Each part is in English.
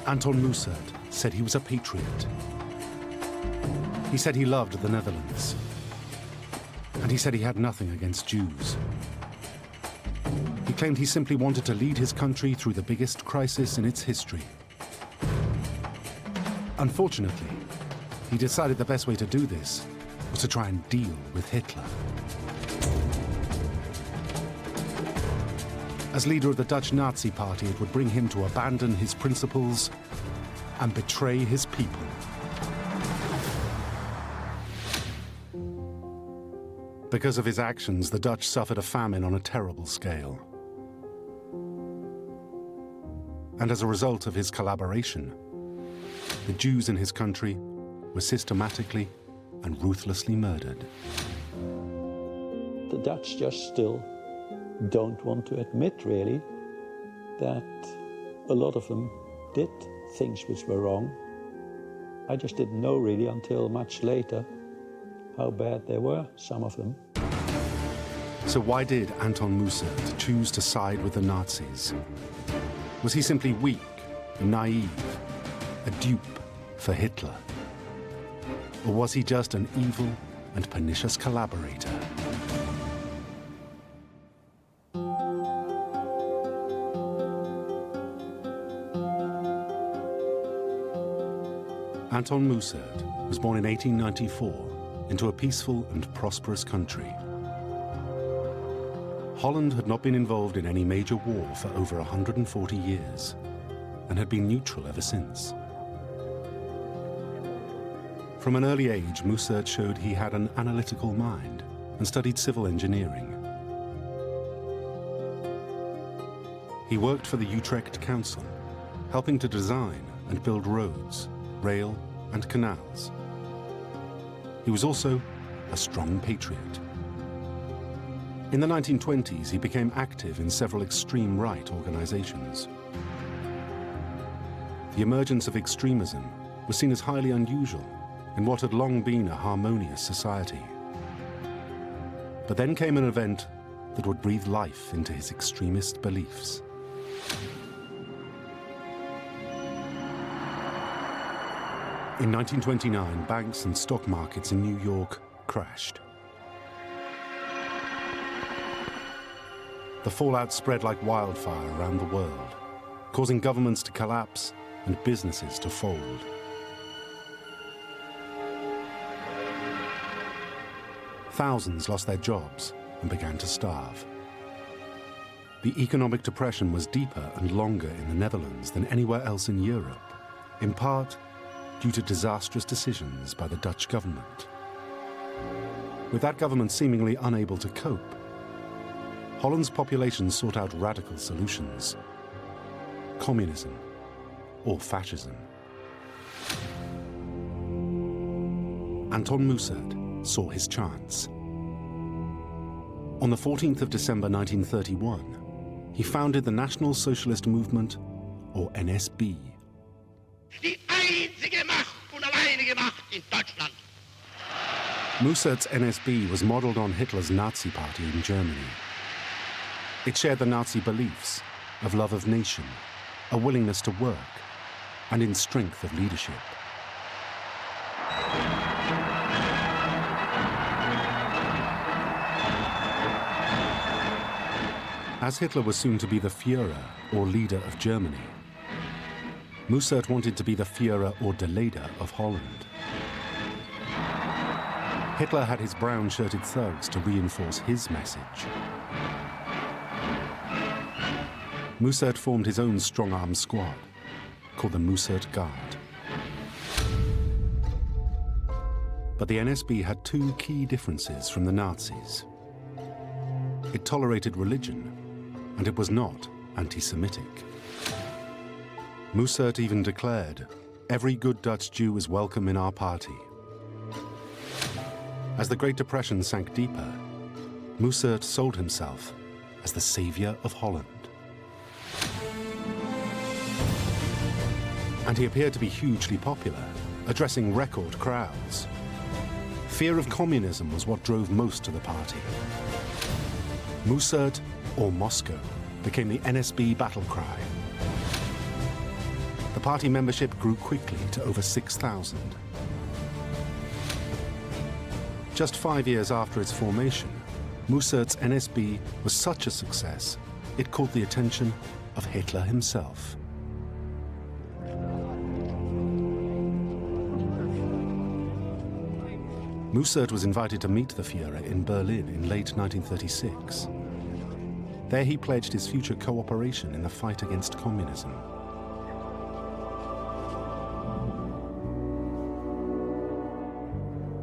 Anton Mussert said he was a patriot. He said he loved the Netherlands. And he said he had nothing against Jews. He claimed he simply wanted to lead his country through the biggest crisis in its history. Unfortunately, he decided the best way to do this was to try and deal with Hitler. As leader of the Dutch Nazi Party, it would bring him to abandon his principles and betray his people. Because of his actions, the Dutch suffered a famine on a terrible scale. And as a result of his collaboration, the Jews in his country were systematically and ruthlessly murdered. The Dutch just still don't want to admit, really, that a lot of them did things which were wrong. I just didn't know, really, until much later, how bad they were, some of them. So why did Anton Mussert choose to side with the Nazis? Was he simply weak, naive, a dupe for Hitler? Or was he just an evil and pernicious collaborator? Anton Mussert was born in 1894 into a peaceful and prosperous country. Holland had not been involved in any major war for over 140 years and had been neutral ever since. From an early age, Mussert showed he had an analytical mind and studied civil engineering. He worked for the Utrecht Council, helping to design and build roads, rail and canals. He was also a strong patriot. In the 1920s, he became active in several extreme right organizations. The emergence of extremism was seen as highly unusual in what had long been a harmonious society. But then came an event that would breathe life into his extremist beliefs. In 1929, banks and stock markets in New York crashed. The fallout spread like wildfire around the world, causing governments to collapse and businesses to fold. Thousands lost their jobs and began to starve. The economic depression was deeper and longer in the Netherlands than anywhere else in Europe, in part due to disastrous decisions by the Dutch government. With that government seemingly unable to cope, Holland's population sought out radical solutions: communism or fascism. Anton Mussert saw his chance. On the 14th of December 1931, he founded the National Socialist Movement, or NSB. Die einzige Macht und alleinige Macht in Deutschland. Mussert's NSB was modeled on Hitler's Nazi Party in Germany. It shared the Nazi beliefs of love of nation, a willingness to work, and in strength of leadership. As Hitler was soon to be the Führer, or leader of Germany, Mussert wanted to be the Führer or de Leyder of Holland. Hitler had his brown-shirted thugs to reinforce his message. Mussert formed his own strong-arm squad, called the Mussert Guard. But the NSB had two key differences from the Nazis. It tolerated religion, and it was not anti-Semitic. Mussert even declared, "Every good Dutch Jew is welcome in our party." As the Great Depression sank deeper, Mussert sold himself as the savior of Holland. And he appeared to be hugely popular, addressing record crowds. Fear of communism was what drove most to the party. Mussert or Moscow became the NSB battle cry. The party membership grew quickly to over 6,000. Just 5 years after its formation, Mussert's NSB was such a success, it caught the attention of Hitler himself. Mussert was invited to meet the Führer in Berlin in late 1936. There he pledged his future cooperation in the fight against communism.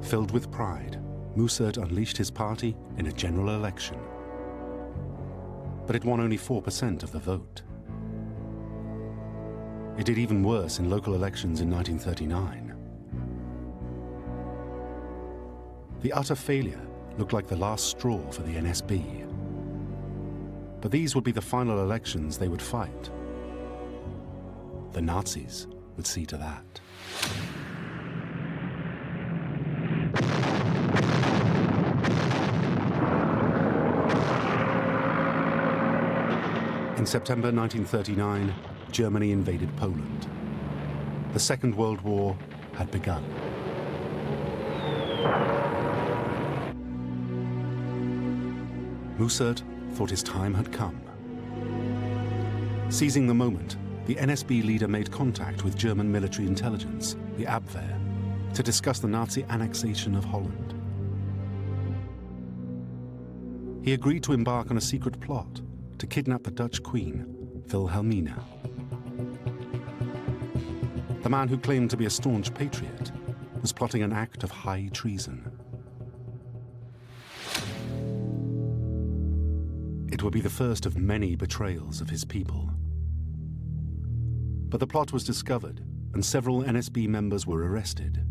Filled with pride, Mussert unleashed his party in a general election. But it won only 4% of the vote. It did even worse in local elections in 1939. The utter failure looked like the last straw for the NSB. But these would be the final elections they would fight. The Nazis would see to that. In September 1939, Germany invaded Poland. The Second World War had begun. Mussert thought his time had come. Seizing the moment, the NSB leader made contact with German military intelligence, the Abwehr, to discuss the Nazi annexation of Holland. He agreed to embark on a secret plot to kidnap the Dutch Queen, Wilhelmina. The man who claimed to be a staunch patriot was plotting an act of high treason. It would be the first of many betrayals of his people. But the plot was discovered, and several NSB members were arrested,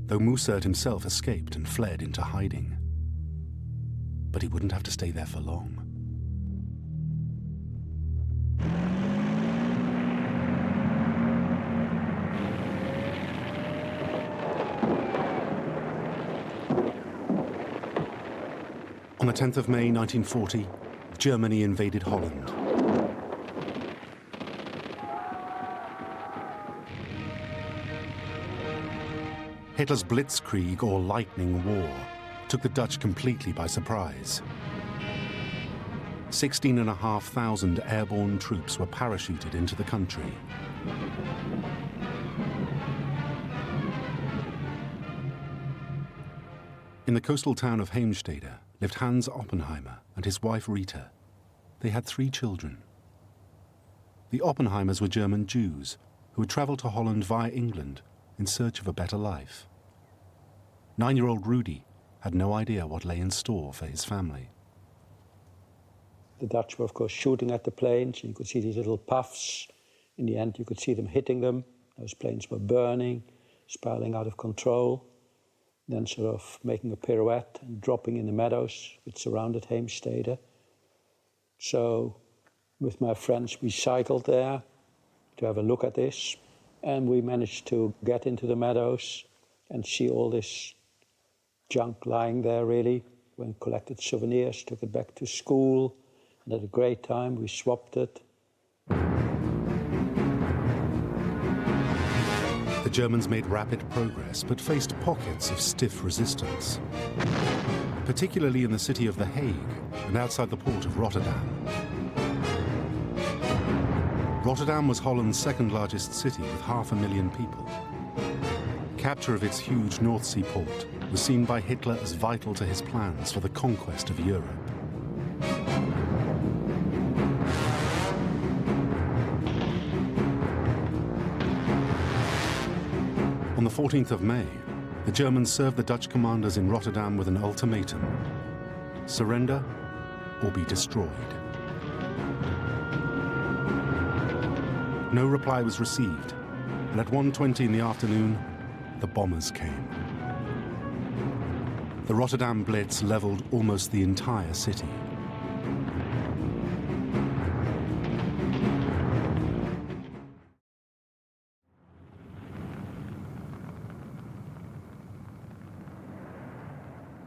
though Mussert himself escaped and fled into hiding. But he wouldn't have to stay there for long. On the 10th of May 1940, Germany invaded Holland. Hitler's Blitzkrieg, or Lightning War, took the Dutch completely by surprise. 16,500 airborne troops were parachuted into the country. In the coastal town of Heemstede lived Hans Oppenheimer and his wife Rita. They had 3 children. The Oppenheimers were German Jews who had traveled to Holland via England in search of a better life. 9-year-old Rudy had no idea what lay in store for his family. The Dutch were, of course, shooting at the planes. You could see these little puffs. In the end, you could see them hitting them. Those planes were burning, spiraling out of control, then sort of making a pirouette and dropping in the meadows which surrounded Heemstede. So with my friends, we cycled there to have a look at this, and we managed to get into the meadows and see all this junk lying there, really. We collected souvenirs, took it back to school, and had a great time. We swapped it. The Germans made rapid progress, but faced pockets of stiff resistance, particularly in the city of The Hague and outside the port of Rotterdam. Rotterdam was Holland's second largest city with 500,000 people. Capture of its huge North Sea port was seen by Hitler as vital to his plans for the conquest of Europe. On the 14th of May, the Germans served the Dutch commanders in Rotterdam with an ultimatum: surrender or be destroyed. No reply was received, and at 1:20 in the afternoon, the bombers came. The Rotterdam Blitz leveled almost the entire city.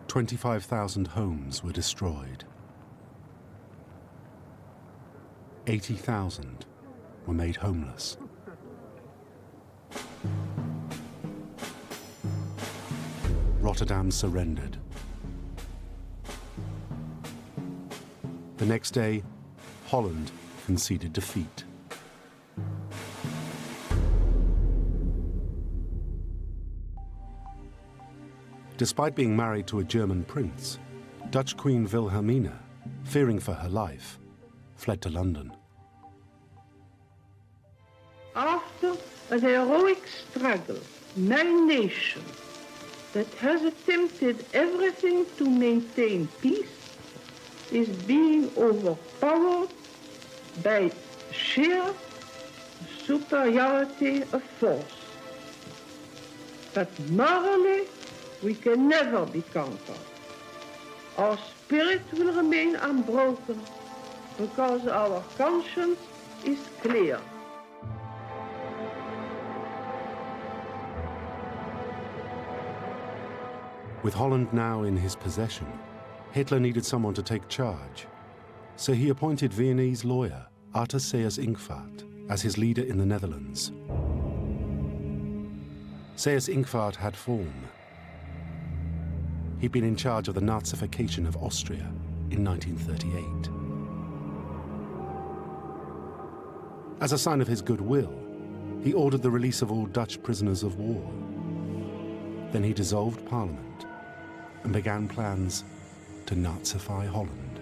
"25,000 homes were destroyed. 80,000 were made homeless. Rotterdam surrendered. The next day, Holland conceded defeat. Despite being married to a German prince, Dutch Queen Wilhelmina, fearing for her life, fled to London. After a heroic struggle, my nation that has attempted everything to maintain peace is being overpowered by sheer superiority of force. But morally, we can never be conquered. Our spirit will remain unbroken because our conscience is clear. With Holland now in his possession, Hitler needed someone to take charge. So he appointed Viennese lawyer Arthur Seyss-Inquart as his leader in the Netherlands. Seyss-Inquart had form. He'd been in charge of the Nazification of Austria in 1938. As a sign of his goodwill, he ordered the release of all Dutch prisoners of war. Then he dissolved Parliament and began plans to Nazify Holland.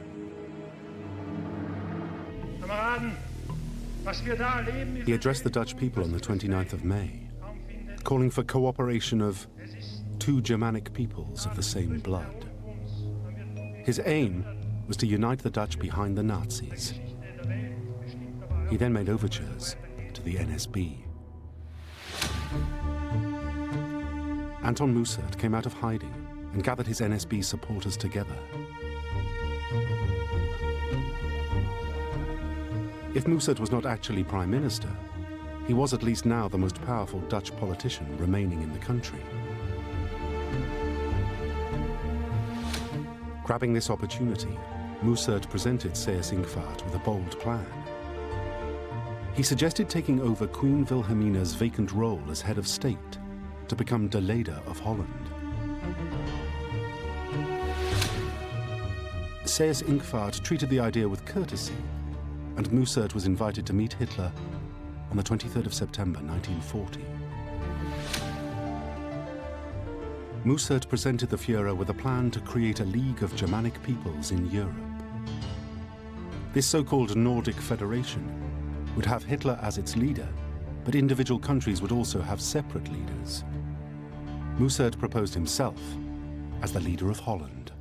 He addressed the Dutch people on the 29th of May, calling for cooperation of two Germanic peoples of the same blood. His aim was to unite the Dutch behind the Nazis. He then made overtures to the NSB. Anton Mussert came out of hiding and gathered his NSB supporters together. If Mussert was not actually prime minister, he was at least now the most powerful Dutch politician remaining in the country. Grabbing this opportunity, Mussert presented Seyss-Inquart with a bold plan. He suggested taking over Queen Wilhelmina's vacant role as head of state to become de Leyder of Holland. Seyss-Inquart treated the idea with courtesy, and Mussert was invited to meet Hitler on the 23rd of September 1940. Mussert presented the Führer with a plan to create a League of Germanic peoples in Europe. This so-called Nordic Federation would have Hitler as its leader, but individual countries would also have separate leaders. Mussert proposed himself as the leader of Holland.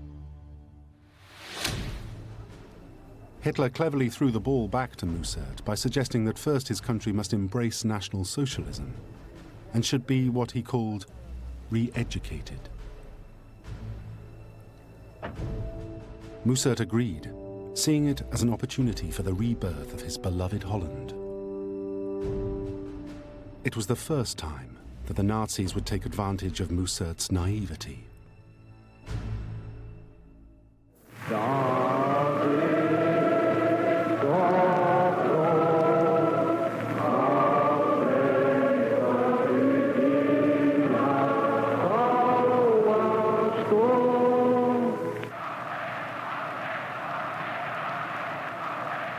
Hitler cleverly threw the ball back to Mussert by suggesting that first his country must embrace National Socialism and should be what he called re-educated. Mussert agreed, seeing it as an opportunity for the rebirth of his beloved Holland. It was the first time that the Nazis would take advantage of Mussert's naivety.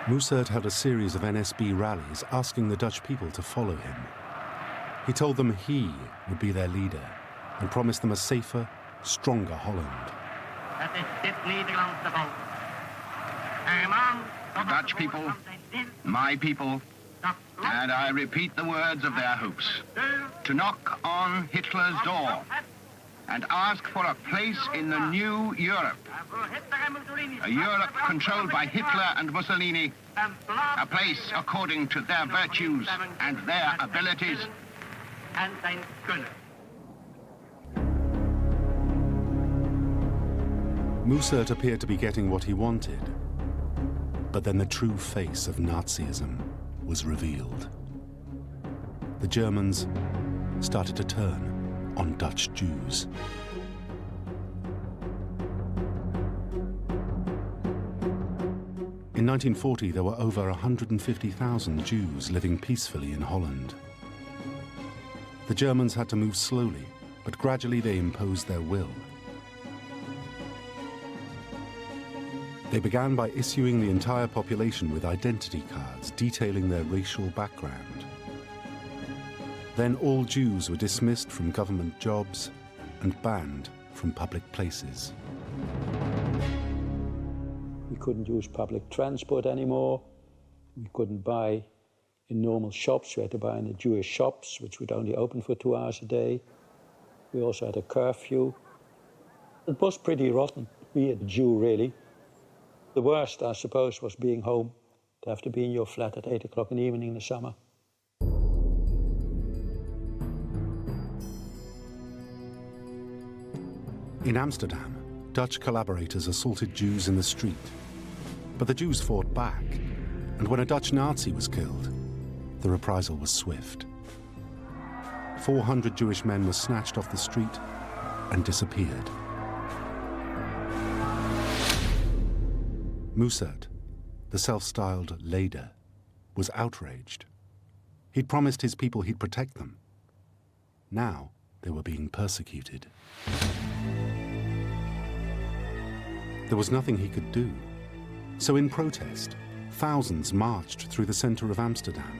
Mussert held a series of NSB rallies asking the Dutch people to follow him. He told them he would be their leader and promised them a safer, stronger Holland. The Dutch people, my people, and I repeat the words of their hopes, to knock on Hitler's door and ask for a place in the new Europe. A Europe controlled by Hitler and Mussolini, a place according to their virtues and their abilities. Mussert appeared to be getting what he wanted, but then the true face of Nazism was revealed. The Germans started to turn on Dutch Jews. In 1940, there were over 150,000 Jews living peacefully in Holland. The Germans had to move slowly, but but gradually they imposed their will. They began by issuing the entire population with identity cards detailing their racial background. Then all Jews were dismissed from government jobs and banned from public places. We couldn't use public transport anymore. We couldn't buy in normal shops. We had to buy in the Jewish shops, which would only open for 2 hours a day. We also had a curfew. It was pretty rotten, be a Jew, really. The worst, I suppose, was being home, to have to be in your flat at 8 o'clock in the evening in the summer. In Amsterdam, Dutch collaborators assaulted Jews in the street. But the Jews fought back, and when a Dutch Nazi was killed, the reprisal was swift. 400 Jewish men were snatched off the street and disappeared. Mussert, the self-styled leader, was outraged. He'd promised his people he'd protect them. Now they were being persecuted. There was nothing he could do. So in protest, thousands marched through the center of Amsterdam.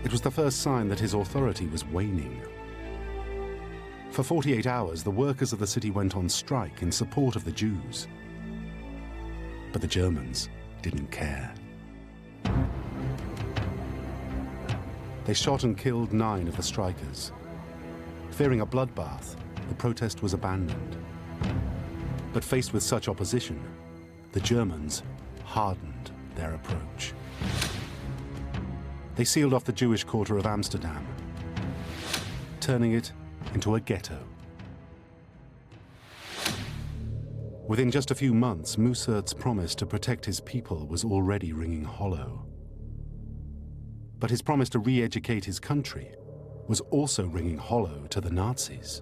It was the first sign that his authority was waning. For 48 hours, the workers of the city went on strike in support of the Jews. But the Germans didn't care. They shot and killed 9 of the strikers. Fearing a bloodbath, the protest was abandoned. But faced with such opposition, the Germans hardened their approach. They sealed off the Jewish quarter of Amsterdam, turning it into a ghetto. Within just a few months, Mussert's promise to protect his people was already ringing hollow. But his promise to re-educate his country was also ringing hollow to the Nazis.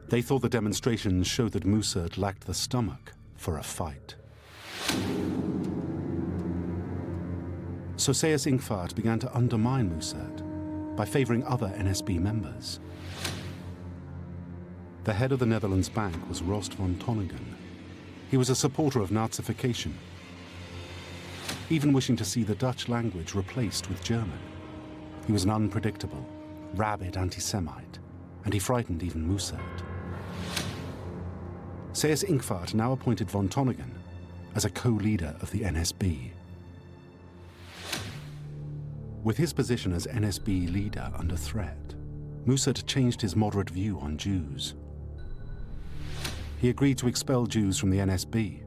They thought the demonstrations showed that Mussert lacked the stomach for a fight. So Seyss-Inquart began to undermine Mussert by favoring other NSB members. The head of the Netherlands Bank was Rost van Tongeren. He was a supporter of Nazification, even wishing to see the Dutch language replaced with German. He was an unpredictable, rabid anti-Semite, and he frightened even Mussert. Seyss-Inquart now appointed van Tongeren as a co-leader of the NSB. With his position as NSB leader under threat, Mussert changed his moderate view on Jews. He agreed to expel Jews from the NSB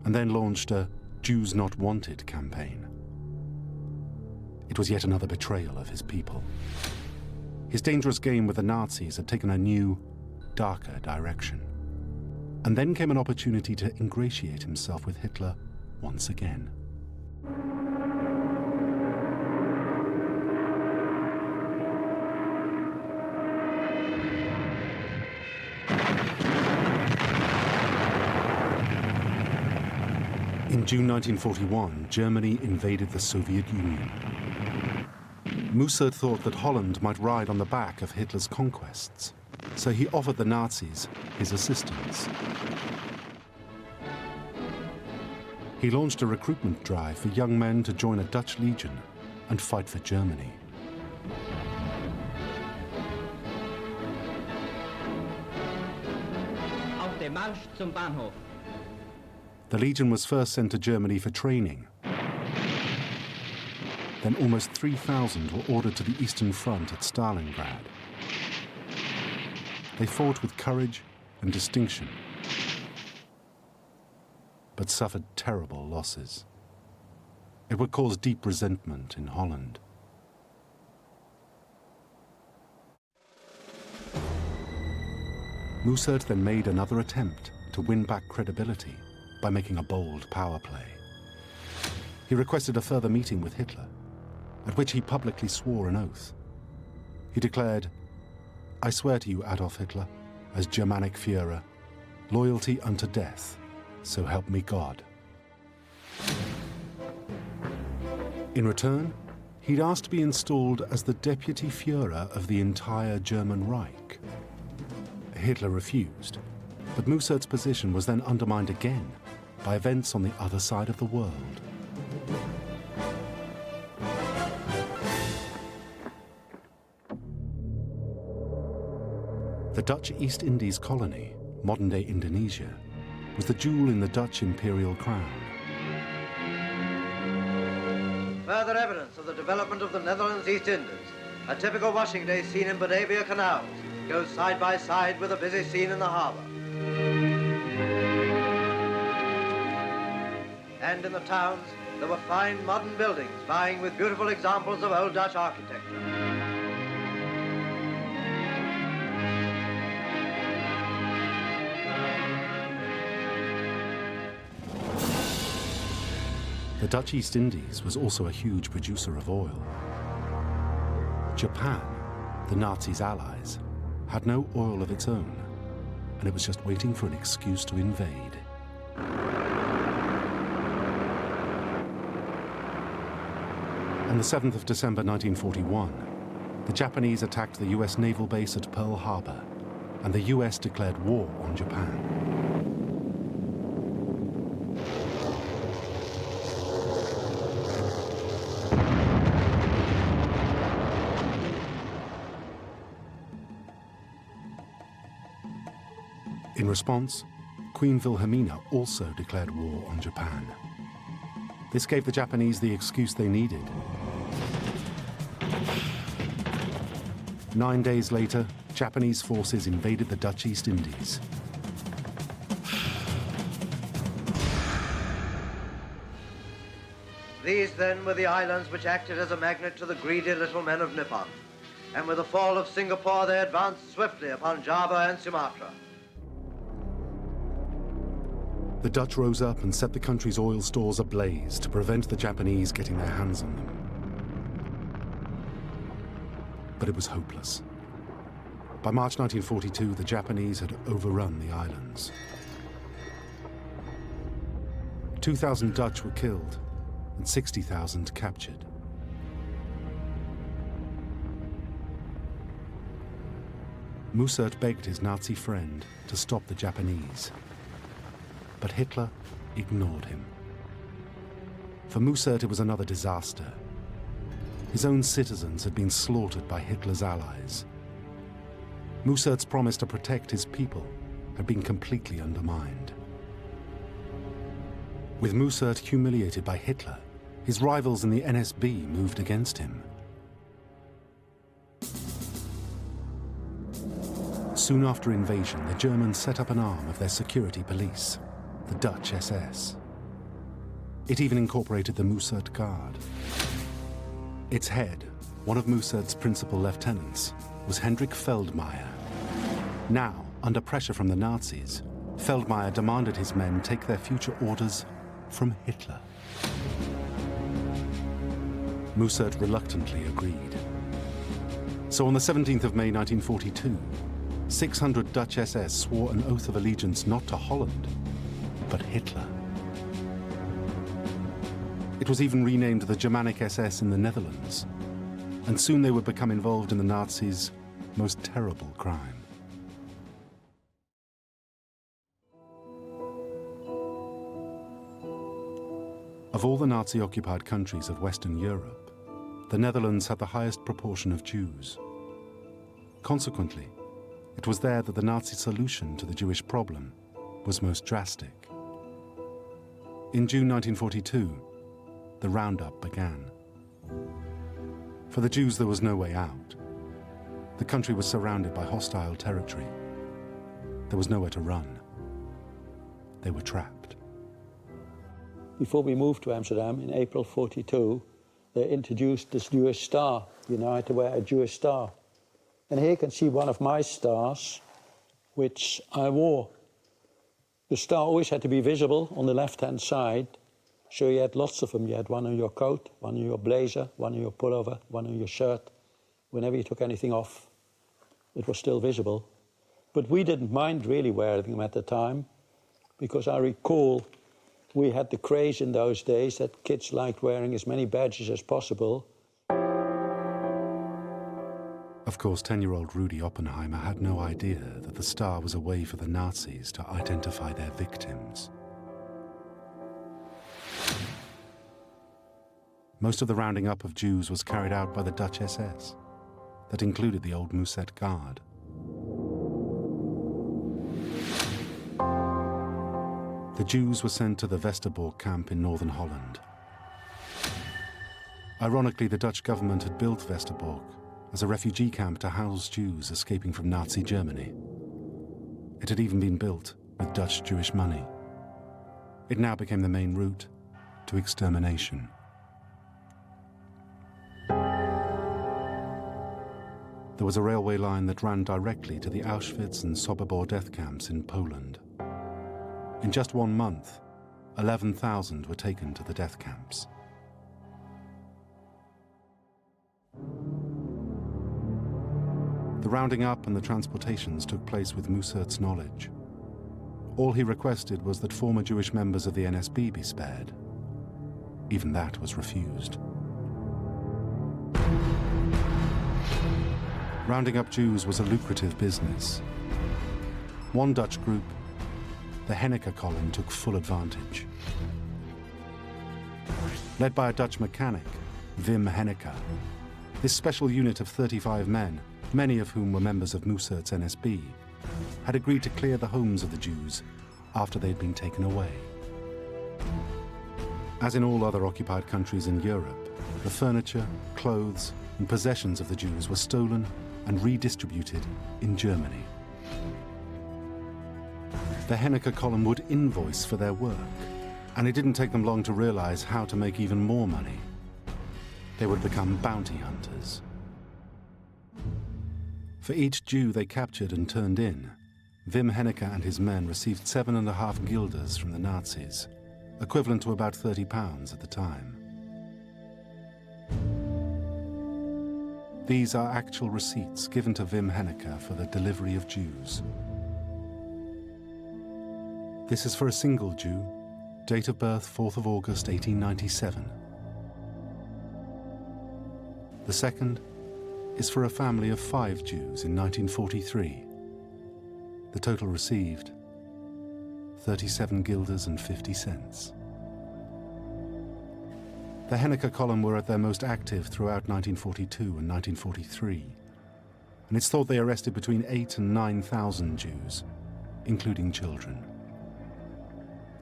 and then launched a Jews Not Wanted campaign. It was yet another betrayal of his people. His dangerous game with the Nazis had taken a new, darker direction. And then came an opportunity to ingratiate himself with Hitler once again. In June 1941, Germany invaded the Soviet Union. Mussert thought that Holland might ride on the back of Hitler's conquests, so he offered the Nazis his assistance. He launched a recruitment drive for young men to join a Dutch legion and fight for Germany. Auf dem Marsch zum Bahnhof. The legion was first sent to Germany for training. Then almost 3,000 were ordered to the Eastern Front at Stalingrad. They fought with courage and distinction, but suffered terrible losses. It would cause deep resentment in Holland. Mussert then made another attempt to win back credibility by making a bold power play. He requested a further meeting with Hitler, at which he publicly swore an oath. He declared, "I swear to you, Adolf Hitler, as Germanic Führer, loyalty unto death, so help me God." In return, He'd asked to be installed as the deputy Führer of the entire German Reich. Hitler refused, but Mussert's position was then undermined again by events on the other side of the world. The Dutch East Indies colony, modern-day Indonesia, was the jewel in the Dutch imperial crown. Further evidence of the development of the Netherlands East Indies. A typical washing day scene in Batavia canals goes side by side with a busy scene in the harbour. And in the towns, there were fine modern buildings vying with beautiful examples of old Dutch architecture. The Dutch East Indies was also a huge producer of oil. Japan, the Nazis' allies, had no oil of its own, and it was just waiting for an excuse to invade. On the 7th of December 1941, the Japanese attacked the US naval base at Pearl Harbor, and the US declared war on Japan. In response, Queen Wilhelmina also declared war on Japan. This gave the Japanese the excuse they needed. 9 days later, Japanese forces invaded the Dutch East Indies. These then were the islands which acted as a magnet to the greedy little men of Nippon. And with the fall of Singapore, they advanced swiftly upon Java and Sumatra. The Dutch rose up and set the country's oil stores ablaze to prevent the Japanese getting their hands on them. But it was hopeless. By March 1942, the Japanese had overrun the islands. 2,000 Dutch were killed and 60,000 captured. Mussert begged his Nazi friend to stop the Japanese. But Hitler ignored him. For Mussert, it was another disaster. His own citizens had been slaughtered by Hitler's allies. Mussert's promise to protect his people had been completely undermined. With Mussert humiliated by Hitler, his rivals in the NSB moved against him. Soon after invasion, the Germans set up an arm of their security police, the Dutch SS. It even incorporated the Mussert Guard. Its head, one of Mussert's principal lieutenants, was Hendrik Feldmayer. Now, under pressure from the Nazis, Feldmayer demanded his men take their future orders from Hitler. Mussert reluctantly agreed. So on the 17th of May 1942, 600 Dutch SS swore an oath of allegiance not to Holland, but Hitler. It was even renamed the Germanic SS in the Netherlands, and soon they would become involved in the Nazis' most terrible crime. Of all the Nazi-occupied countries of Western Europe, the Netherlands had the highest proportion of Jews. Consequently, it was there that the Nazi solution to the Jewish problem was most drastic. In June 1942, the roundup began. For the Jews, there was no way out. The country was surrounded by hostile territory. There was nowhere to run. They were trapped. Before we moved to Amsterdam in April '42, they introduced this Jewish star. You know, I had to wear a Jewish star. And here you can see one of my stars, which I wore. The star always had to be visible on the left-hand side, so you had lots of them. You had one on your coat, one on your blazer, one on your pullover, one on your shirt. Whenever you took anything off, it was still visible. But we didn't mind really wearing them at the time, because I recall we had the craze in those days that kids liked wearing as many badges as possible. Of course, 10-year-old Rudi Oppenheimer had no idea that the star was a way for the Nazis to identify their victims. Most of the rounding up of Jews was carried out by the Dutch SS. That included the old Muset Guard. The Jews were sent to the Westerbork camp in northern Holland. Ironically, the Dutch government had built Westerbork as a refugee camp to house Jews escaping from Nazi Germany. It had even been built with Dutch Jewish money. It now became the main route to extermination. There was a railway line that ran directly to the Auschwitz and Sobibor death camps in Poland. In just 1 month, 11,000 were taken to the death camps. The rounding up and the transportations took place with Musert's knowledge. All he requested was that former Jewish members of the NSB be spared. Even that was refused. Rounding up Jews was a lucrative business. One Dutch group, the Henneke column, took full advantage. Led by a Dutch mechanic, Wim Henneke, this special unit of 35 men, many of whom were members of Musert's NSB, had agreed to clear the homes of the Jews after they'd been taken away. As in all other occupied countries in Europe, the furniture, clothes, and possessions of the Jews were stolen and redistributed in Germany. The Henneke column would invoice for their work, and it didn't take them long to realize how to make even more money. They would become bounty hunters. For each Jew they captured and turned in, Wim Henneke and his men received 7.5 guilders from the Nazis, equivalent to about £30 at the time. These are actual receipts given to Wim Henneke for the delivery of Jews. This is for a single Jew, date of birth 4th of August 1897. The second is for a family of 5 Jews in 1943. The total received 37 guilders and 50 cents. The Henneke column were at their most active throughout 1942 and 1943, and it's thought they arrested between 8,000 and 9,000 Jews, including children.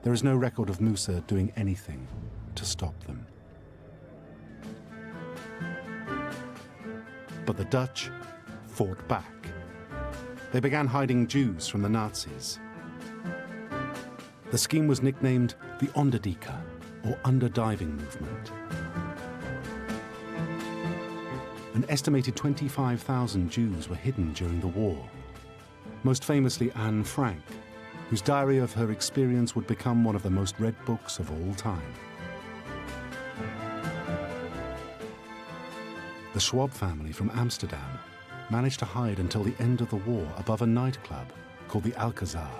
There is no record of Musert doing anything to stop them. But the Dutch fought back. They began hiding Jews from the Nazis. The scheme was nicknamed the Onderdike, or underdiving movement. An estimated 25,000 Jews were hidden during the war. Most famously Anne Frank, whose diary of her experience would become one of the most read books of all time. The Schwab family from Amsterdam managed to hide until the end of the war above a nightclub called the Alcazar.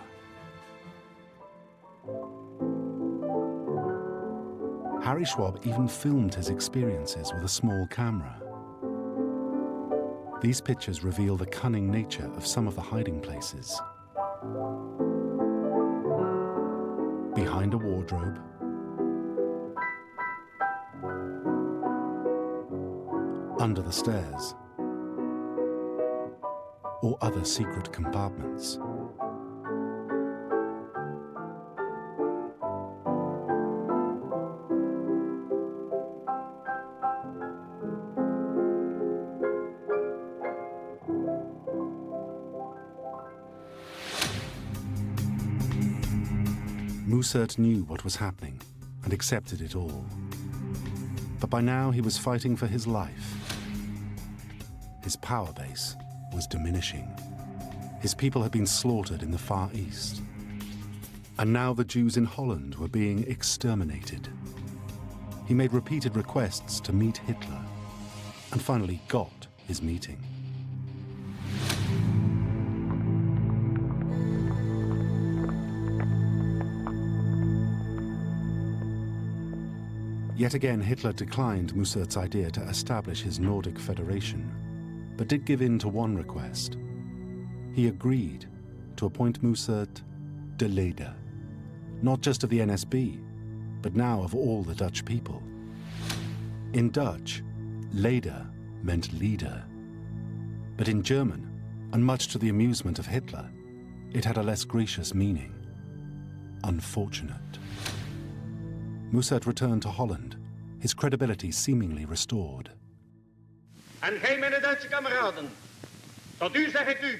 Harry Schwab even filmed his experiences with a small camera. These pictures reveal the cunning nature of some of the hiding places. Behind a wardrobe, under the stairs, or other secret compartments. Musert knew what was happening and accepted it all. But by now he was fighting for his life. His power base was diminishing. His people had been slaughtered in the Far East. And now the Jews in Holland were being exterminated. He made repeated requests to meet Hitler, and finally got his meeting. Yet again, Hitler declined Musert's idea to establish his Nordic Federation. but did give in to one request. He agreed to appoint Mussert de Leider, not just of the NSB, but now of all the Dutch people. In Dutch, Leider meant leader. But in German, and much to the amusement of Hitler, it had a less gracious meaning: unfortunate. Mussert returned to Holland, his credibility seemingly restored. En gij, mijn Duitse kameraden, tot u zeg ik u.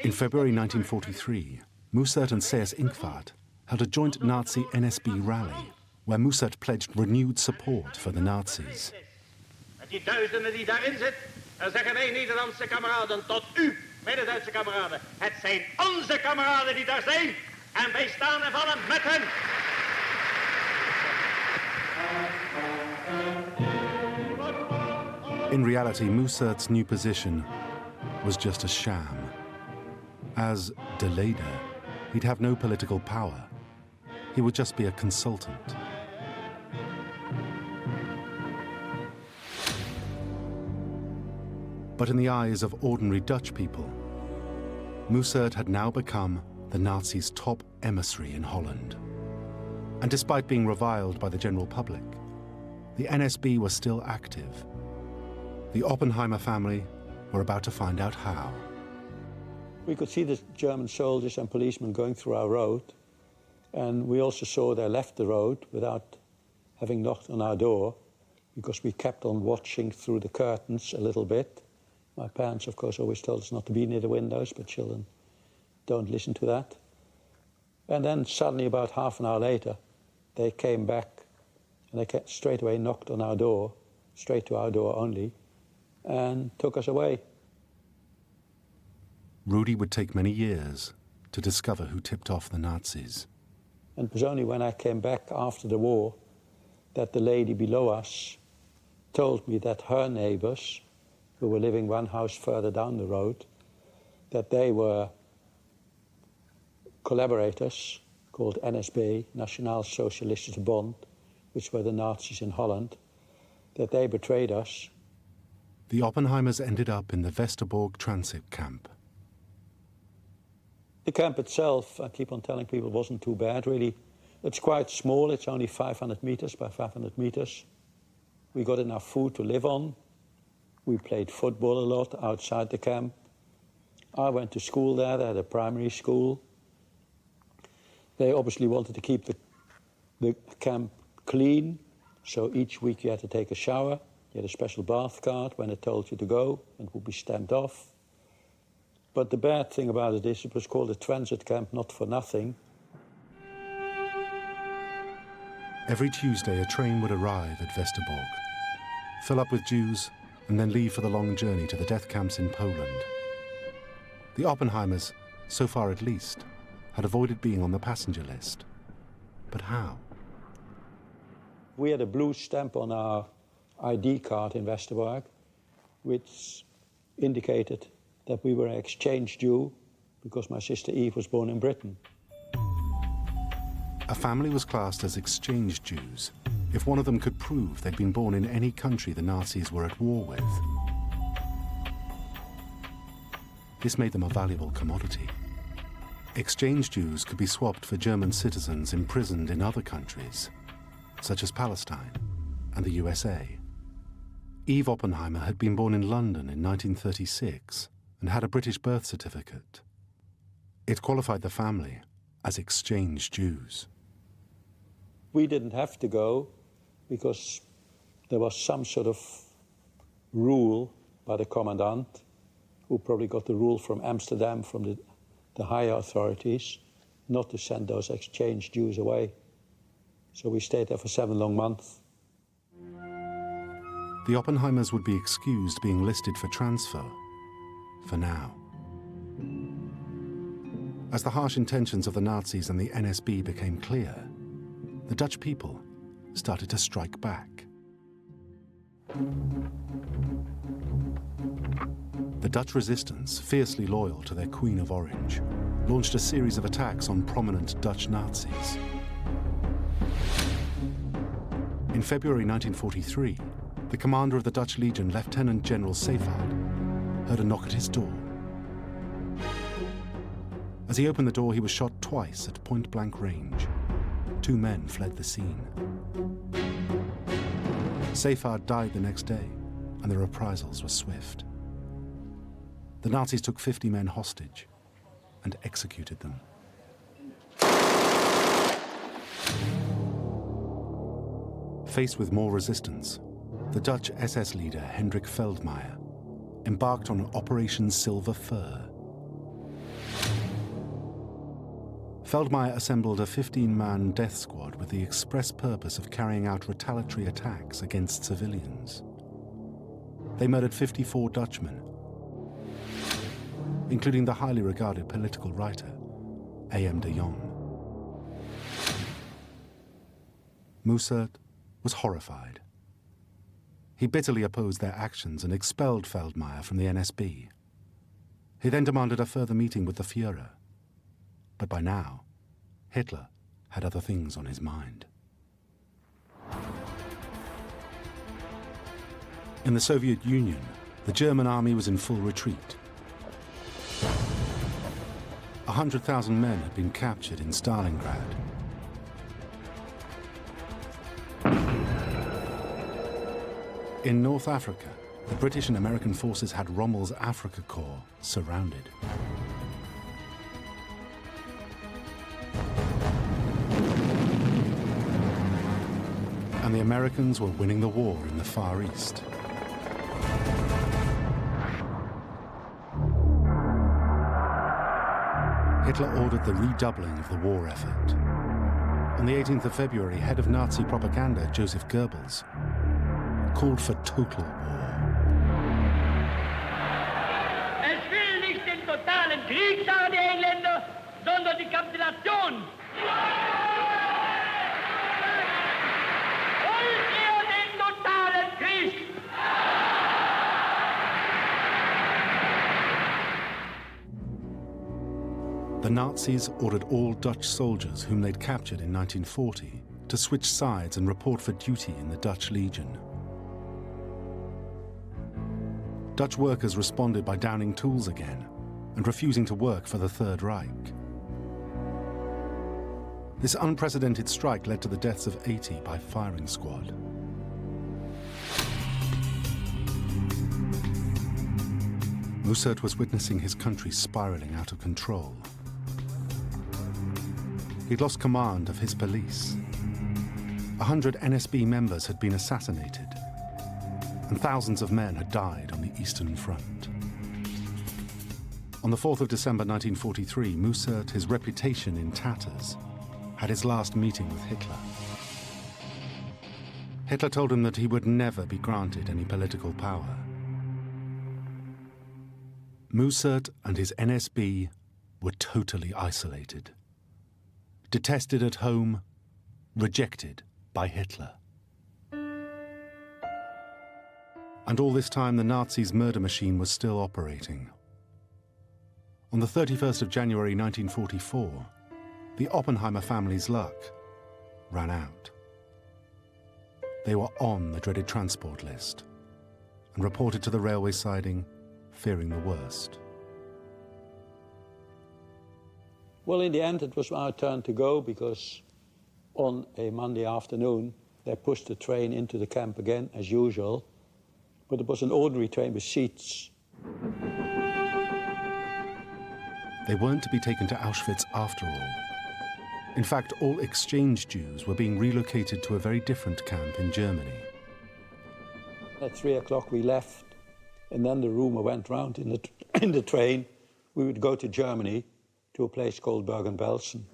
In February 1943, Mussert and Seyss-Inquart held a joint Nazi-NSB rally, where Mussert pledged renewed support for the Nazis. Met die duizenden die daarin zitten, dan zeggen wij Nederlandse kameraden tot u, mijn Duitse kameraden. Het zijn onze kameraden die daar zijn en wij staan en vallen met hen. In reality, Mussert's new position was just a sham. As de Leider, he'd have no political power. He would just be a consultant. But in the eyes of ordinary Dutch people, Mussert had now become the Nazis' top emissary in Holland. And despite being reviled by the general public, the NSB was still active. The Oppenheimer family were about to find out how. We could see the German soldiers and policemen going through our road, and we also saw they left the road without having knocked on our door, because we kept on watching through the curtains a little bit. My parents, of course, always told us not to be near the windows, but children don't listen to that. And then suddenly, about half an hour later, they came back, and they straight away knocked on our door, straight to our door only, and took us away. Rudy would take many years to discover who tipped off the Nazis. And it was only when I came back after the war that the lady below us told me that her neighbors, who were living one house further down the road, that they were collaborators called NSB, Nationaal Socialistische Bond, which were the Nazis in Holland, that they betrayed us. The Oppenheimers ended up in the Westerbork transit camp. The camp itself, I keep on telling people, wasn't too bad, really. It's quite small. It's only 500 meters by 500 meters. We got enough food to live on. We played football a lot outside the camp. I went to school there. They had a primary school. They obviously wanted to keep the camp clean, so each week you had to take a shower. You had a special bath card when it told you to go, and it would be stamped off. But the bad thing about it is it was called a transit camp, not for nothing. Every Tuesday, a train would arrive at Westerbork, fill up with Jews, and then leave for the long journey to the death camps in Poland. The Oppenheimers, so far at least, had avoided being on the passenger list. But how? We had a blue stamp on our ID card in Westerbork, which indicated that we were an exchange Jew because my sister Eve was born in Britain. A family was classed as exchange Jews if one of them could prove they'd been born in any country the Nazis were at war with. This made them a valuable commodity. Exchange Jews could be swapped for German citizens imprisoned in other countries, such as Palestine and the USA. Eve Oppenheimer had been born in London in 1936 and had a British birth certificate. It qualified the family as exchange Jews. We didn't have to go because there was some sort of rule by the commandant, who probably got the rule from Amsterdam, from the higher authorities, not to send those exchange Jews away. So we stayed there for 7 long months. The Oppenheimers would be excused being listed for transfer, for now. As the harsh intentions of the Nazis and the NSB became clear, the Dutch people started to strike back. The Dutch resistance, fiercely loyal to their Queen of Orange, launched a series of attacks on prominent Dutch Nazis. In February 1943, the commander of the Dutch Legion, Lieutenant General Seyfarth, heard a knock at his door. As he opened the door, he was shot twice at point-blank range. 2 men fled the scene. Seyfarth died the next day, and the reprisals were swift. The Nazis took 50 men hostage and executed them. Faced with more resistance, the Dutch SS leader Hendrik Veldmayer embarked on Operation Silver Fur. Veldmayer assembled a 15-man death squad with the express purpose of carrying out retaliatory attacks against civilians. They murdered 54 Dutchmen, including the highly regarded political writer A.M. de Jong. Mussert was horrified. He bitterly opposed their actions and expelled Veldmayer from the NSB. He then demanded a further meeting with the Führer. But by now, Hitler had other things on his mind. In the Soviet Union, the German army was in full retreat. 100,000 men had been captured in Stalingrad. In North Africa, the British and American forces had Rommel's Afrika Korps surrounded. And the Americans were winning the war in the Far East. Hitler ordered the redoubling of the war effort. On the 18th of February, head of Nazi propaganda, Joseph Goebbels, called for total war. Es will nicht den totalen Krieg, sagen die Engländer, sondern die Kapitulation. Wollt ihr den totalen Krieg? The Nazis ordered all Dutch soldiers whom they'd captured in 1940 to switch sides and report for duty in the Dutch Legion. Dutch workers responded by downing tools again and refusing to work for the Third Reich. This unprecedented strike led to the deaths of 80 by firing squad. Mussert was witnessing his country spiraling out of control. He'd lost command of his police. 100 NSB members had been assassinated, and thousands of men had died on the Eastern Front. On the 4th of December 1943, Mussert, his reputation in tatters, had his last meeting with Hitler. Hitler told him that he would never be granted any political power. Mussert and his NSB were totally isolated. Detested at home, rejected by Hitler. And all this time, the Nazis' murder machine was still operating. On the 31st of January 1944, the Oppenheimer family's luck ran out. They were on the dreaded transport list and reported to the railway siding, fearing the worst. Well, in the end, it was our turn to go because on a Monday afternoon, they pushed the train into the camp again, as usual. But it was an ordinary train with seats. They weren't to be taken to Auschwitz after all. In fact, all exchange Jews were being relocated to a very different camp in Germany. At 3 o'clock we left, and then the rumor went round in the train we would go to Germany, to a place called Bergen-Belsen.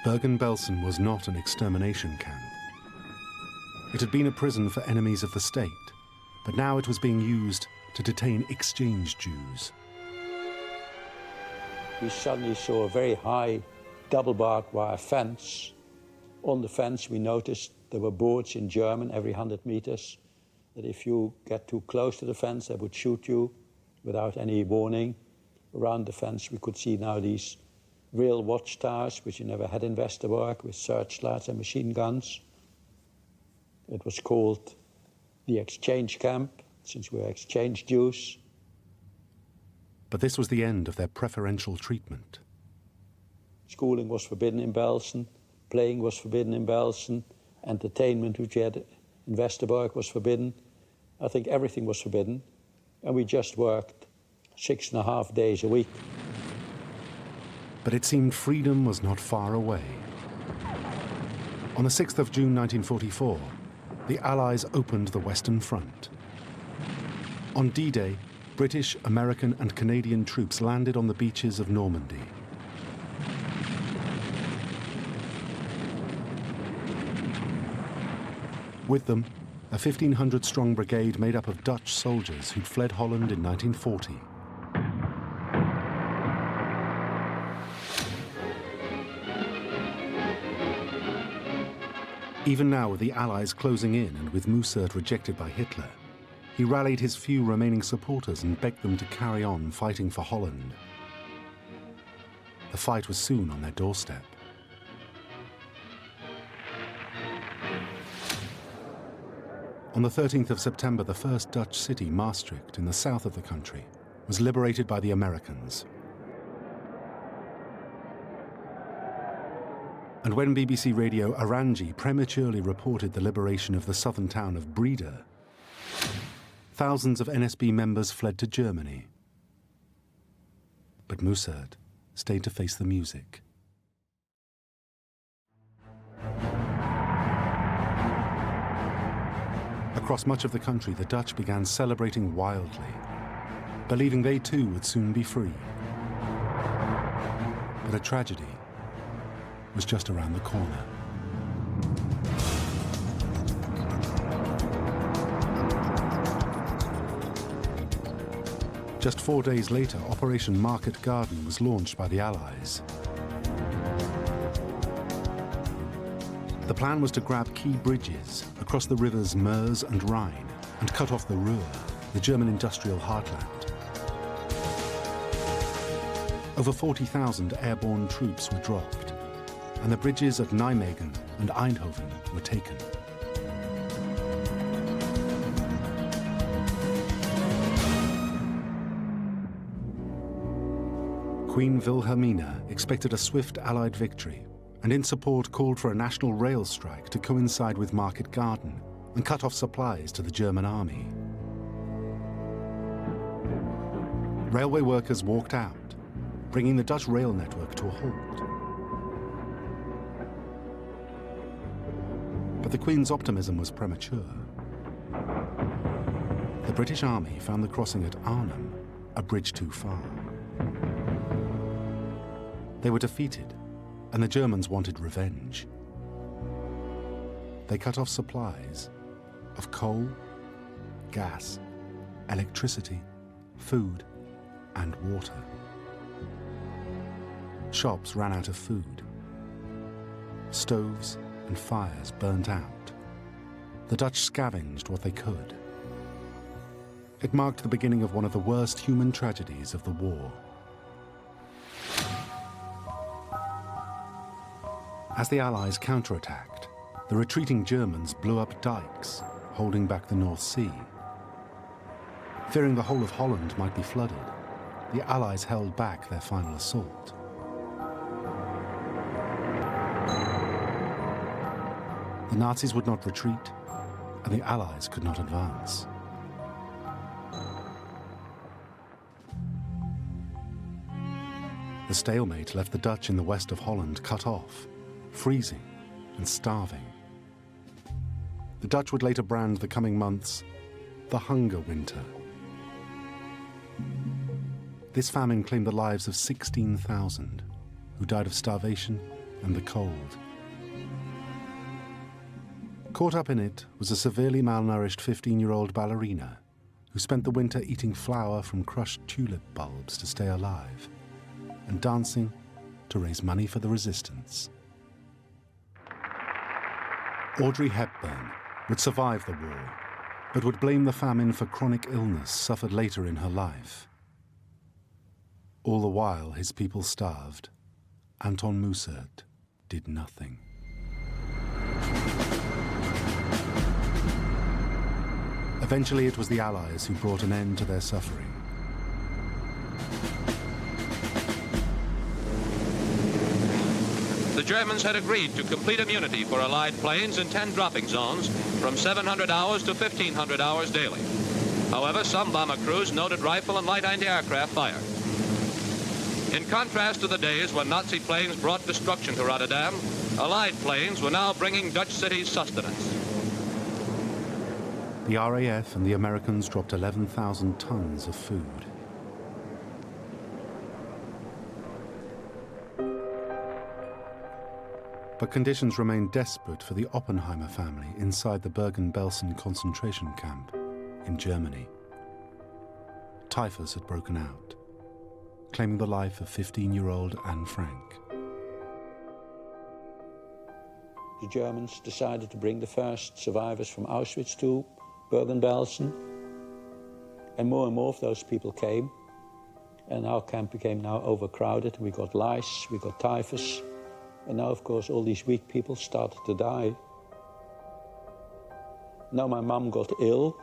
Bergen-Belsen was not an extermination camp. It had been a prison for enemies of the state, but now it was being used to detain exchange Jews. We suddenly saw a very high double barbed wire fence. On the fence we noticed there were boards in German every 100 meters, that if you get too close to the fence they would shoot you without any warning. Around the fence we could see now these real watchtowers, which you never had in Westerbork, with searchlights and machine guns. It was called the exchange camp, since we were exchange Jews. But this was the end of their preferential treatment. Schooling was forbidden in Belsen, playing was forbidden in Belsen, entertainment, which we had in Westerbork, was forbidden. I think everything was forbidden, and we just worked 6.5 days a week. But it seemed freedom was not far away. On the 6th of June 1944, the Allies opened the Western Front. On D-Day, British, American and Canadian troops landed on the beaches of Normandy. With them, a 1,500-strong brigade made up of Dutch soldiers who'd fled Holland in 1940. Even now, with the Allies closing in and with Mussert rejected by Hitler, he rallied his few remaining supporters and begged them to carry on fighting for Holland. The fight was soon on their doorstep. On the 13th of September, the first Dutch city, Maastricht, in the south of the country, was liberated by the Americans. And when BBC Radio Orangi prematurely reported the liberation of the southern town of Breda, thousands of NSB members fled to Germany. But Mussert stayed to face the music. Across much of the country, the Dutch began celebrating wildly, believing they too would soon be free. But a tragedy was just around the corner. Just 4 days later, Operation Market Garden was launched by the Allies. The plan was to grab key bridges across the rivers Meuse and Rhine and cut off the Ruhr, the German industrial heartland. Over 40,000 airborne troops were dropped, and the bridges at Nijmegen and Eindhoven were taken. Queen Wilhelmina expected a swift Allied victory, and in support called for a national rail strike to coincide with Market Garden and cut off supplies to the German army. Railway workers walked out, bringing the Dutch rail network to a halt. But the Queen's optimism was premature. The British Army found the crossing at Arnhem a bridge too far. They were defeated, and the Germans wanted revenge. They cut off supplies of coal, gas, electricity, food, and water. Shops ran out of food. Stoves and fires burnt out. The Dutch scavenged what they could. It marked the beginning of one of the worst human tragedies of the war. As the Allies counterattacked, the retreating Germans blew up dikes, holding back the North Sea. Fearing the whole of Holland might be flooded, the Allies held back their final assault. The Nazis would not retreat, and the Allies could not advance. The stalemate left the Dutch in the west of Holland cut off, freezing and starving. The Dutch would later brand the coming months the Hunger Winter. This famine claimed the lives of 16,000, who died of starvation and the cold. Caught up in it was a severely malnourished 15-year-old ballerina who spent the winter eating flour from crushed tulip bulbs to stay alive and dancing to raise money for the resistance. Audrey Hepburn would survive the war, but would blame the famine for chronic illness suffered later in her life. All the while his people starved, Anton Mussert did nothing. Eventually, it was the Allies who brought an end to their suffering. The Germans had agreed to complete immunity for Allied planes in 10 dropping zones from 700 hours to 1,500 hours daily. However, some bomber crews noted rifle and light anti-aircraft fire. In contrast to the days when Nazi planes brought destruction to Rotterdam, Allied planes were now bringing Dutch cities sustenance. The RAF and the Americans dropped 11,000 tons of food. But conditions remained desperate for the Oppenheimer family inside the Bergen-Belsen concentration camp in Germany. Typhus had broken out, claiming the life of 15-year-old Anne Frank. The Germans decided to bring the first survivors from Auschwitz to Bergen-Belsen, and more of those people came, and our camp became now overcrowded. We got lice, we got typhus, and now, of course, all these weak people started to die. Now my mum got ill,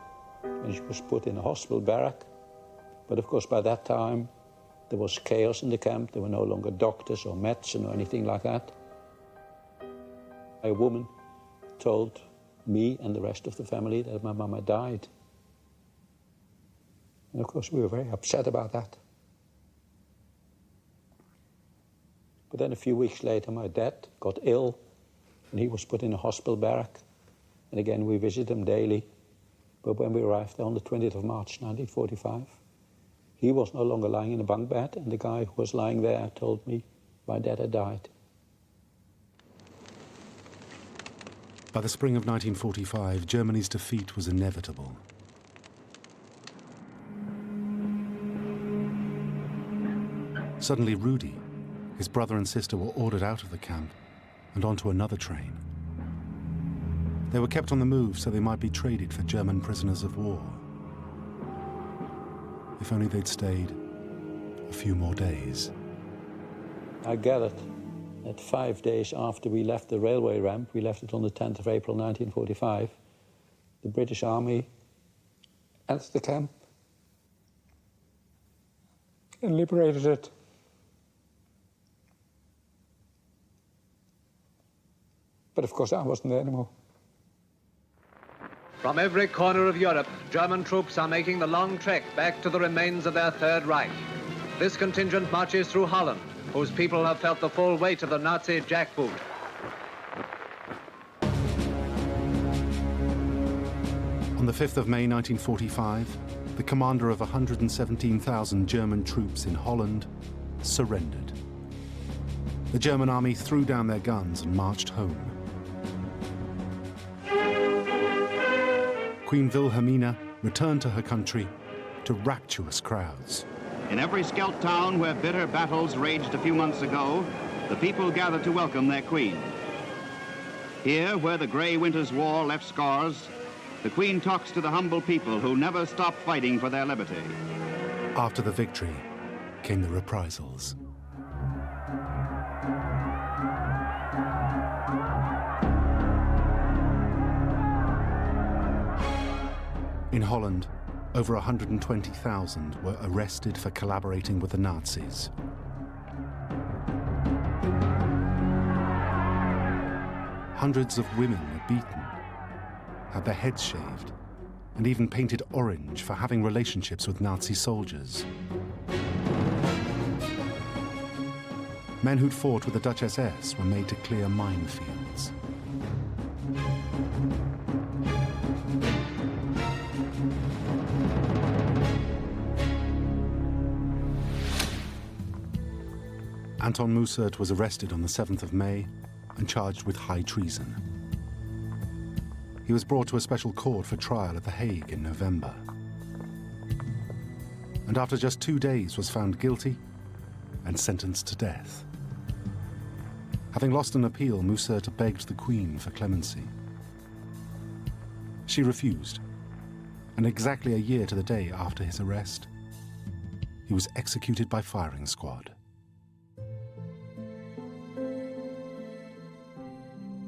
and she was put in a hospital barrack. But of course, by that time, there was chaos in the camp. There were no longer doctors or medicine or anything like that. A woman told me and the rest of the family that my mama died. And of course, we were very upset about that. But then a few weeks later, my dad got ill, and he was put in a hospital barrack. And again, we visited him daily. But when we arrived there on the 20th of March, 1945, he was no longer lying in a bunk bed, and the guy who was lying there told me my dad had died. By the spring of 1945, Germany's defeat was inevitable. Suddenly, Rudy, his brother and sister, were ordered out of the camp and onto another train. They were kept on the move so they might be traded for German prisoners of war. If only they'd stayed a few more days. I gathered that 5 days after we left the railway ramp, we left it on the 10th of April 1945, the British Army entered the camp and liberated it. But of course I wasn't there anymore. From every corner of Europe, German troops are making the long trek back to the remains of their Third Reich. This contingent marches through Holland, whose people have felt the full weight of the Nazi jackboot. On the 5th of May 1945, the commander of 117,000 German troops in Holland surrendered. The German army threw down their guns and marched home. Queen Wilhelmina returned to her country to rapturous crowds. In every Scheldt town where bitter battles raged a few months ago, the people gathered to welcome their queen. Here, where the grey winter's war left scars, the queen talks to the humble people who never stopped fighting for their liberty. After the victory came the reprisals. In Holland, over 120,000 were arrested for collaborating with the Nazis. Hundreds of women were beaten, had their heads shaved, and even painted orange for having relationships with Nazi soldiers. Men who'd fought with the Dutch SS were made to clear minefields. Anton Mussert was arrested on the 7th of May and charged with high treason. He was brought to a special court for trial at The Hague in November. And after just 2 days was found guilty and sentenced to death. Having lost an appeal, Mussert begged the Queen for clemency. She refused, and exactly a year to the day after his arrest, he was executed by firing squad.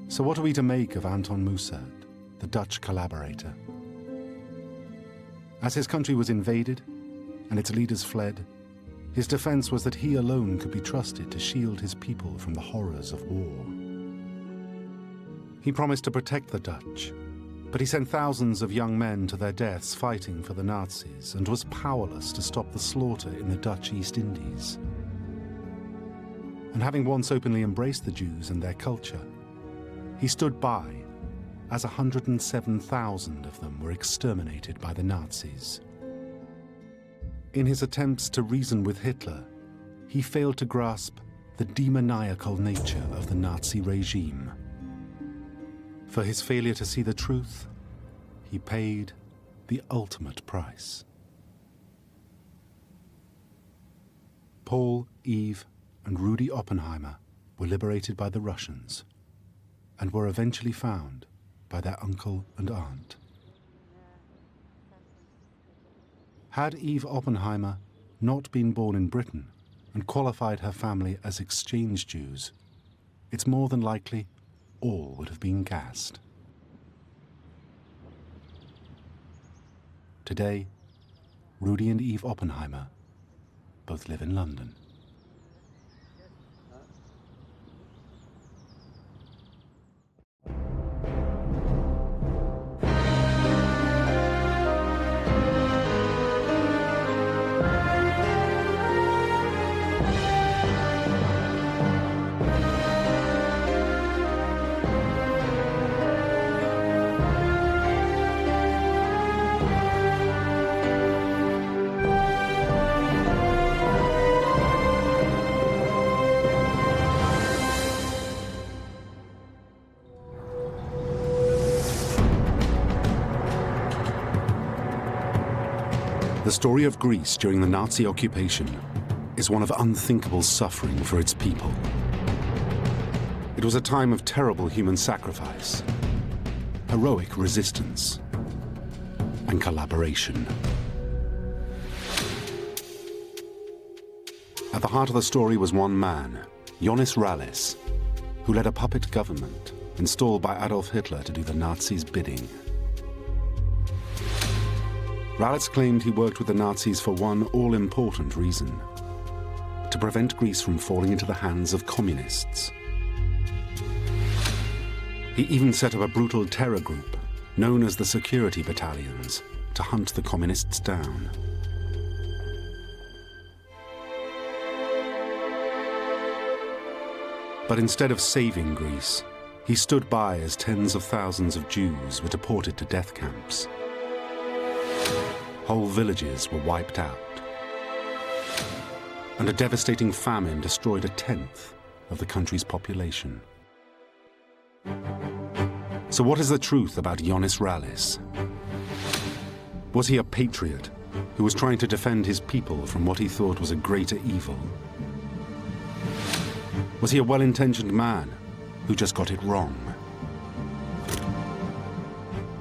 So what are we to make of Anton Mussert, the Dutch collaborator? As his country was invaded and its leaders fled, his defense was that he alone could be trusted to shield his people from the horrors of war. He promised to protect the Dutch, but he sent thousands of young men to their deaths fighting for the Nazis and was powerless to stop the slaughter in the Dutch East Indies. And having once openly embraced the Jews and their culture, he stood by as 107,000 of them were exterminated by the Nazis. In his attempts to reason with Hitler, he failed to grasp the demoniacal nature of the Nazi regime. For his failure to see the truth, he paid the ultimate price. Paul, Eve, and Rudy Oppenheimer were liberated by the Russians and were eventually found by their uncle and aunt. Had Eve Oppenheimer not been born in Britain and qualified her family as exchange Jews, it's more than likely all would have been gassed. Today, Rudy and Eve Oppenheimer both live in London. The story of Greece during the Nazi occupation is one of unthinkable suffering for its people. It was a time of terrible human sacrifice, heroic resistance, and collaboration. At the heart of the story was one man, Jonas Rallis, who led a puppet government installed by Adolf Hitler to do the Nazis' bidding. Rallis claimed he worked with the Nazis for one all-important reason: to prevent Greece from falling into the hands of communists. He even set up a brutal terror group, known as the Security Battalions, to hunt the communists down. But instead of saving Greece, he stood by as tens of thousands of Jews were deported to death camps. Whole villages were wiped out, and a devastating famine destroyed 1/10 of the country's population. So what is the truth about Jonas Rallis? Was he a patriot who was trying to defend his people from what he thought was a greater evil? Was he a well-intentioned man who just got it wrong?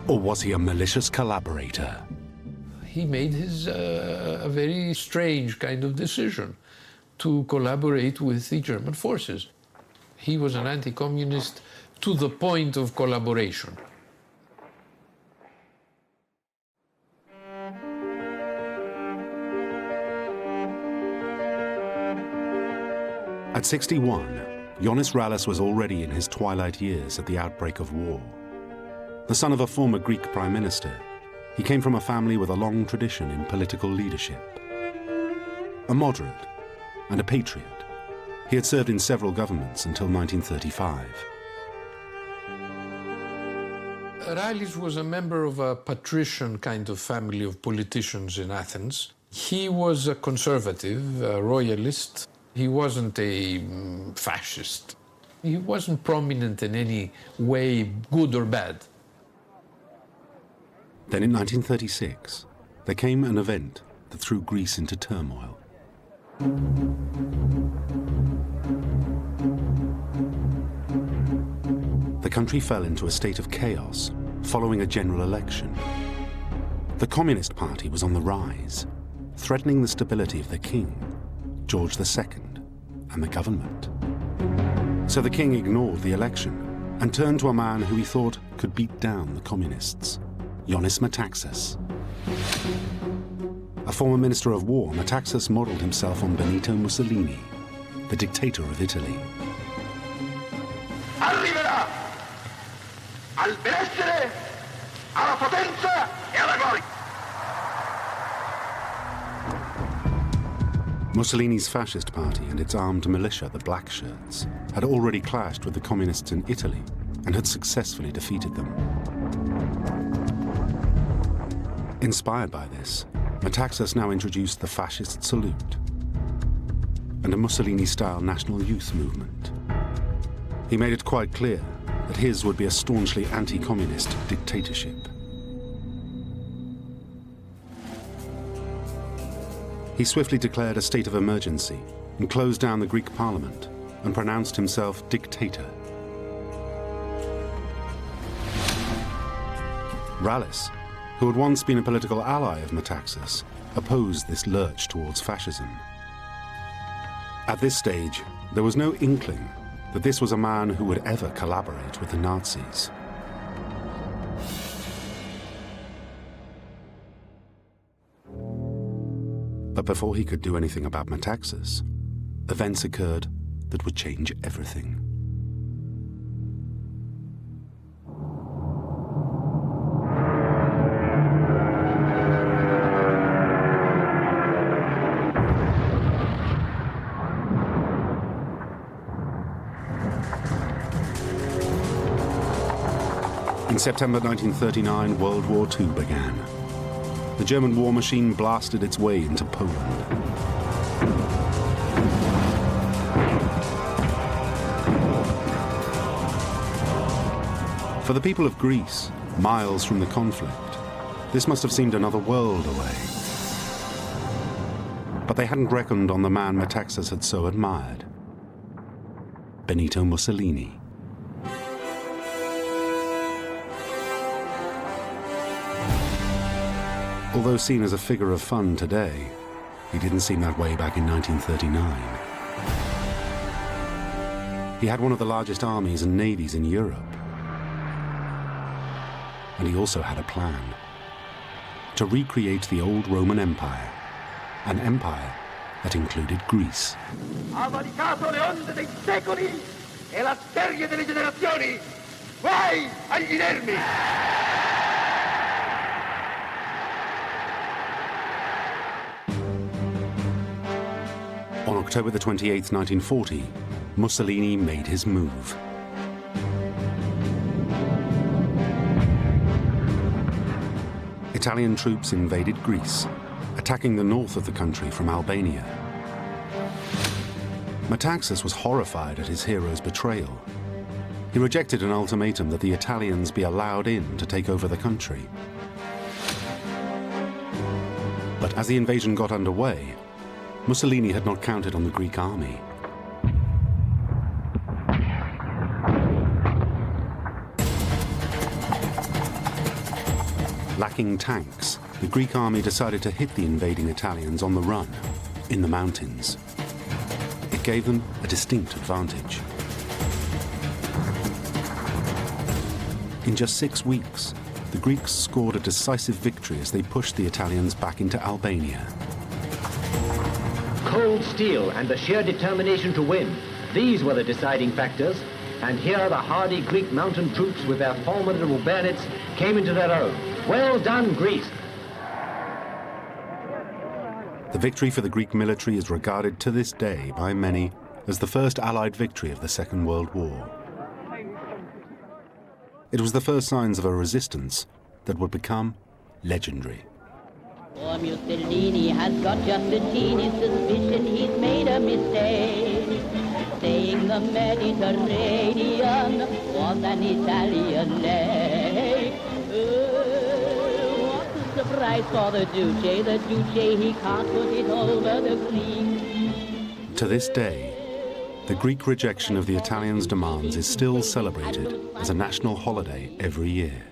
Or was he a malicious collaborator? He made a very strange kind of decision to collaborate with the German forces. He was an anti-communist to the point of collaboration. At 61, Jonas Rallis was already in his twilight years at the outbreak of war. The son of a former Greek prime minister, he came from a family with a long tradition in political leadership. A moderate and a patriot, he had served in several governments until 1935. Rallis was a member of a patrician kind of family of politicians in Athens. He was a conservative, a royalist. He wasn't a fascist. He wasn't prominent in any way, good or bad. Then in 1936, there came an event that threw Greece into turmoil. The country fell into a state of chaos following a general election. The Communist Party was on the rise, threatening the stability of the king, George II, and the government. So the king ignored the election and turned to a man who he thought could beat down the communists, Ioannis Metaxas. A former minister of war, Metaxas modeled himself on Benito Mussolini, the dictator of Italy. Arriverà al benessere, alla potenza e alla gloria. Mussolini's fascist party and its armed militia, the Black Shirts, had already clashed with the communists in Italy and had successfully defeated them. Inspired by this, Metaxas now introduced the fascist salute and a Mussolini-style national youth movement. He made it quite clear that his would be a staunchly anti-communist dictatorship. He swiftly declared a state of emergency and closed down the Greek parliament and pronounced himself dictator. Rallis, who had once been a political ally of Metaxas, opposed this lurch towards fascism. At this stage, there was no inkling that this was a man who would ever collaborate with the Nazis. But before he could do anything about Metaxas, events occurred that would change everything. In September 1939, World War II began. The German war machine blasted its way into Poland. For the people of Greece, miles from the conflict, this must have seemed another world away. But they hadn't reckoned on the man Metaxas had so admired, Benito Mussolini. Although seen as a figure of fun today, he didn't seem that way back in 1939. He had one of the largest armies and navies in Europe. And he also had a plan to recreate the old Roman Empire, an empire that included Greece. Ha valicato le onde dei secoli e la serie delle generazioni. Vai agli inermi! On October the 28th, 1940, Mussolini made his move. Italian troops invaded Greece, attacking the north of the country from Albania. Metaxas was horrified at his hero's betrayal. He rejected an ultimatum that the Italians be allowed in to take over the country. But as the invasion got underway, Mussolini had not counted on the Greek army. Lacking tanks, the Greek army decided to hit the invading Italians on the run, in the mountains. It gave them a distinct advantage. In just 6 weeks, the Greeks scored a decisive victory as they pushed the Italians back into Albania. Cold steel and the sheer determination to win. These were the deciding factors. And here the hardy Greek mountain troops with their formidable bayonets came into their own. Well done, Greece. The victory for the Greek military is regarded to this day by many as the first Allied victory of the Second World War. It was the first signs of a resistance that would become legendary. Poor Mussolini has got just a teeny suspicion he's made a mistake, saying the Mediterranean was an Italian lake. What a surprise for the Duce he can't put it over the Greeks. To this day, the Greek rejection of the Italians' demands is still celebrated as a national holiday every year.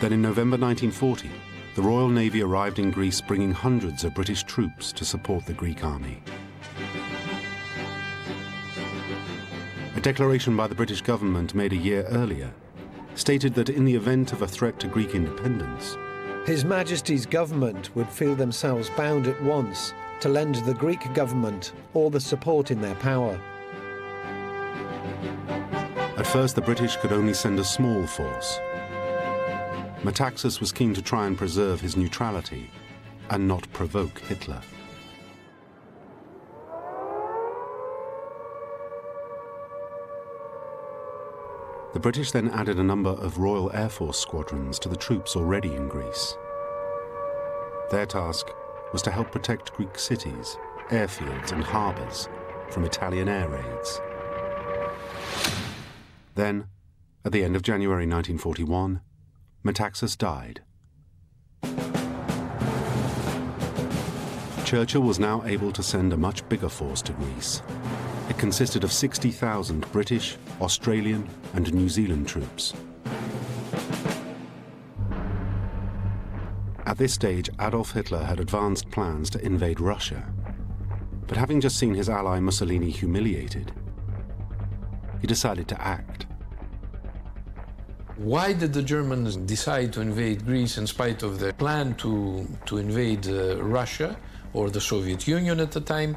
Then in November 1940, the Royal Navy arrived in Greece bringing hundreds of British troops to support the Greek army. A declaration by the British government made a year earlier stated that in the event of a threat to Greek independence, His Majesty's government would feel themselves bound at once to lend the Greek government all the support in their power. at first the British could only send a small force. Metaxas was keen to try and preserve his neutrality and not provoke Hitler. The British then added a number of Royal Air Force squadrons to the troops already in Greece. Their task was to help protect Greek cities, airfields and harbours from Italian air raids. Then, at the end of January 1941, Metaxas died. Churchill was now able to send a much bigger force to Greece. It consisted of 60,000 British, Australian and New Zealand troops. At this stage, Adolf Hitler had advanced plans to invade Russia. But having just seen his ally Mussolini humiliated, he decided to act. Why did the Germans decide to invade Greece in spite of their plan to invade Russia or the Soviet Union at the time?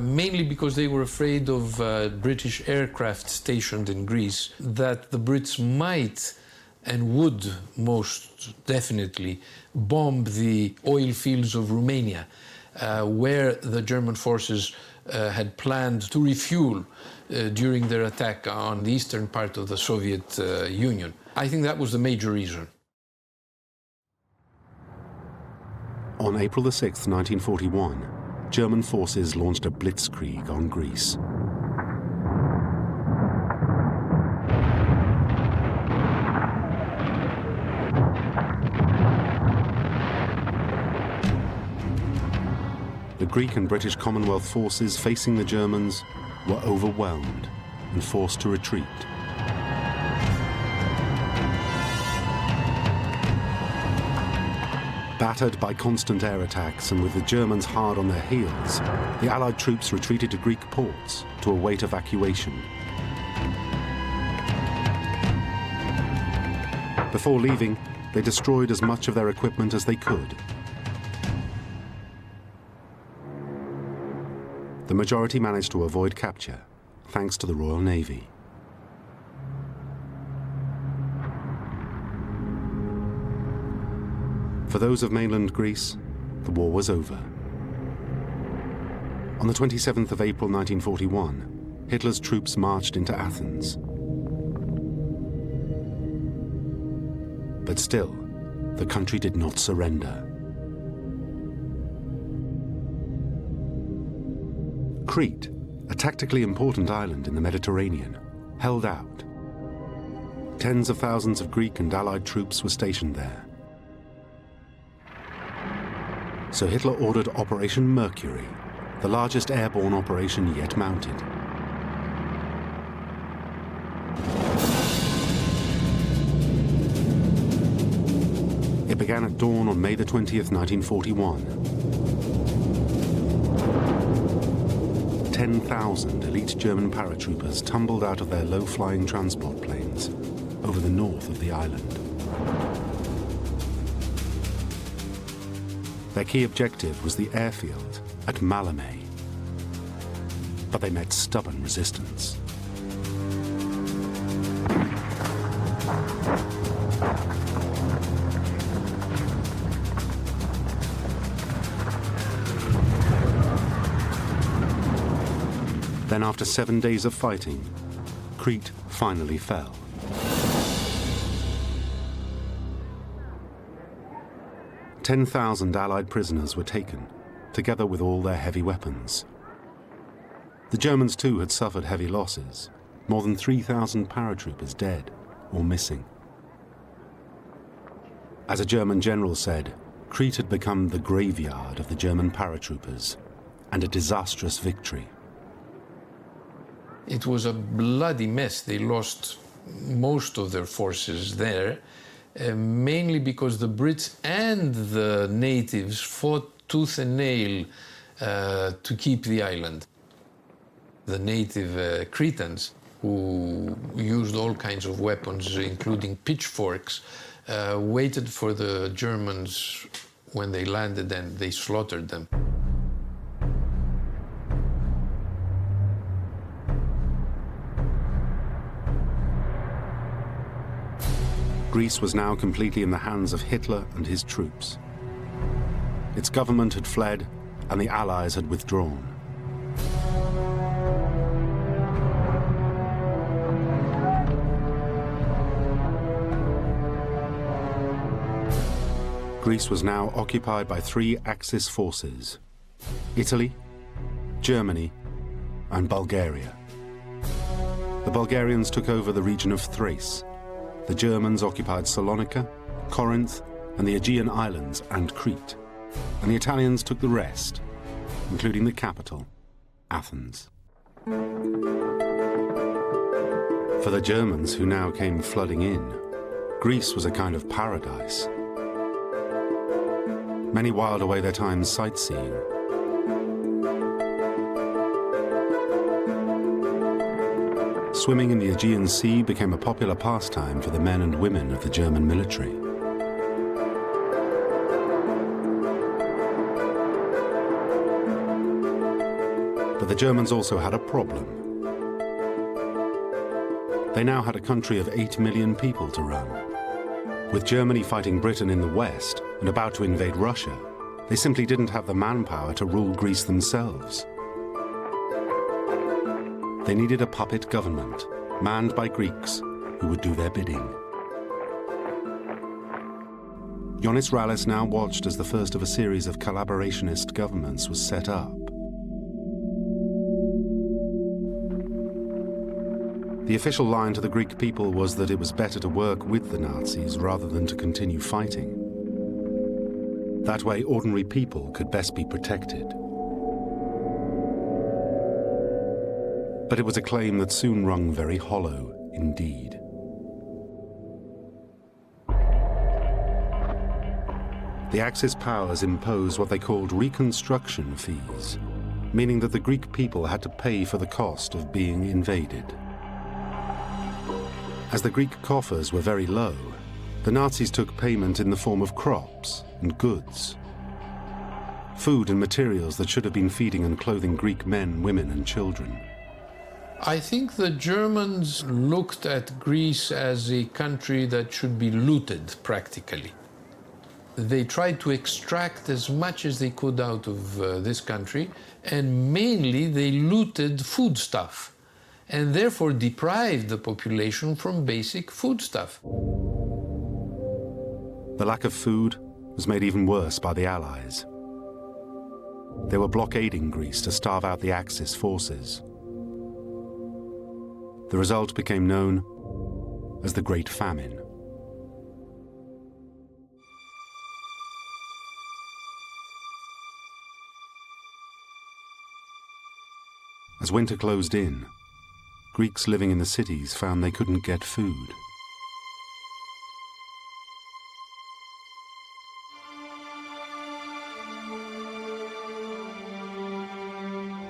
Mainly because they were afraid of British aircraft stationed in Greece, that the Brits might and would most definitely bomb the oil fields of Romania, where the German forces had planned to refuel during their attack on the eastern part of the Soviet Union. I think that was the major reason. On April 6, 1941, German forces launched a blitzkrieg on Greece. The Greek and British Commonwealth forces facing the Germans were overwhelmed and forced to retreat. Battered by constant air attacks and with the Germans hard on their heels, the Allied troops retreated to Greek ports to await evacuation. Before leaving, they destroyed as much of their equipment as they could. The majority managed to avoid capture, thanks to the Royal Navy. For those of mainland Greece, the war was over. On the 27th of April 1941, Hitler's troops marched into Athens. But still, the country did not surrender. Crete, a tactically important island in the Mediterranean, held out. Tens of thousands of Greek and Allied troops were stationed there. So Hitler ordered Operation Mercury, the largest airborne operation yet mounted. It began at dawn on May the 20th, 1941. 10,000 elite German paratroopers tumbled out of their low-flying transport planes over the north of the island. Their key objective was the airfield at Malmö, but they met stubborn resistance. Then, after 7 days of fighting, Crete finally fell. "10,000 Allied prisoners were taken, together with all their heavy weapons. The Germans too had suffered heavy losses, more than 3,000 paratroopers dead or missing. As a German general said, Crete had become the graveyard of the German paratroopers, and a disastrous victory. It was a bloody mess. They lost most of their forces there, mainly because the Brits and the natives fought tooth and nail to keep the island. The native Cretans who used all kinds of weapons, including pitchforks, waited for the Germans when they landed and they slaughtered them. Greece was now completely in the hands of Hitler and his troops. Its government had fled, and the Allies had withdrawn. Greece was now occupied by three Axis forces: Italy, Germany, and Bulgaria. The Bulgarians took over the region of Thrace. The Germans occupied Salonika, Corinth, and the Aegean Islands and Crete. And the Italians took the rest, including the capital, Athens. For the Germans who now came flooding in, Greece was a kind of paradise. Many whiled away their time sightseeing. Swimming in the Aegean Sea became a popular pastime for the men and women of the German military. But the Germans also had a problem. They now had a country of 8 million people to run. With Germany fighting Britain in the west and about to invade Russia, they simply didn't have the manpower to rule Greece themselves. They needed a puppet government, manned by Greeks, who would do their bidding. Ioannis Rallis now watched as the first of a series of collaborationist governments was set up. The official line to the Greek people was that it was better to work with the Nazis rather than to continue fighting. That way, ordinary people could best be protected. But it was a claim that soon rung very hollow indeed. The Axis powers imposed what they called reconstruction fees, meaning that the Greek people had to pay for the cost of being invaded. As the Greek coffers were very low, the Nazis took payment in the form of crops and goods. Food and materials that should have been feeding and clothing Greek men, women, and children. I think the Germans looked at Greece as a country that should be looted, practically. They tried to extract as much as they could out of this country, and mainly they looted foodstuff, and therefore deprived the population from basic foodstuff. The lack of food was made even worse by the Allies. They were blockading Greece to starve out the Axis forces. The result became known as the Great Famine. As winter closed in, Greeks living in the cities found they couldn't get food.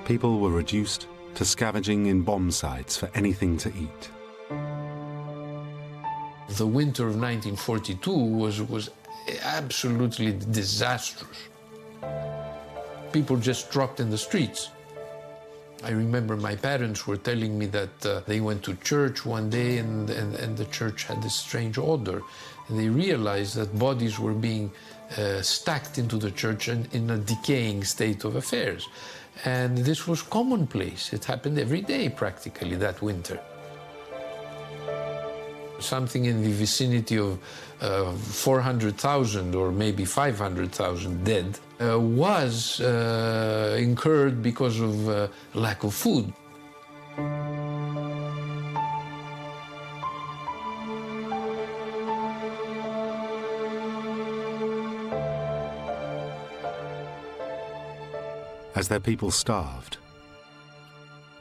People were reduced to scavenging in bomb sites for anything to eat. The winter of 1942 was absolutely disastrous. People just dropped in the streets. I remember my parents were telling me that they went to church one day and the church had this strange odor. And they realized that bodies were being stacked into the church and in a decaying state of affairs. And this was commonplace. It happened every day, practically, that winter. Something in the vicinity of 400,000 or maybe 500,000 dead was incurred because of lack of food. As their people starved,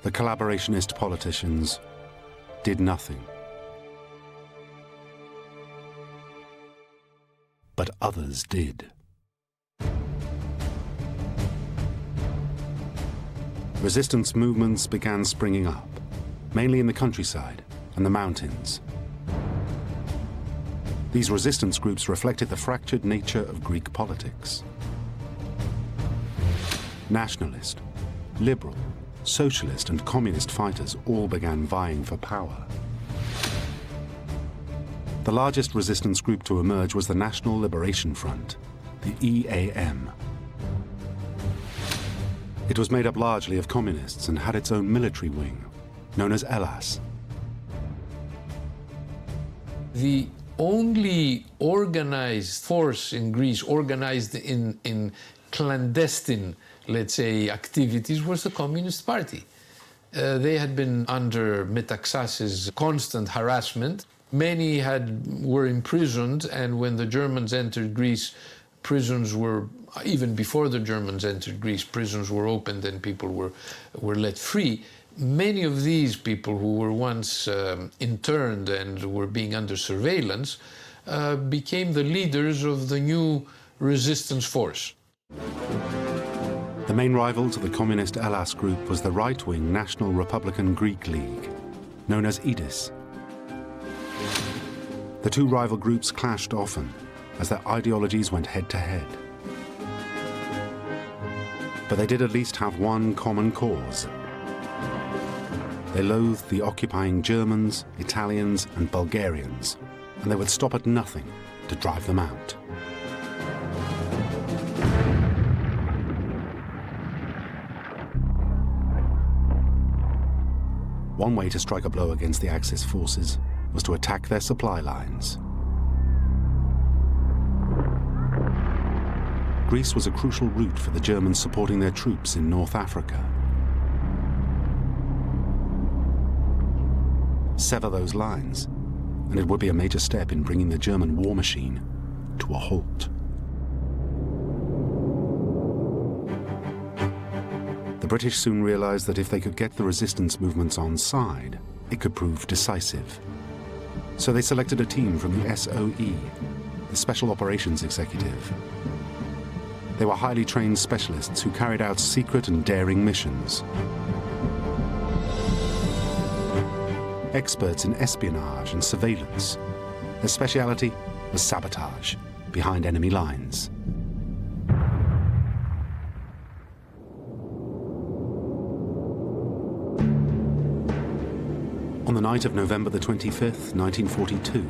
the collaborationist politicians did nothing. But others did. Resistance movements began springing up. mainly in the countryside and the mountains. These resistance groups reflected the fractured nature of Greek politics. Nationalist, liberal, socialist and communist fighters all began vying for power. The largest resistance group to emerge was the National Liberation Front, the EAM. It was made up largely of communists and had its own military wing, known as Hellas. The only organized force in Greece, organized in clandestine, let's say, activities, was the Communist Party. They had been under Metaxas's constant harassment. Many were imprisoned, and when the Germans entered Greece, prisons were, even before the Germans entered Greece, prisons were opened and people were let free. Many of these people who were once interned and were being under surveillance became the leaders of the new resistance force. The main rival to the communist Hellas group was the right-wing National Republican Greek League, known as IDIS. The two rival groups clashed often as their ideologies went head-to-head. But they did at least have one common cause. They loathed the occupying Germans, Italians, and Bulgarians, and they would stop at nothing to drive them out. One way to strike a blow against the Axis forces was to attack their supply lines. Greece was a crucial route for the Germans supporting their troops in North Africa. Sever those lines, and it would be a major step in bringing the German war machine to a halt. The British soon realized that if they could get the resistance movements on side, it could prove decisive. So they selected a team from the SOE, the Special Operations Executive. They were highly trained specialists who carried out secret and daring missions. Experts in espionage and surveillance. Their speciality was sabotage behind enemy lines. On the night of November the 25th, 1942,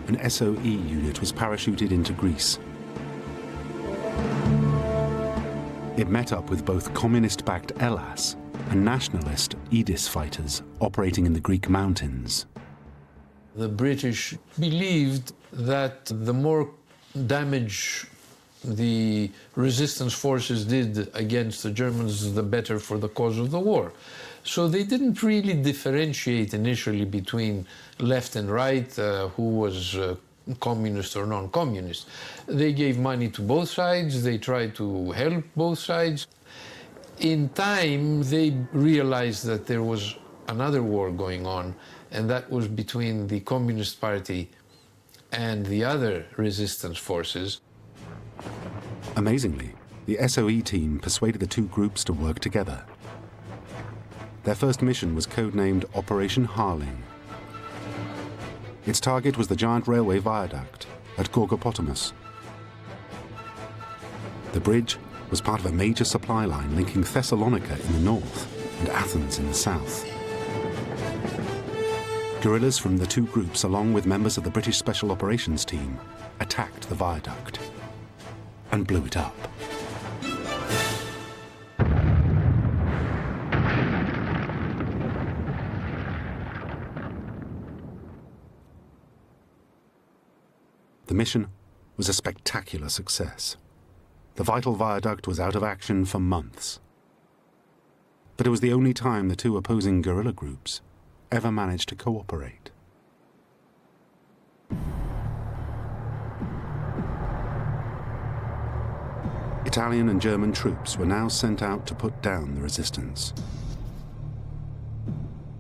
an SOE unit was parachuted into Greece. It met up with both communist-backed Hellas and nationalist IDIS fighters operating in the Greek mountains. The British believed that the more damage the resistance forces did against the Germans, the better for the cause of the war. So they didn't really differentiate initially between left and right, who was communist or non-communist. They gave money to both sides, they tried to help both sides. In time, they realized that there was another war going on, and that was between the Communist Party and the other resistance forces. Amazingly, the SOE team persuaded the two groups to work together. Their first mission was codenamed Operation Harling. Its target was the giant railway viaduct at Gorgopotamus. The bridge was part of a major supply line linking Thessalonica in the north and Athens in the south. Guerrillas from the two groups, along with members of the British Special Operations Team, attacked the viaduct and blew it up. The mission was a spectacular success. The vital viaduct was out of action for months. But it was the only time the two opposing guerrilla groups ever managed to cooperate. Italian and German troops were now sent out to put down the resistance.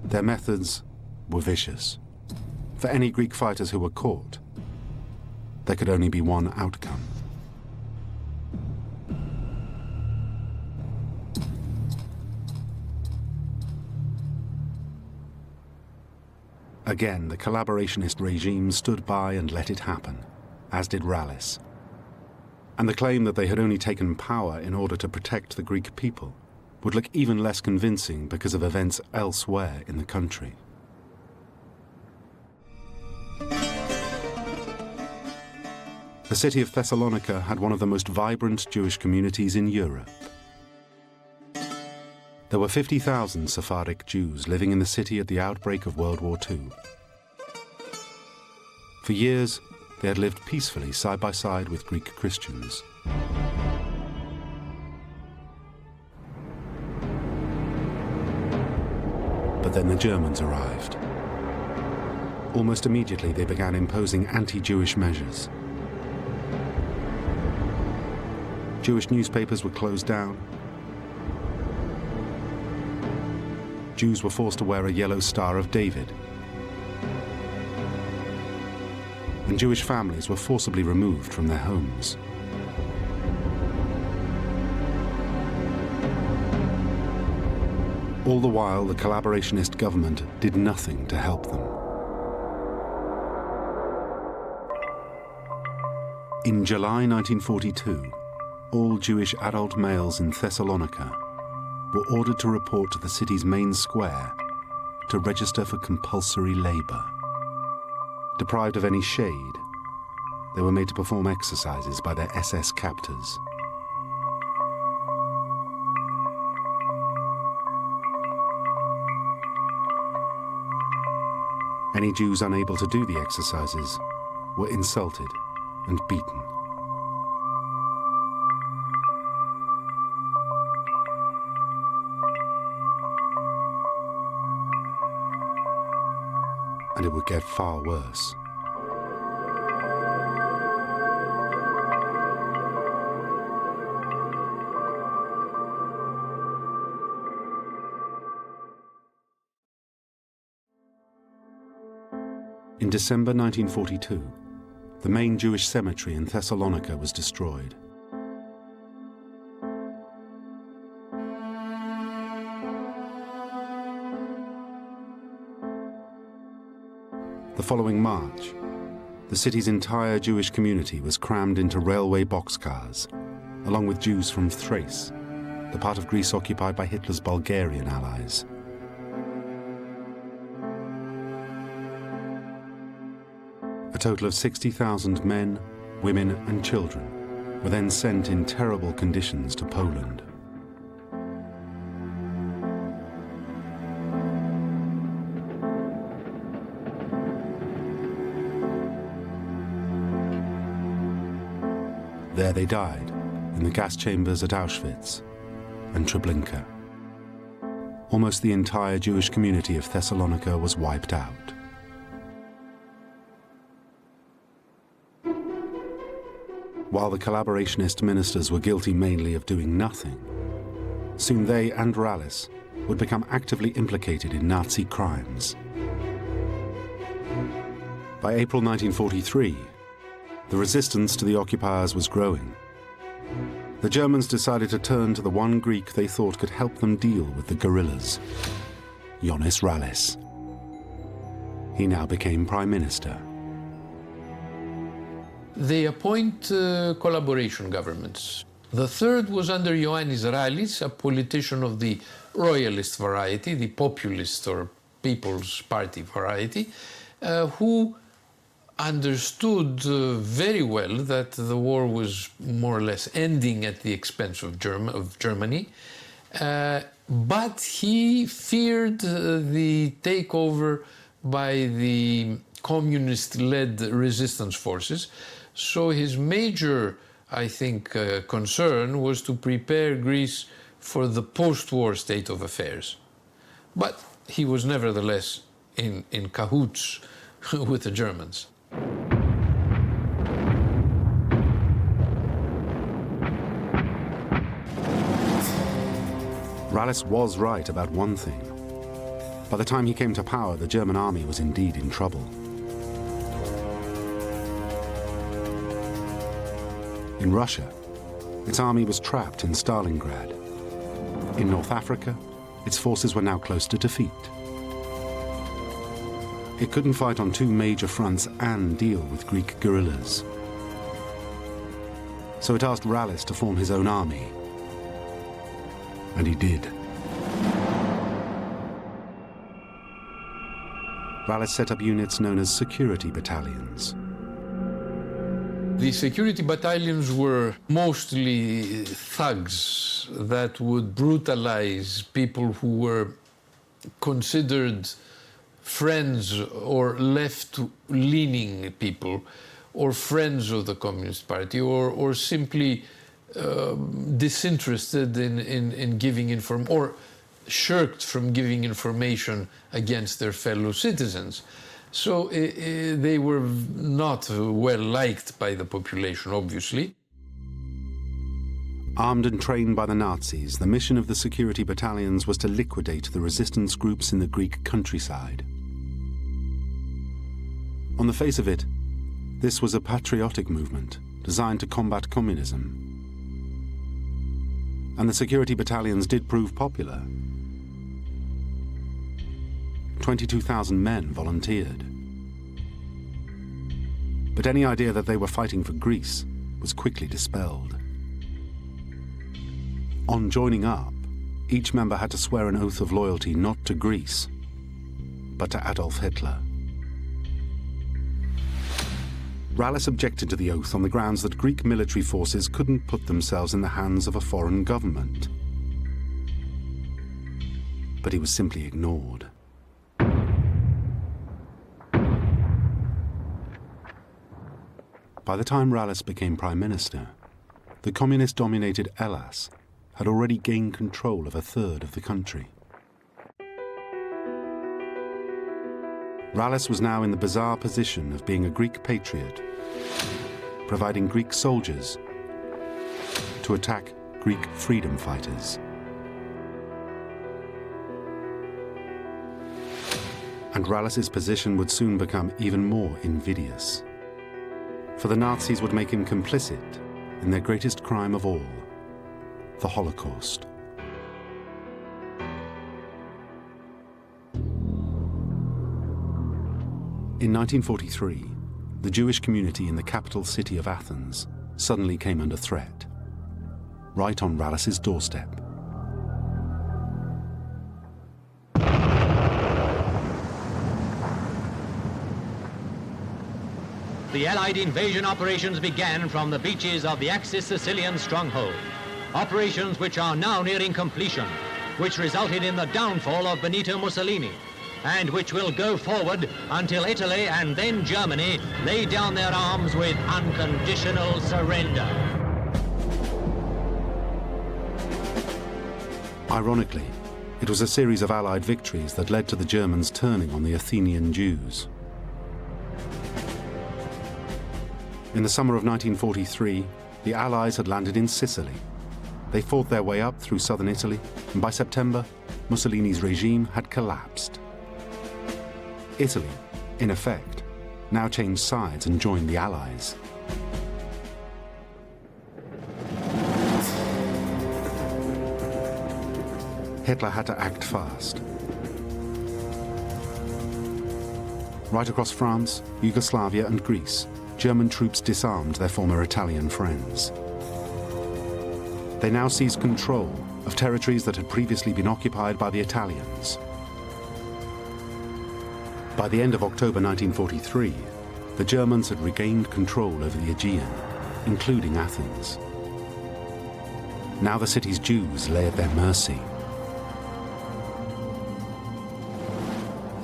Their methods were vicious. For any Greek fighters who were caught, there could only be one outcome. Again, the collaborationist regime stood by and let it happen, as did Rallis. And the claim that they had only taken power in order to protect the Greek people would look even less convincing because of events elsewhere in the country. The city of Thessalonica had one of the most vibrant Jewish communities in Europe. There were 50,000 Sephardic Jews living in the city at the outbreak of World War II. For years, they had lived peacefully side by side with Greek Christians. But then the Germans arrived. Almost immediately, they began imposing anti-Jewish measures. Jewish newspapers were closed down. Jews were forced to wear a yellow Star of David. And Jewish families were forcibly removed from their homes. All the while, the collaborationist government did nothing to help them. In July 1942, all Jewish adult males in Thessalonica were ordered to report to the city's main square to register for compulsory labor. Deprived of any shade, they were made to perform exercises by their SS captors. Any Jews unable to do the exercises were insulted and beaten. And it would get far worse. In December 1942, the main Jewish cemetery in Thessalonica was destroyed. The following March, the city's entire Jewish community was crammed into railway boxcars, along with Jews from Thrace, the part of Greece occupied by Hitler's Bulgarian allies. A total of 60,000 men, women, and children were then sent in terrible conditions to Poland. There they died, in the gas chambers at Auschwitz and Treblinka. Almost the entire Jewish community of Thessalonica was wiped out. While the collaborationist ministers were guilty mainly of doing nothing, soon they and Rallis would become actively implicated in Nazi crimes. By April 1943, the resistance to the occupiers was growing. The Germans decided to turn to the one Greek they thought could help them deal with the guerrillas, Ioannis Rallis. He now became Prime Minister. They appoint collaboration governments. The third was under Ioannis Rallis, a politician of the royalist variety, the populist or People's Party variety, who understood very well that the war was more or less ending at the expense of Germany, but he feared the takeover by the communist-led resistance forces. So his major, I think, concern was to prepare Greece for the post-war state of affairs. But he was nevertheless in cahoots with the Germans. Rallis was right about one thing. By the time he came to power, the German army was indeed in trouble. In Russia, its army was trapped in Stalingrad. In North Africa, its forces were now close to defeat. It couldn't fight on two major fronts and deal with Greek guerrillas. So it asked Rallis to form his own army. And he did. Rallis set up units known as security battalions. The security battalions were mostly thugs that would brutalize people who were considered friends or left-leaning people, or friends of the Communist Party, or simply disinterested in giving information, or shirked from giving information against their fellow citizens. So they were not well liked by the population, obviously. Armed and trained by the Nazis, the mission of the security battalions was to liquidate the resistance groups in the Greek countryside. On the face of it, this was a patriotic movement designed to combat communism. And the security battalions did prove popular. 22,000 men volunteered. But any idea that they were fighting for Greece was quickly dispelled. On joining up, each member had to swear an oath of loyalty not to Greece, but to Adolf Hitler. Rallis objected to the oath on the grounds that Greek military forces couldn't put themselves in the hands of a foreign government. But he was simply ignored. By the time Rallis became prime minister, the communist-dominated Hellas had already gained control of a third of the country. Rallis was now in the bizarre position of being a Greek patriot, providing Greek soldiers to attack Greek freedom fighters. And Rallis's position would soon become even more invidious, for the Nazis would make him complicit in their greatest crime of all, the Holocaust. In 1943, the Jewish community in the capital city of Athens suddenly came under threat, right on Rallis's doorstep. The Allied invasion operations began from the beaches of the Axis Sicilian stronghold. Operations which are now nearing completion, which resulted in the downfall of Benito Mussolini, and which will go forward until Italy and then Germany lay down their arms with unconditional surrender. Ironically, it was a series of Allied victories that led to the Germans turning on the Athenian Jews. In the summer of 1943, the Allies had landed in Sicily. They fought their way up through southern Italy, and by September, Mussolini's regime had collapsed. Italy, in effect, now changed sides and joined the Allies. Hitler had to act fast. Right across France, Yugoslavia and Greece, German troops disarmed their former Italian friends. They now seized control of territories that had previously been occupied by the Italians. By the end of October 1943, the Germans had regained control over the Aegean, including Athens. Now the city's Jews lay at their mercy.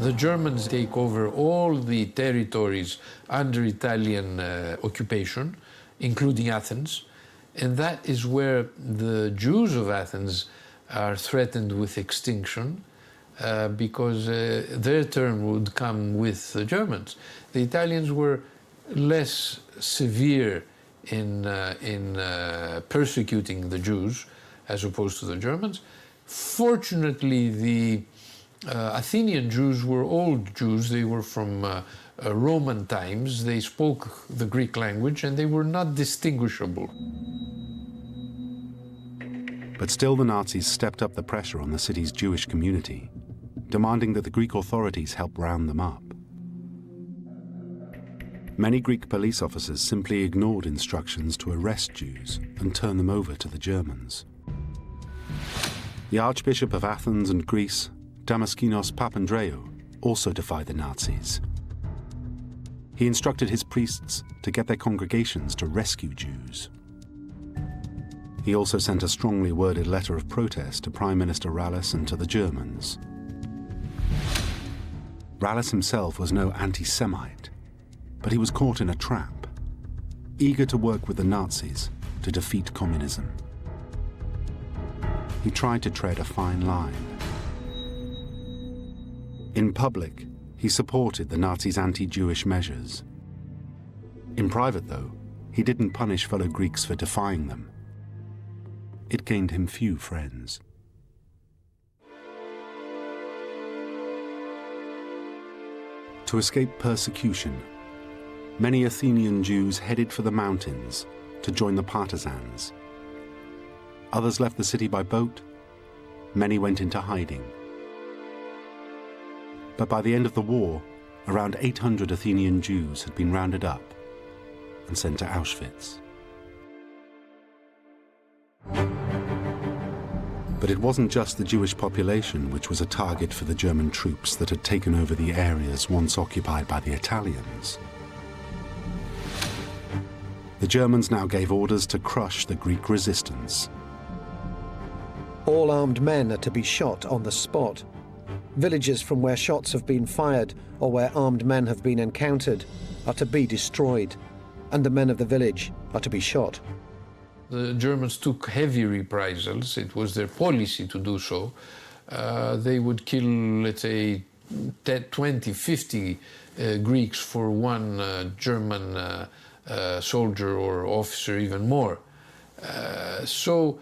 The Germans take over all the territories under Italian occupation, including Athens, and that is where the Jews of Athens are threatened with extinction because their turn would come with the Germans. The Italians were less severe in persecuting the Jews as opposed to the Germans. Fortunately, the Athenian Jews were old Jews. They were from Roman times. They spoke the Greek language and they were not distinguishable. But still the Nazis stepped up the pressure on the city's Jewish community, demanding that the Greek authorities help round them up. Many Greek police officers simply ignored instructions to arrest Jews and turn them over to the Germans. The Archbishop of Athens and Greece, Damaskinos Papandreou, also defied the Nazis. He instructed his priests to get their congregations to rescue Jews. He also sent a strongly worded letter of protest to Prime Minister Rallis and to the Germans. Rallis himself was no anti-Semite, but he was caught in a trap, eager to work with the Nazis to defeat communism. He tried to tread a fine line. In public, he supported the Nazis' anti-Jewish measures. In private, though, he didn't punish fellow Greeks for defying them. It gained him few friends. To escape persecution, many Athenian Jews headed for the mountains to join the partisans. Others left the city by boat. Many went into hiding. But by the end of the war, around 800 Athenian Jews had been rounded up and sent to Auschwitz. But it wasn't just the Jewish population which was a target for the German troops that had taken over the areas once occupied by the Italians. The Germans now gave orders to crush the Greek resistance. All armed men are to be shot on the spot. Villages from where shots have been fired or where armed men have been encountered are to be destroyed, and the men of the village are to be shot. The Germans took heavy reprisals. It was their policy to do so. They would kill, let's say, 20, 50 Greeks for one German soldier or officer, even more. So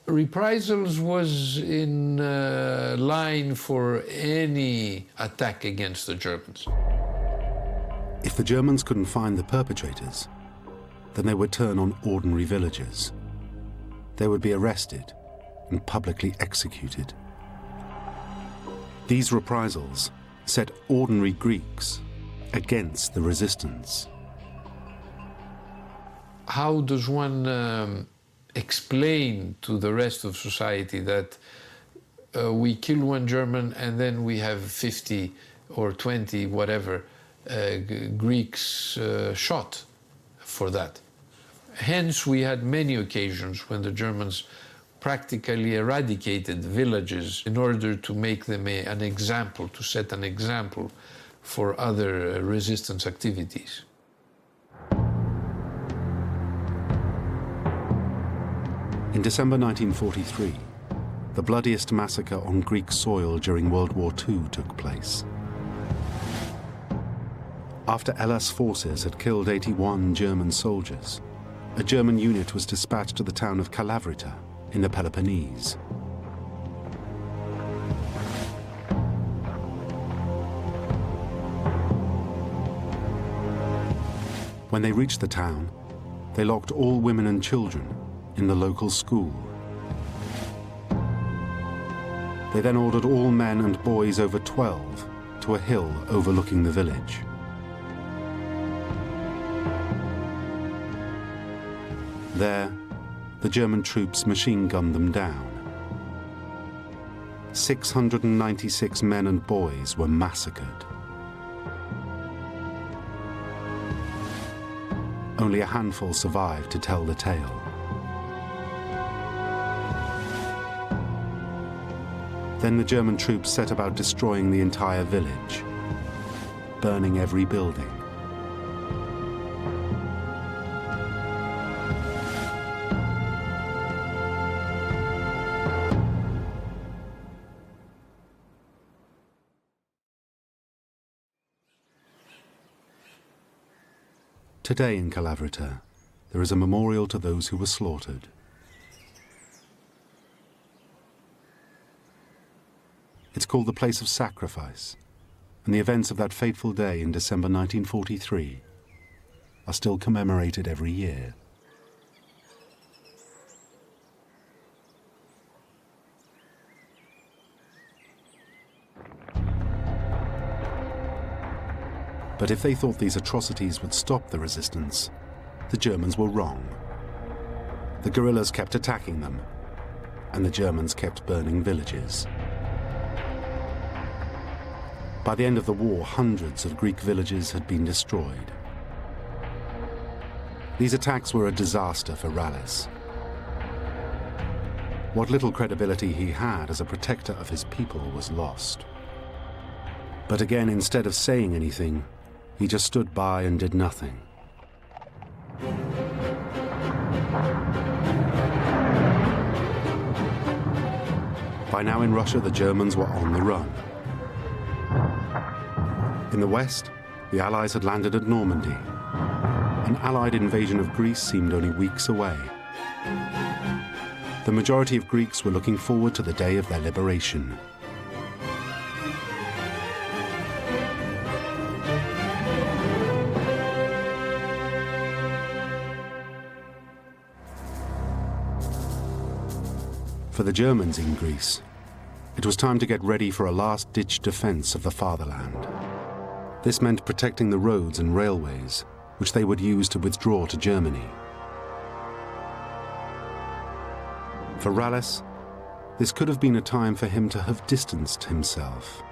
reprisals was in line for any attack against the Germans. If the Germans couldn't find the perpetrators, then they would turn on ordinary villagers. They would be arrested and publicly executed. These reprisals set ordinary Greeks against the resistance. How does one explain to the rest of society that we kill one German and then we have 50 or 20, whatever, Greeks shot for that? Hence, we had many occasions when the Germans practically eradicated villages in order to make them an example, to set an example for other resistance activities. In December 1943, the bloodiest massacre on Greek soil during World War II took place. After LS forces had killed 81 German soldiers, a German unit was dispatched to the town of Collaborators in the Peloponnese. When they reached the town, they locked all women and children in the local school. They then ordered all men and boys over 12 to a hill overlooking the village. There, the German troops machine-gunned them down. 696 men and boys were massacred. Only a handful survived to tell the tale. Then the German troops set about destroying the entire village, burning every building. Today in Collaborators, there is a memorial to those who were slaughtered. It's called the Place of Sacrifice, and the events of that fateful day in December 1943 are still commemorated every year. But if they thought these atrocities would stop the resistance, the Germans were wrong. The guerrillas kept attacking them, and the Germans kept burning villages. By the end of the war, hundreds of Greek villages had been destroyed. These attacks were a disaster for Rallis. What little credibility he had as a protector of his people was lost. But again, instead of saying anything, he just stood by and did nothing. By now in Russia, the Germans were on the run. In the west, the Allies had landed at Normandy. An Allied invasion of Greece seemed only weeks away. The majority of Greeks were looking forward to the day of their liberation. For the Germans in Greece, it was time to get ready for a last-ditch defense of the fatherland. This meant protecting the roads and railways, which they would use to withdraw to Germany. For Rallis, this could have been a time for him to have distanced himself.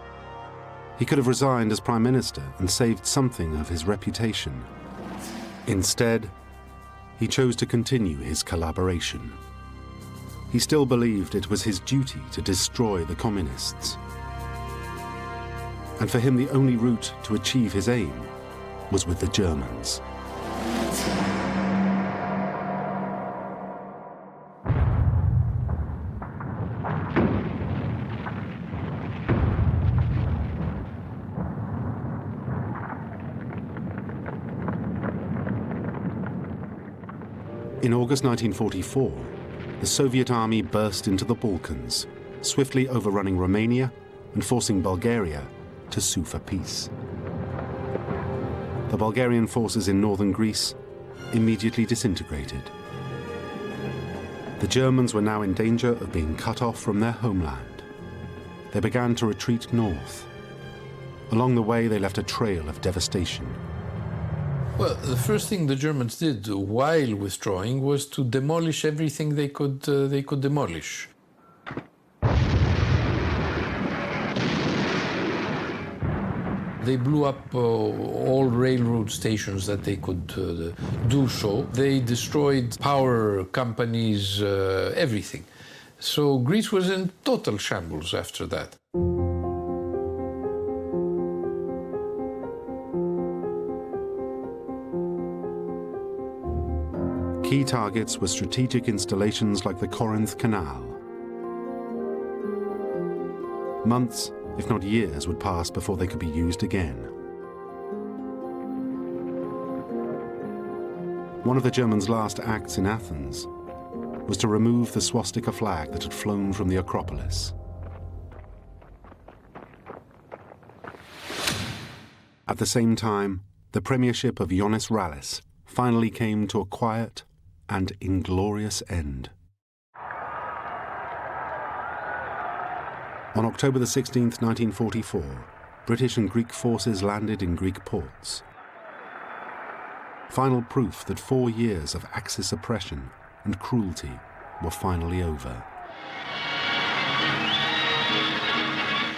He could have resigned as Prime Minister and saved something of his reputation. Instead, he chose to continue his collaboration. He still believed it was his duty to destroy the communists. And for him, the only route to achieve his aim was with the Germans. In August 1944, the Soviet army burst into the Balkans, swiftly overrunning Romania and forcing Bulgaria to sue for peace. The Bulgarian forces in northern Greece immediately disintegrated. The Germans were now in danger of being cut off from their homeland. They began to retreat north. Along the way, they left a trail of devastation. Well, the first thing the Germans did while withdrawing was to demolish everything they could demolish. They blew up all railroad stations that they could do so. They destroyed power companies, everything. So Greece was in total shambles after that. Key targets were strategic installations like the Corinth Canal. Months, if not years, would pass before they could be used again. One of the Germans' last acts in Athens was to remove the swastika flag that had flown from the Acropolis. At the same time, the premiership of Ioannis Rallis finally came to a quiet and inglorious end. On October the 16th, 1944, British and Greek forces landed in Greek ports. Final proof that 4 years of Axis oppression and cruelty were finally over.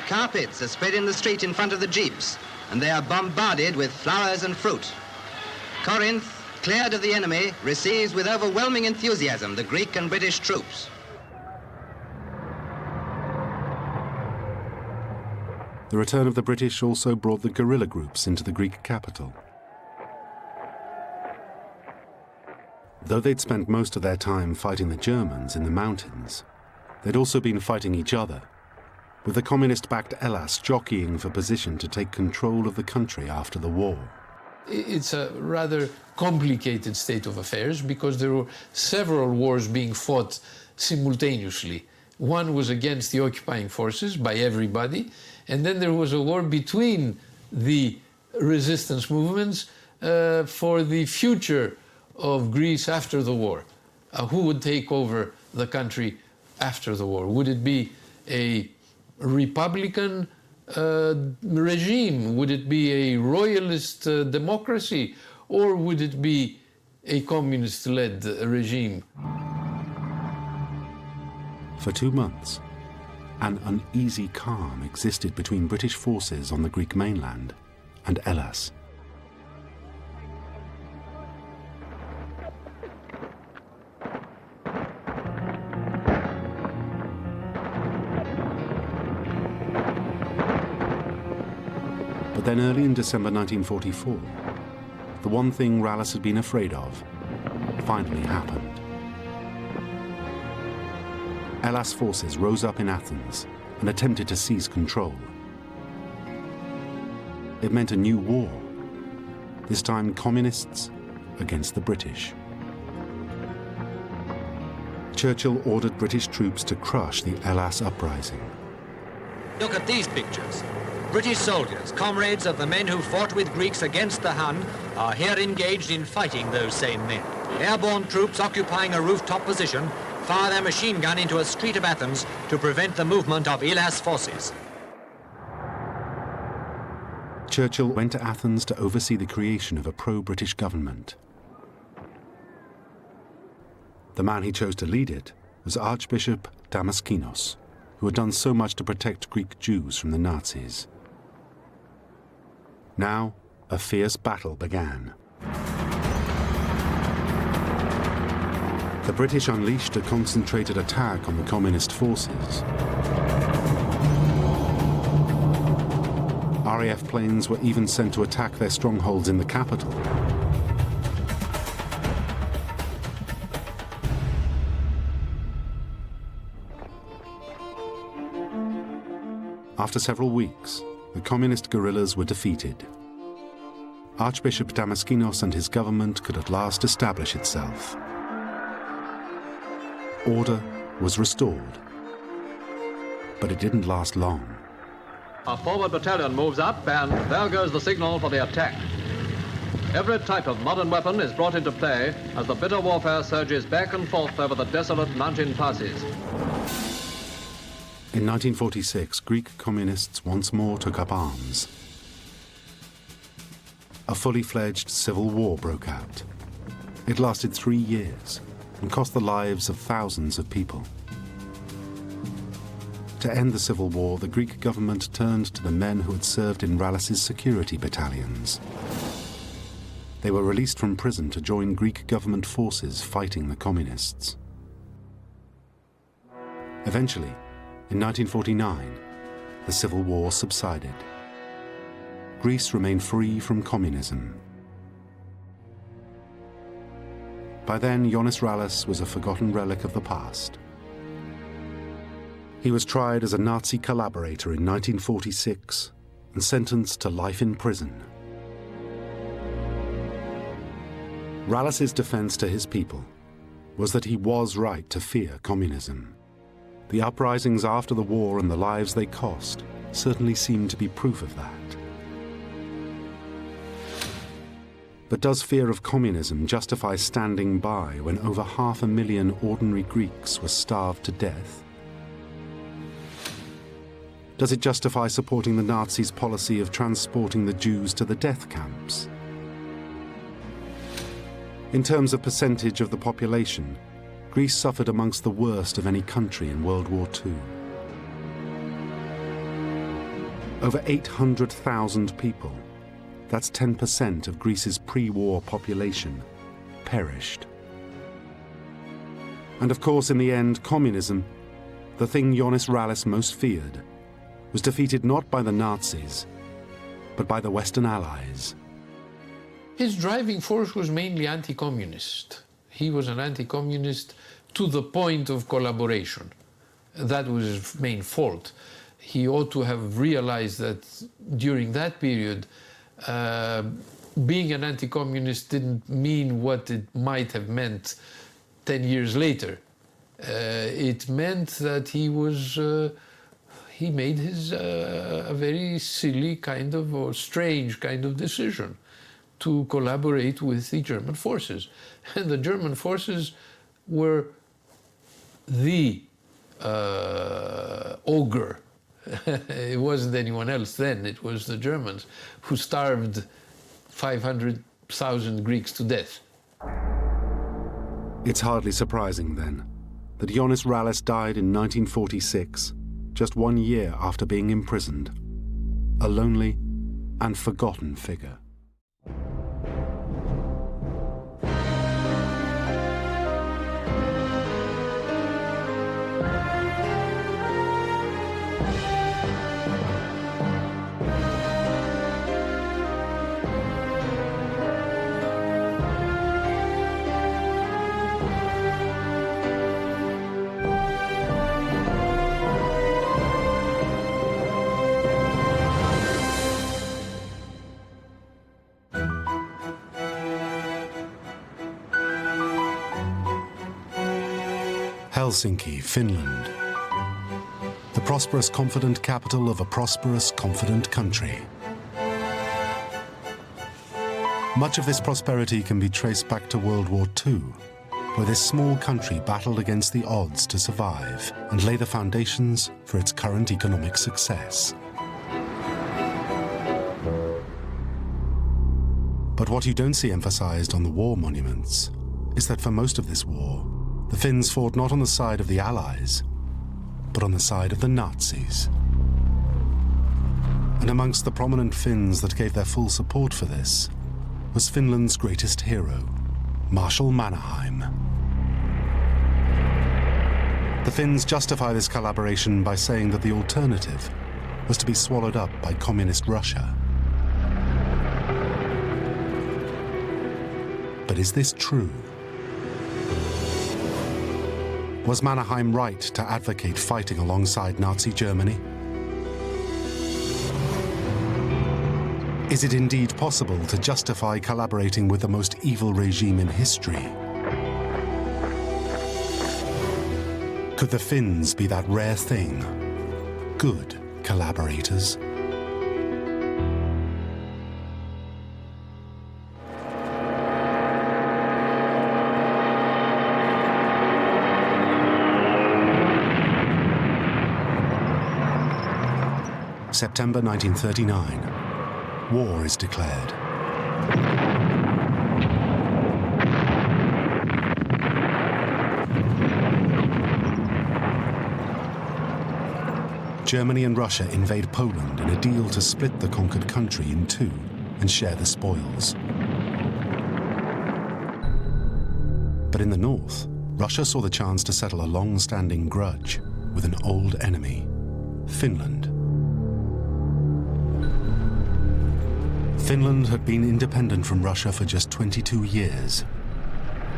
Carpets are spread in the street in front of the jeeps, and they are bombarded with flowers and fruit. Corinth, cleared of the enemy, receives with overwhelming enthusiasm the Greek and British troops. The return of the British also brought the guerrilla groups into the Greek capital. Though they'd spent most of their time fighting the Germans in the mountains, they'd also been fighting each other, with the communist-backed Hellas jockeying for position to take control of the country after the war. It's a rather complicated state of affairs because there were several wars being fought simultaneously. One was against the occupying forces by everybody, and then there was a war between the resistance movements for the future of Greece after the war. Who would take over the country after the war? Would it be a Republican regime? Would it be a royalist democracy, or would it be a communist-led regime? For 2 months, an uneasy calm existed between British forces on the Greek mainland and Hellas. But then early in December 1944, the one thing Rallis had been afraid of finally happened. Hellas forces rose up in Athens and attempted to seize control. It meant a new war, this time communists against the British. Churchill ordered British troops to crush the Hellas uprising. Look at these pictures. British soldiers, comrades of the men who fought with Greeks against the Hun, are here engaged in fighting those same men. Airborne troops occupying a rooftop position fire their machine gun into a street of Athens to prevent the movement of Hellas forces. Churchill went to Athens to oversee the creation of a pro-British government. The man he chose to lead it was Archbishop Damaskinos, who had done so much to protect Greek Jews from the Nazis. Now, a fierce battle began. The British unleashed a concentrated attack on the communist forces. RAF planes were even sent to attack their strongholds in the capital. After several weeks, the communist guerrillas were defeated. Archbishop Damaskinos and his government could at last establish itself. Order was restored, but it didn't last long. A forward battalion moves up, and there goes the signal for the attack. Every type of modern weapon is brought into play as the bitter warfare surges back and forth over the desolate mountain passes. In 1946, Greek communists once more took up arms. A fully fledged civil war broke out. It lasted 3 years and cost the lives of thousands of people. To end the civil war, the Greek government turned to the men who had served in Rallis's security battalions. They were released from prison to join Greek government forces fighting the communists. Eventually, in 1949, the civil war subsided. Greece remained free from communism. By then, Ioannis Rallis was a forgotten relic of the past. He was tried as a Nazi collaborator in 1946 and sentenced to life in prison. Rallis's defense to his people was that he was right to fear communism. The uprisings after the war and the lives they cost certainly seemed to be proof of that. But does fear of communism justify standing by when over 500,000 ordinary Greeks were starved to death? Does it justify supporting the Nazis' policy of transporting the Jews to the death camps? In terms of percentage of the population, Greece suffered amongst the worst of any country in World War II. Over 800,000 people, that's 10% of Greece's pre-war population, perished. And of course, in the end, communism, the thing Ioannis Rallis most feared, was defeated not by the Nazis, but by the Western Allies. His driving force was mainly anti-communist. He was an anti-communist to the point of collaboration. That was his main fault. He ought to have realized that during that period, being an anti-communist didn't mean what it might have meant 10 years later. It meant that he made a very silly kind of, or strange kind of decision to collaborate with the German forces. And the German forces were the ogre It wasn't anyone else then, it was the Germans who starved 500,000 Greeks to death. It's hardly surprising, then, that Ioannis Rallis died in 1946, just 1 year after being imprisoned, a lonely and forgotten figure. Helsinki, Finland. The prosperous, confident capital of a prosperous, confident country. Much of this prosperity can be traced back to World War II, where this small country battled against the odds to survive and lay the foundations for its current economic success. But what you don't see emphasized on the war monuments is that for most of this war, the Finns fought not on the side of the Allies, but on the side of the Nazis. And amongst the prominent Finns that gave their full support for this was Finland's greatest hero, Marshal Mannerheim. The Finns justify this collaboration by saying that the alternative was to be swallowed up by communist Russia. But is this true? Was Mannerheim right to advocate fighting alongside Nazi Germany? Is it indeed possible to justify collaborating with the most evil regime in history? Could the Finns be that rare thing? Good collaborators? September 1939. War is declared. Germany and Russia invade Poland in a deal to split the conquered country in two and share the spoils. But in the north, Russia saw the chance to settle a long-standing grudge with an old enemy, Finland. Finland had been independent from Russia for just 22 years.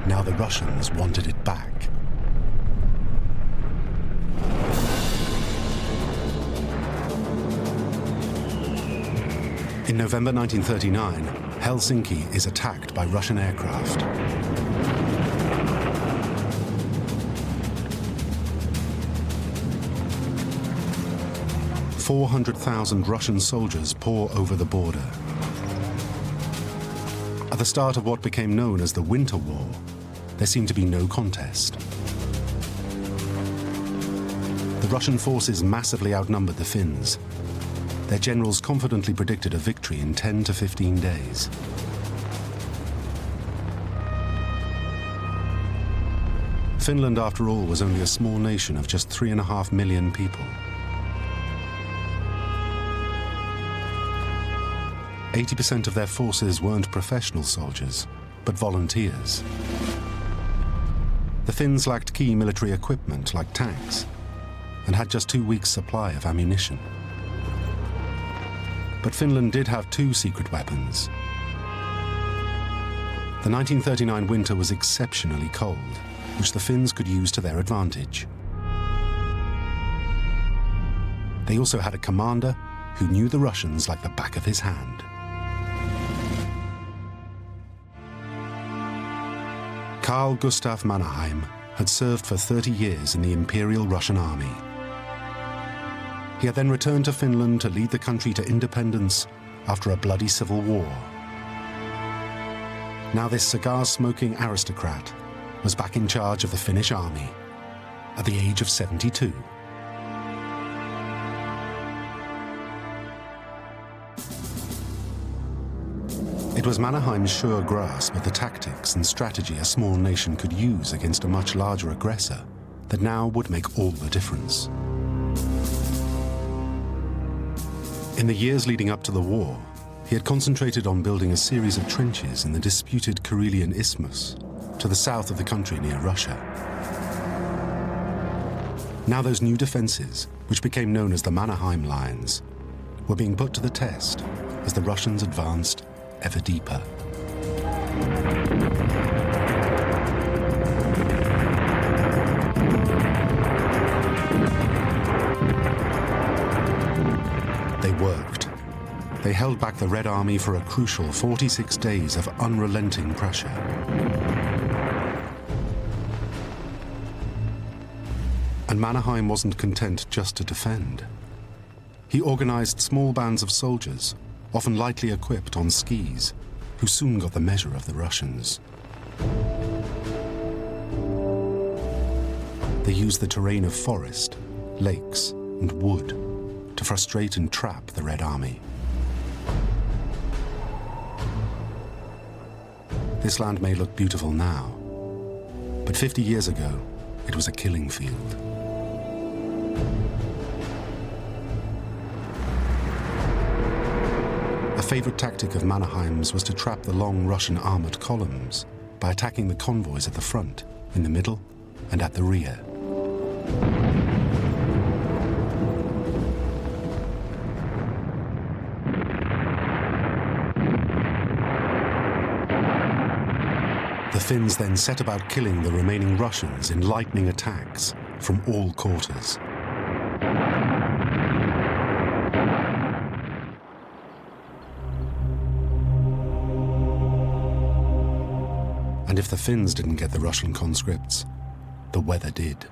Now the Russians wanted it back. In November 1939, Helsinki is attacked by Russian aircraft. "400,000 Russian soldiers pour over the border. At the start of what became known as the Winter War, there seemed to be no contest. The Russian forces massively outnumbered the Finns. Their generals confidently predicted a victory in 10 to 15 days. Finland, after all, was only a small nation of just 3.5 million people. 80% of their forces weren't professional soldiers, but volunteers. The Finns lacked key military equipment like tanks and had just 2 weeks' supply of ammunition. But Finland did have 2 secret weapons. The 1939 winter was exceptionally cold, which the Finns could use to their advantage. They also had a commander who knew the Russians like the back of his hand. Carl Gustav Mannerheim had served for 30 years in the Imperial Russian Army. He had then returned to Finland to lead the country to independence after a bloody civil war. Now this cigar-smoking aristocrat was back in charge of the Finnish army at the age of 72. It was Mannerheim's sure grasp of the tactics and strategy a small nation could use against a much larger aggressor that now would make all the difference. In the years leading up to the war, he had concentrated on building a series of trenches in the disputed Karelian Isthmus to the south of the country near Russia. Now those new defenses, which became known as the Mannerheim Lines, were being put to the test as the Russians advanced ever deeper. They worked. They held back the Red Army for a crucial 46 days of unrelenting pressure. And Mannerheim wasn't content just to defend. He organized small bands of soldiers, often lightly equipped on skis, who soon got the measure of the Russians. They used the terrain of forest, lakes, and wood to frustrate and trap the Red Army. This land may look beautiful now, but 50 years ago, it was a killing field. A favorite tactic of Mannerheim's was to trap the long Russian armored columns by attacking the convoys at the front, in the middle, and at the rear. The Finns then set about killing the remaining Russians in lightning attacks from all quarters. And if the Finns didn't get the Russian conscripts, the weather did.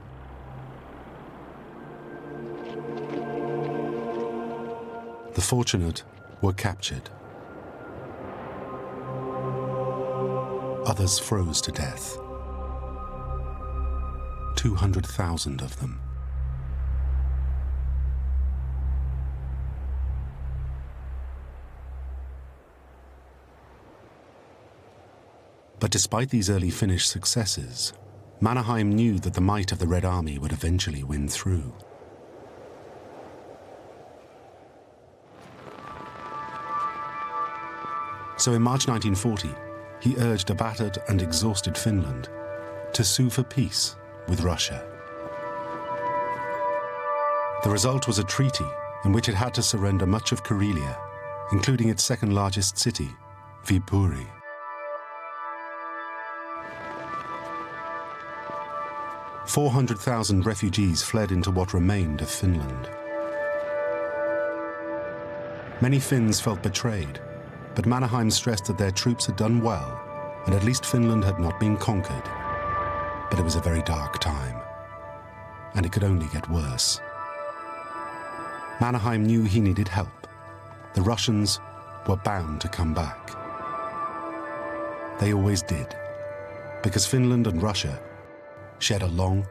The fortunate were captured. Others froze to death. 200,000 of them. But despite these early Finnish successes, Mannerheim knew that the might of the Red Army would eventually win through. So in March 1940, he urged a battered and exhausted Finland to sue for peace with Russia. The result was a treaty in which it had to surrender much of Karelia, including its second largest city, Viipuri. "400,000 refugees fled into what remained of Finland. Many Finns felt betrayed, but Mannerheim stressed that their troops had done well, and at least Finland had not been conquered. But it was a very dark time, and it could only get worse. Mannerheim knew he needed help. The Russians were bound to come back. They always did, because Finland and Russia shared a long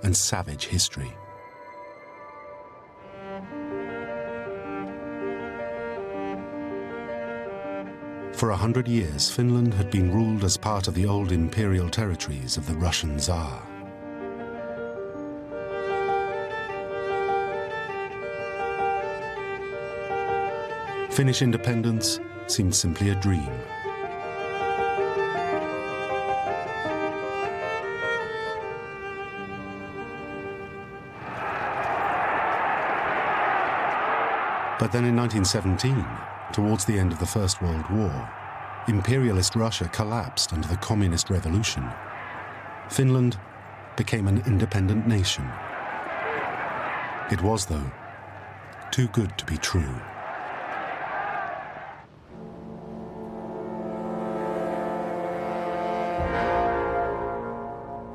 and savage history. For 100 years, Finland had been ruled as part of the old imperial territories of the Russian Tsar. Finnish independence seemed simply a dream. But then in 1917, towards the end of the First World War, imperialist Russia collapsed under the communist revolution. Finland became an independent nation. It was, though, too good to be true.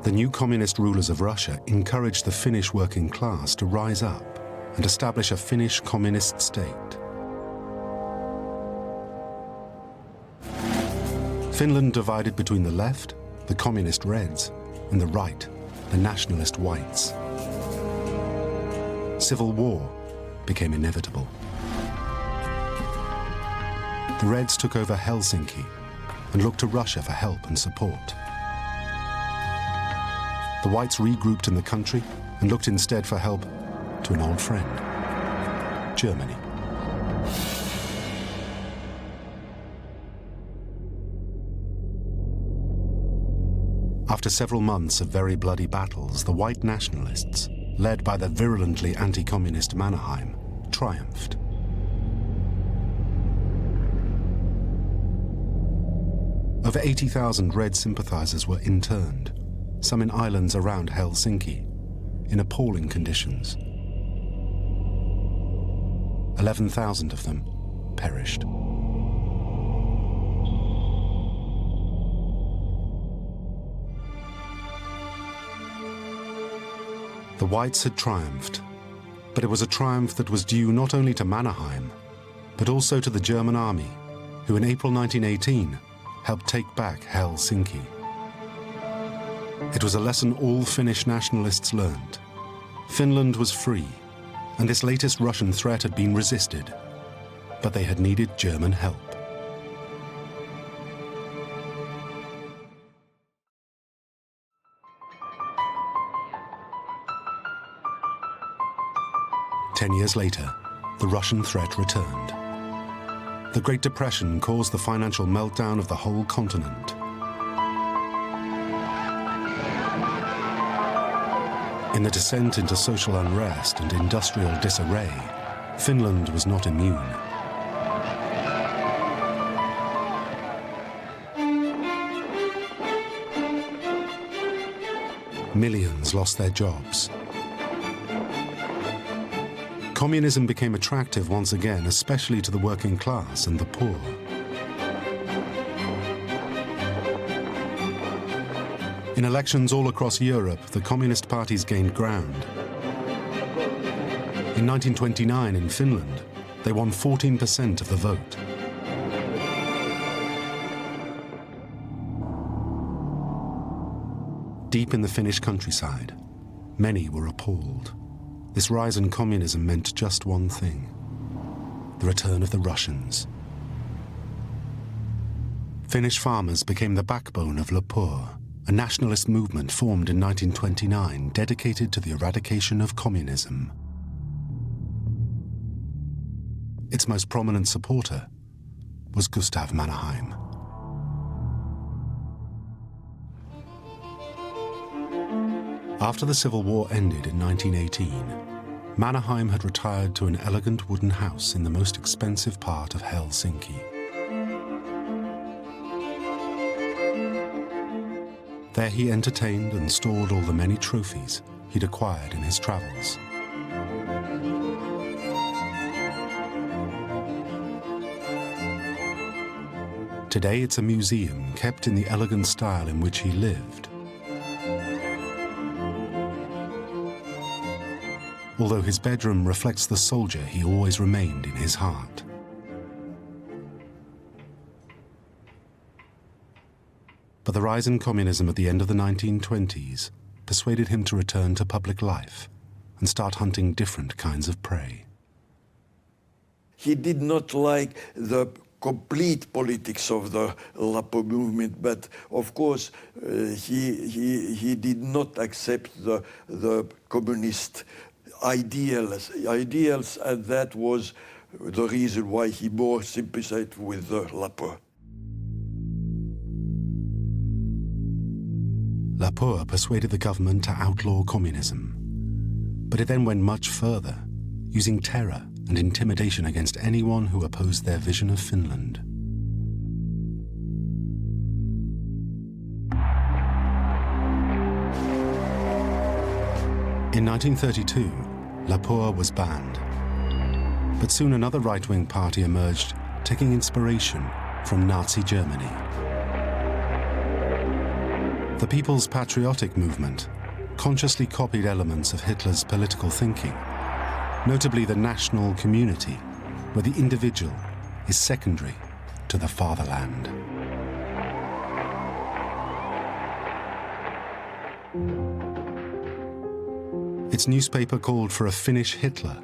The new communist rulers of Russia encouraged the Finnish working class to rise up and establish a Finnish communist state. Finland divided between the left, the communist Reds, and the right, the nationalist Whites. Civil war became inevitable. the Reds took over Helsinki and looked to Russia for help and support. The Whites regrouped in the country and looked instead for help to an old friend, Germany. After several months of very bloody battles, the White nationalists, led by the virulently anti-communist Mannerheim, triumphed. Over 80,000 Red sympathizers were interned, some in islands around Helsinki, in appalling conditions. 11,000 of them perished. The Whites had triumphed, but it was a triumph that was due not only to Mannerheim, but also to the German army, who in April 1918 helped take back Helsinki. It was a lesson all Finnish nationalists learned. Finland was free, and this latest Russian threat had been resisted, but they had needed German help. Ten years later, the Russian threat returned. The Great Depression caused the financial meltdown of the whole continent. In the descent into social unrest and industrial disarray, Finland was not immune. Millions lost their jobs. Communism became attractive once again, especially to the working class and the poor. In elections all across Europe, the communist parties gained ground. In 1929 in Finland, they won 14% of the vote. Deep in the Finnish countryside, many were appalled. This rise in communism meant just one thing: the return of the Russians. Finnish farmers became the backbone of Lapua, a nationalist movement formed in 1929 dedicated to the eradication of communism. Its most prominent supporter was Gustav Mannerheim. After the Civil War ended in 1918, Mannerheim had retired to an elegant wooden house in the most expensive part of Helsinki. There he entertained and stored all the many trophies he'd acquired in his travels. Today it's a museum kept in the elegant style in which he lived. Although his bedroom reflects the soldier he always remained in his heart. But the rise in communism at the end of the 1920s persuaded him to return to public life and start hunting different kinds of prey. He did not like the complete politics of the Lapua movement, but of course he did not accept the communist ideals, and that was the reason why he more sympathized with the Lapua. Lapua persuaded the government to outlaw communism, but it then went much further, using terror and intimidation against anyone who opposed their vision of Finland. In 1932, Lapua was banned. But soon another right-wing party emerged, taking inspiration from Nazi Germany. The People's Patriotic Movement consciously copied elements of Hitler's political thinking, notably the national community, where the individual is secondary to the fatherland. Its newspaper called for a Finnish Hitler,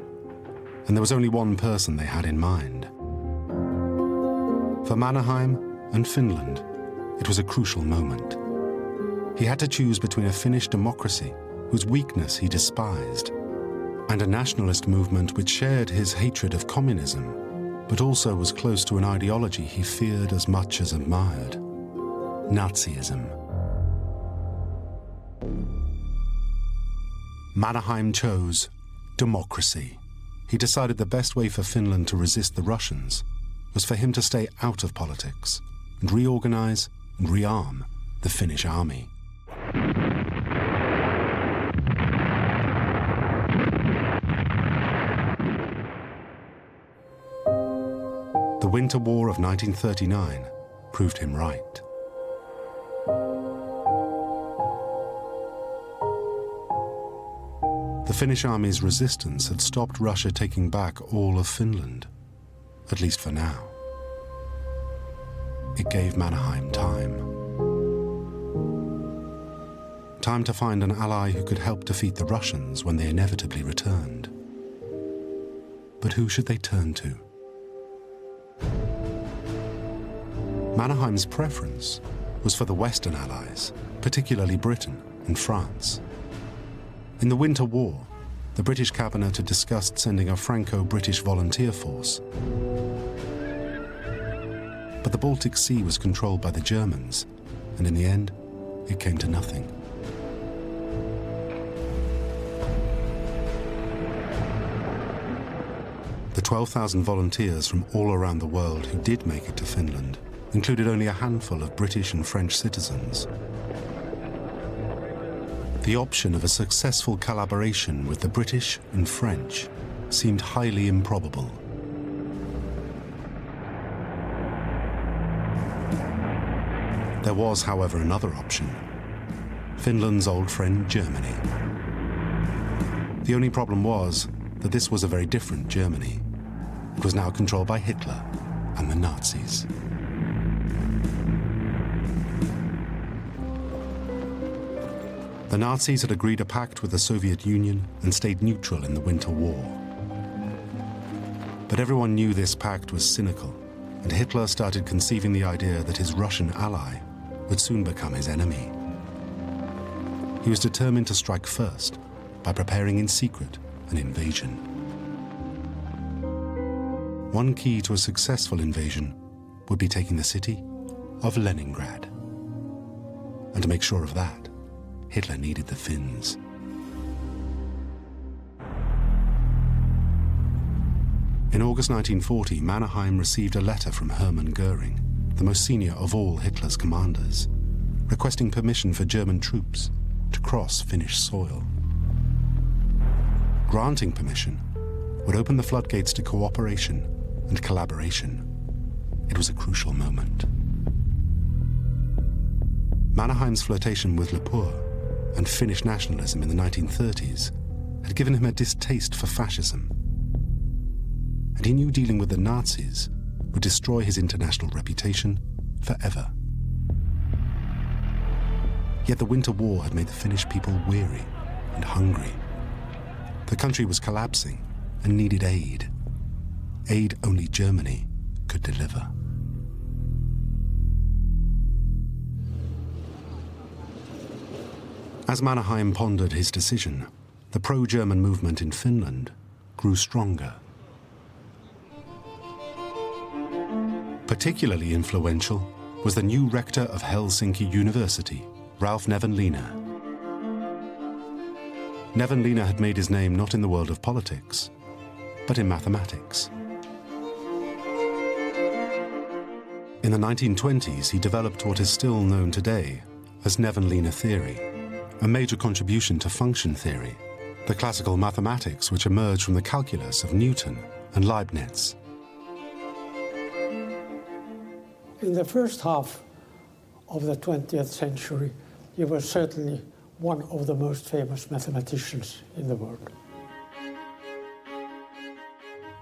and there was only one person they had in mind: For Mannerheim and Finland, it was a crucial moment. He had to choose between a Finnish democracy, whose weakness he despised, and a nationalist movement which shared his hatred of communism, but also was close to an ideology he feared as much as admired: Nazism. Mannerheim chose democracy. He decided the best way for Finland to resist the Russians was for him to stay out of politics and reorganize and rearm the Finnish army. The Winter War of 1939 proved him right. The Finnish army's resistance had stopped Russia taking back all of Finland, at least for now. It gave Mannerheim time. Time to find an ally who could help defeat the Russians when they inevitably returned. But who should they turn to? Mannerheim's preference was for the Western allies, particularly Britain and France. In the Winter War, the British cabinet had discussed sending a Franco-British volunteer force. But the Baltic Sea was controlled by the Germans, and in the end, it came to nothing. The 12,000 volunteers from all around the world who did make it to Finland included only a handful of British and French citizens. The option of a successful collaboration with the British and French seemed highly improbable. There was, however, another option: Finland's old friend Germany. The only problem was that this was a very different Germany. It was now controlled by Hitler and the Nazis. The Nazis had agreed a pact with the Soviet Union and stayed neutral in the Winter War. But everyone knew this pact was cynical, and Hitler started conceiving the idea that his Russian ally would soon become his enemy. He was determined to strike first by preparing in secret an invasion. One key to a successful invasion would be taking the city of Leningrad. And to make sure of that, Hitler needed the Finns. In August 1940, Mannerheim received a letter from Hermann Goering, the most senior of all Hitler's commanders, requesting permission for German troops to cross Finnish soil. Granting permission would open the floodgates to cooperation and collaboration. It was a crucial moment. Mannerheim's flirtation with Lepore and Finnish nationalism in the 1930s had given him a distaste for fascism, and he knew dealing with the Nazis would destroy his international reputation forever. Yet the Winter War had made the Finnish people weary and hungry. The country was collapsing and needed aid. Aid only Germany could deliver. As Mannerheim pondered his decision, the pro-German movement in Finland grew stronger. Particularly influential was the new rector of Helsinki University, Ralph Nevanlinna. Nevanlinna had made his name not in the world of politics, but in mathematics. In the 1920s, he developed what is still known today as Nevanlinna theory, a major contribution to function theory, the classical mathematics which emerged from the calculus of Newton and Leibniz. In the first half of the 20th century, he was certainly one of the most famous mathematicians in the world.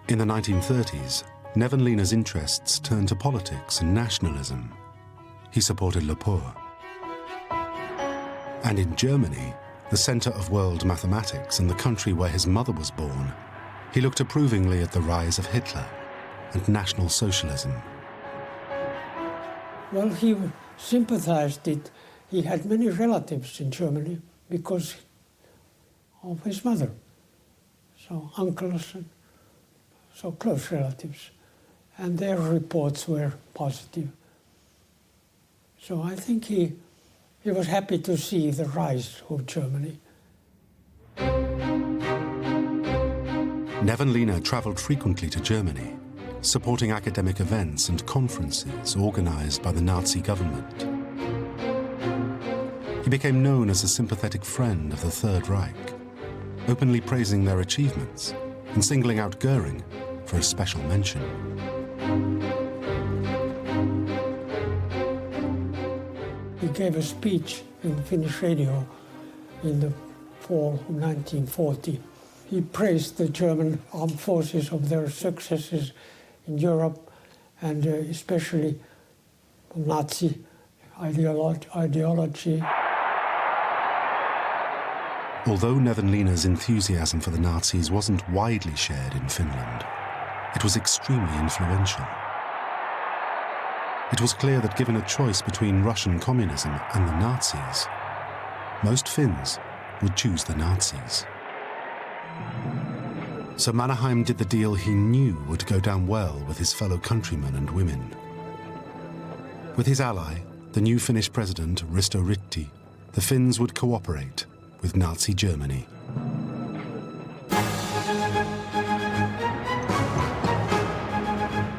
In the 1930s, Nevanlinna's interests turned to politics and nationalism. He supported Lepore. And in Germany, the center of world mathematics and the country where his mother was born, he looked approvingly at the rise of Hitler and National Socialism. Well, he sympathized it. He had many relatives in Germany because of his mother. So uncles and so close relatives. And their reports were positive. So I think he was happy to see the rise of Germany. Nevenlina travelled frequently to Germany, supporting academic events and conferences organised by the Nazi government. He became known as a sympathetic friend of the Third Reich, openly praising their achievements and singling out Goering for a special mention. He gave a speech in Finnish radio in the fall of 1940. He praised the German armed forces of their successes in Europe and especially Nazi ideology. Although Nevenlina's enthusiasm for the Nazis wasn't widely shared in Finland, it was extremely influential. It was clear that given a choice between Russian communism and the Nazis, most Finns would choose the Nazis. So Mannerheim did the deal he knew would go down well with his fellow countrymen and women. With his ally, the new Finnish president, Risto Ryti, the Finns would cooperate with Nazi Germany.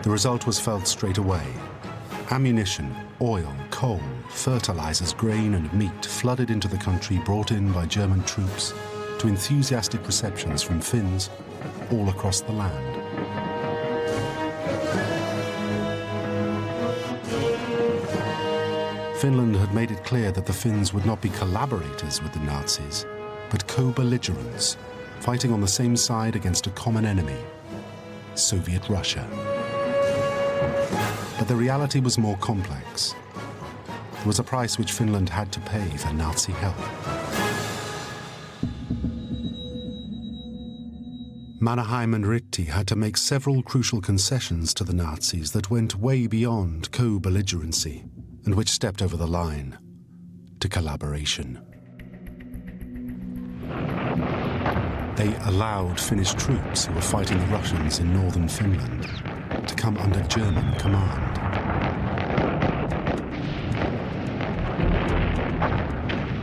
The result was felt straight away. Ammunition, oil, coal, fertilizers, grain and meat flooded into the country brought in by German troops, to enthusiastic receptions from Finns all across the land. Finland had made it clear that the Finns would not be collaborators with the Nazis, but co-belligerents, fighting on the same side against a common enemy, Soviet Russia. But the reality was more complex. There was a price which Finland had to pay for Nazi help. Mannerheim and Ryti had to make several crucial concessions to the Nazis that went way beyond co-belligerency and which stepped over the line to collaboration. They allowed Finnish troops who were fighting the Russians in northern Finland to come under German command.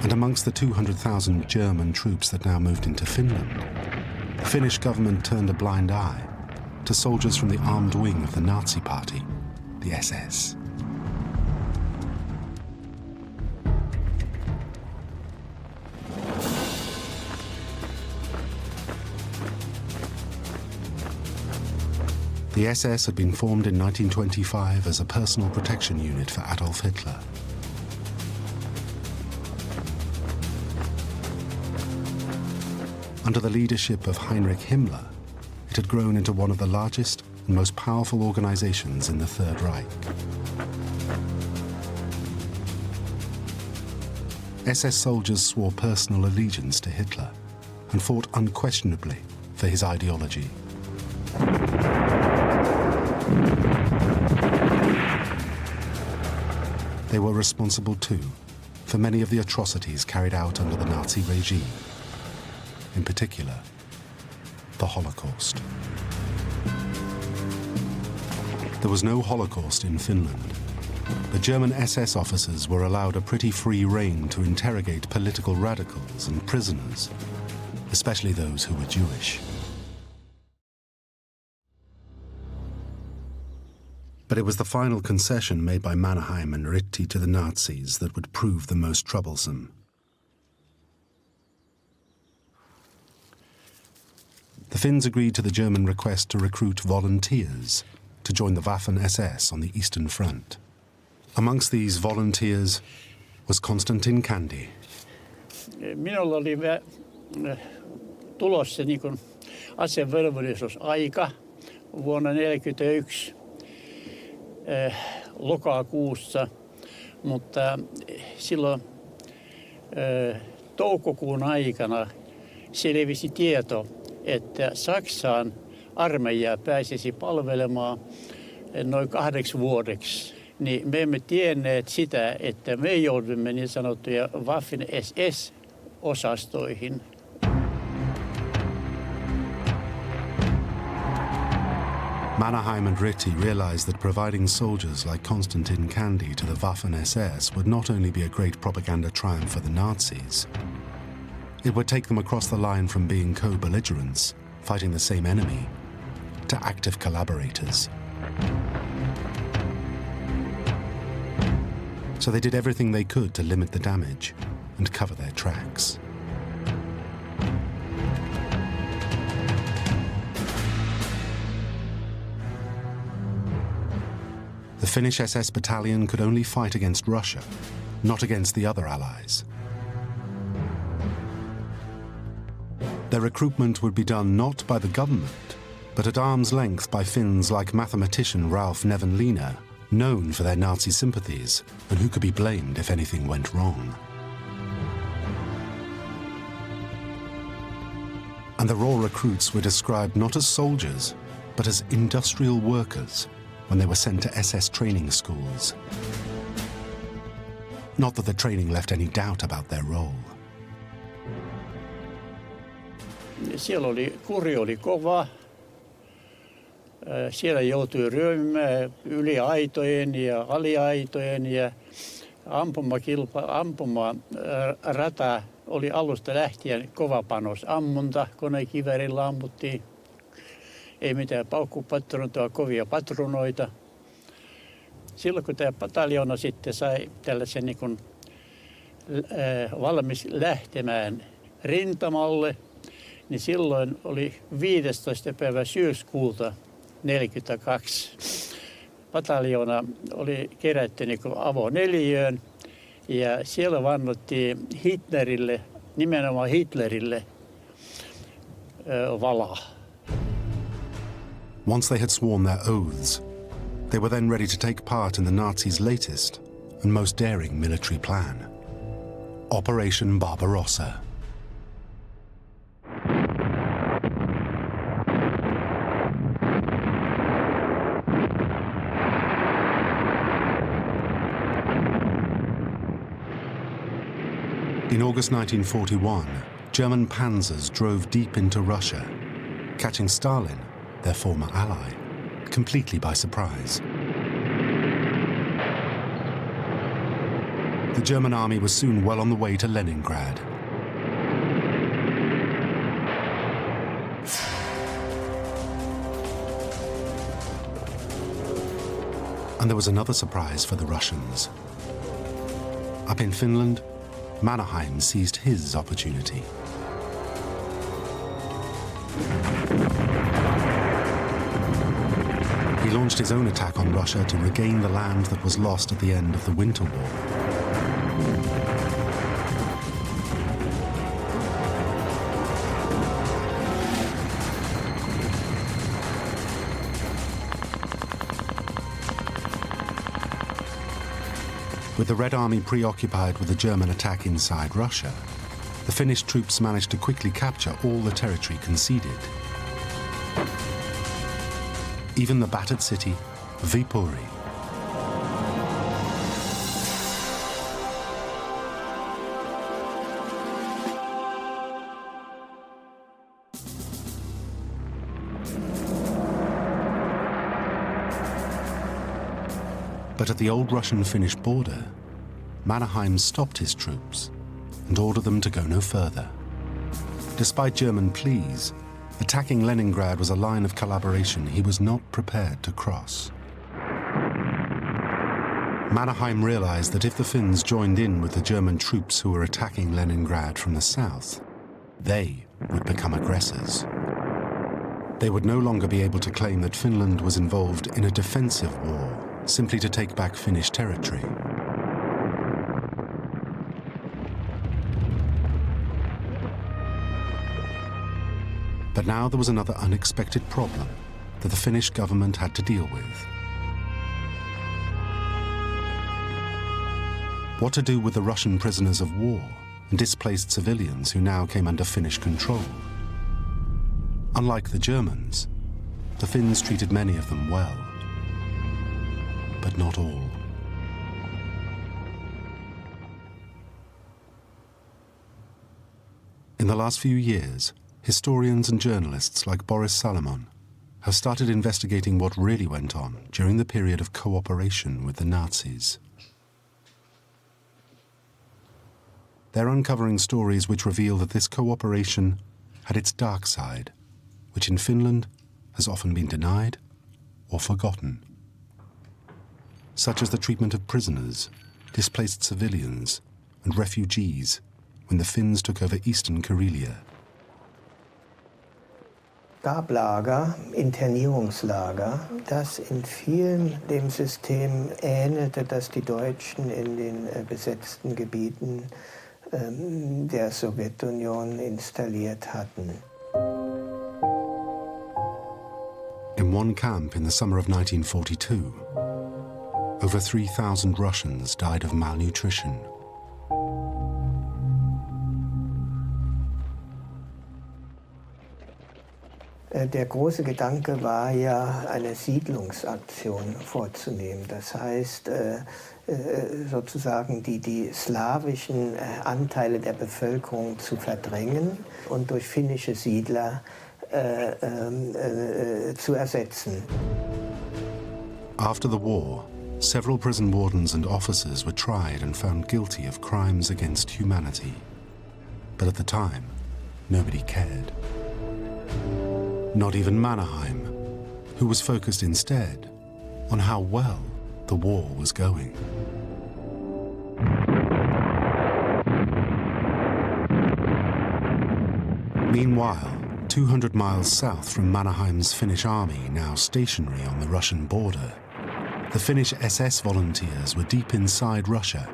And amongst the 200,000 German troops that now moved into Finland, the Finnish government turned a blind eye to soldiers from the armed wing of the Nazi party, the SS. The SS had been formed in 1925 as a personal protection unit for Adolf Hitler. Under the leadership of Heinrich Himmler, it had grown into one of the largest and most powerful organizations in the Third Reich. SS soldiers swore personal allegiance to Hitler and fought unquestionably for his ideology. They were responsible too for many of the atrocities carried out under the Nazi regime. In particular, the Holocaust. There was no Holocaust in Finland, but German SS officers were allowed a pretty free rein to interrogate political radicals and prisoners, especially those who were Jewish. But it was the final concession made by Mannerheim and Ryti to the Nazis that would prove the most troublesome. The Finns agreed to the German request to recruit volunteers to join the Waffen-SS on the Eastern Front. Amongst these volunteers was Konstantin Kandi. Minulla oli tulossa niin kuin asevelvollisuusaika vuonna 1941 lokakuussa, mutta silloin toukokuun aikana selvisi tieto, että Saksaan armeijaa pääsisi palvelemaan noin 8 vuodeksi. niin me emme tienneet sitä, että me joudumme niin sanottuja Waffen-SS-osastoihin. Mannerheim and Ritty realized that providing soldiers like Konstantin Kandy to the Waffen-SS would not only be a great propaganda triumph for the Nazis, it would take them across the line from being co-belligerents, fighting the same enemy, to active collaborators. So they did everything they could to limit the damage and cover their tracks. The Finnish SS battalion could only fight against Russia, not against the other allies. Their recruitment would be done not by the government, but at arm's length by Finns like mathematician Ralph Nevenlina, known for their Nazi sympathies, and who could be blamed if anything went wrong. And the raw recruits were described not as soldiers, but as industrial workers when they were sent to SS training schools. Not that the training left any doubt about their role. Siellä kuri oli kova. Siellä joutui ryömimään yli aitojen ja aliaitojen ja ampumarata oli alusta lähtien kova panos. Ammunta, konekiväärillä ammuttiin. Ei mitään paukkupatrunoita, vaan kovia patrunoita. Silloin kun tämä pataljona sitten sai tällaisen niin kuin, valmis lähtemään rintamalle, niin silloin oli 15. päivä syyskuuta 1942. Pataljona oli kerätty niin kuin avoneliöön ja siellä vannottiin Hitlerille, nimenomaan Hitlerille, valaa. Once they had sworn their oaths, they were then ready to take part in the Nazis' latest and most daring military plan, Operation Barbarossa. In August 1941, German panzers drove deep into Russia, catching Stalin, their former ally, completely by surprise. The German army was soon well on the way to Leningrad. And there was another surprise for the Russians. Up in Finland, Mannerheim seized his opportunity. He launched his own attack on Russia to regain the land that was lost at the end of the Winter War. With the Red Army preoccupied with the German attack inside Russia, the Finnish troops managed to quickly capture all the territory conceded. Even the battered city, Viipuri. But at the old Russian-Finnish border, Mannerheim stopped his troops and ordered them to go no further. Despite German pleas, attacking Leningrad was a line of collaboration he was not prepared to cross. Mannerheim realized that if the Finns joined in with the German troops who were attacking Leningrad from the south, they would become aggressors. They would no longer be able to claim that Finland was involved in a defensive war, simply to take back Finnish territory. But now there was another unexpected problem that the Finnish government had to deal with. What to do with the Russian prisoners of war and displaced civilians who now came under Finnish control? Unlike the Germans, the Finns treated many of them well, but not all. In the last few years, historians and journalists like Boris Salomon have started investigating what really went on during the period of cooperation with the Nazis. They're uncovering stories which reveal that this cooperation had its dark side, which in Finland has often been denied or forgotten, such as the treatment of prisoners, displaced civilians, and refugees when the Finns took over eastern Karelia. Gab Lager, Internierungslager, das in vielen dem System ähnelte, das die Deutschen in den besetzten Gebieten der Sowjetunion installiert hatten. In one camp in the summer of 1942, over 3,000 Russians died of malnutrition. Der große Gedanke war ja, eine Siedlungsaktion vorzunehmen. Das heißt, sozusagen die slawischen Anteile der Bevölkerung zu verdrängen und durch finnische Siedler zu ersetzen. After the war, several prison wardens and officers were tried and found guilty of crimes against humanity. But at the time, nobody cared. Not even Mannerheim, who was focused instead on how well the war was going. Meanwhile, 200 miles south from Mannerheim's Finnish army, now stationary on the Russian border, the Finnish SS volunteers were deep inside Russia,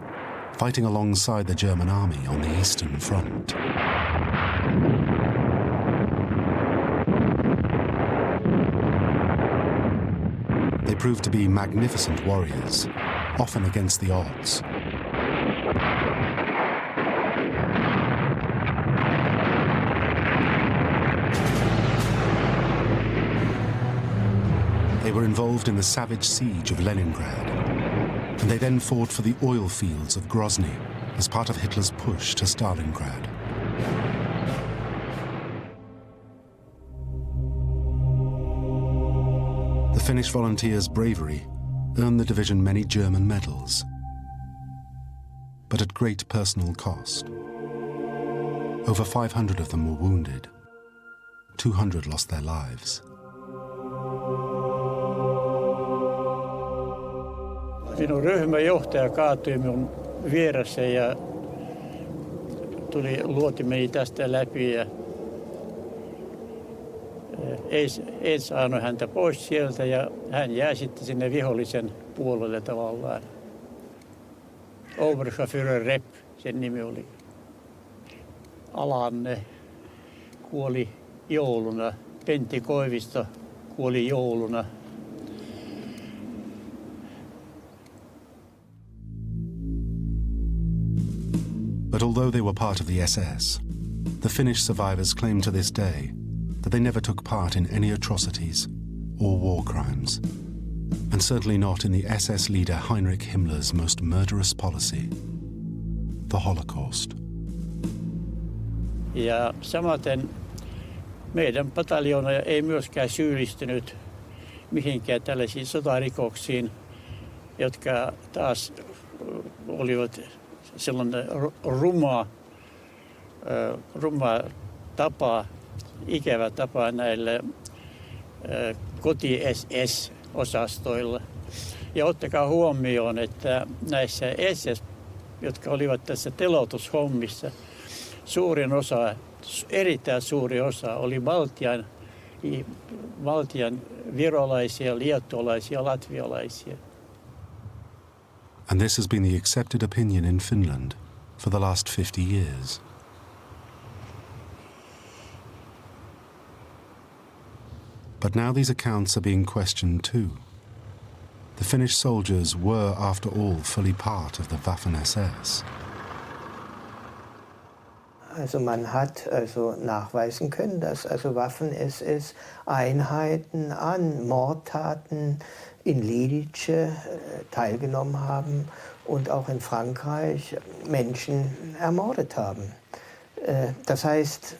fighting alongside the German army on the Eastern Front. They proved to be magnificent warriors, often against the odds. They were involved in the savage siege of Leningrad, and they then fought for the oil fields of Grozny as part of Hitler's push to Stalingrad. The Finnish volunteers' bravery earned the division many German medals, but at great personal cost. Over 500 of them were wounded. 200 lost their lives. Minun ryhmäjohtaja kaatui minun vieressä ja luoti meni tästä läpi ja ei saanut häntä pois sieltä ja hän jää sitten sinne vihollisen puolelle tavallaan. Oberscharführer Repp, sen nimi oli. Alanne kuoli jouluna. Pentti Koivisto kuoli jouluna. But although they were part of the SS, the Finnish survivors claim to this day that they never took part in any atrocities or war crimes, and certainly not in the SS leader Heinrich Himmler's most murderous policy, the Holocaust. Ja samaten meidän pataljoona ei myöskään syyllistynyt mihinkään tällaisiin sotarikoksiin, jotka taas olivat sellainen ruma tapa, ikävä tapa näille koti-SS-osastoilla. Ja ottakaa huomioon, että näissä SS, jotka olivat tässä teloitushommissa, suurin osa, erittäin suuri osa oli Baltian virolaisia, liettualaisia, latvialaisia. And this has been the accepted opinion in Finland for the last 50 years. But now these accounts are being questioned too. The Finnish soldiers were, after all, fully part of the Waffen-SS. Also man hat also nachweisen können, dass also Waffen-SS-Einheiten an Mordtaten in Lidice teilgenommen haben und auch in Frankreich Menschen ermordet haben. Das heißt,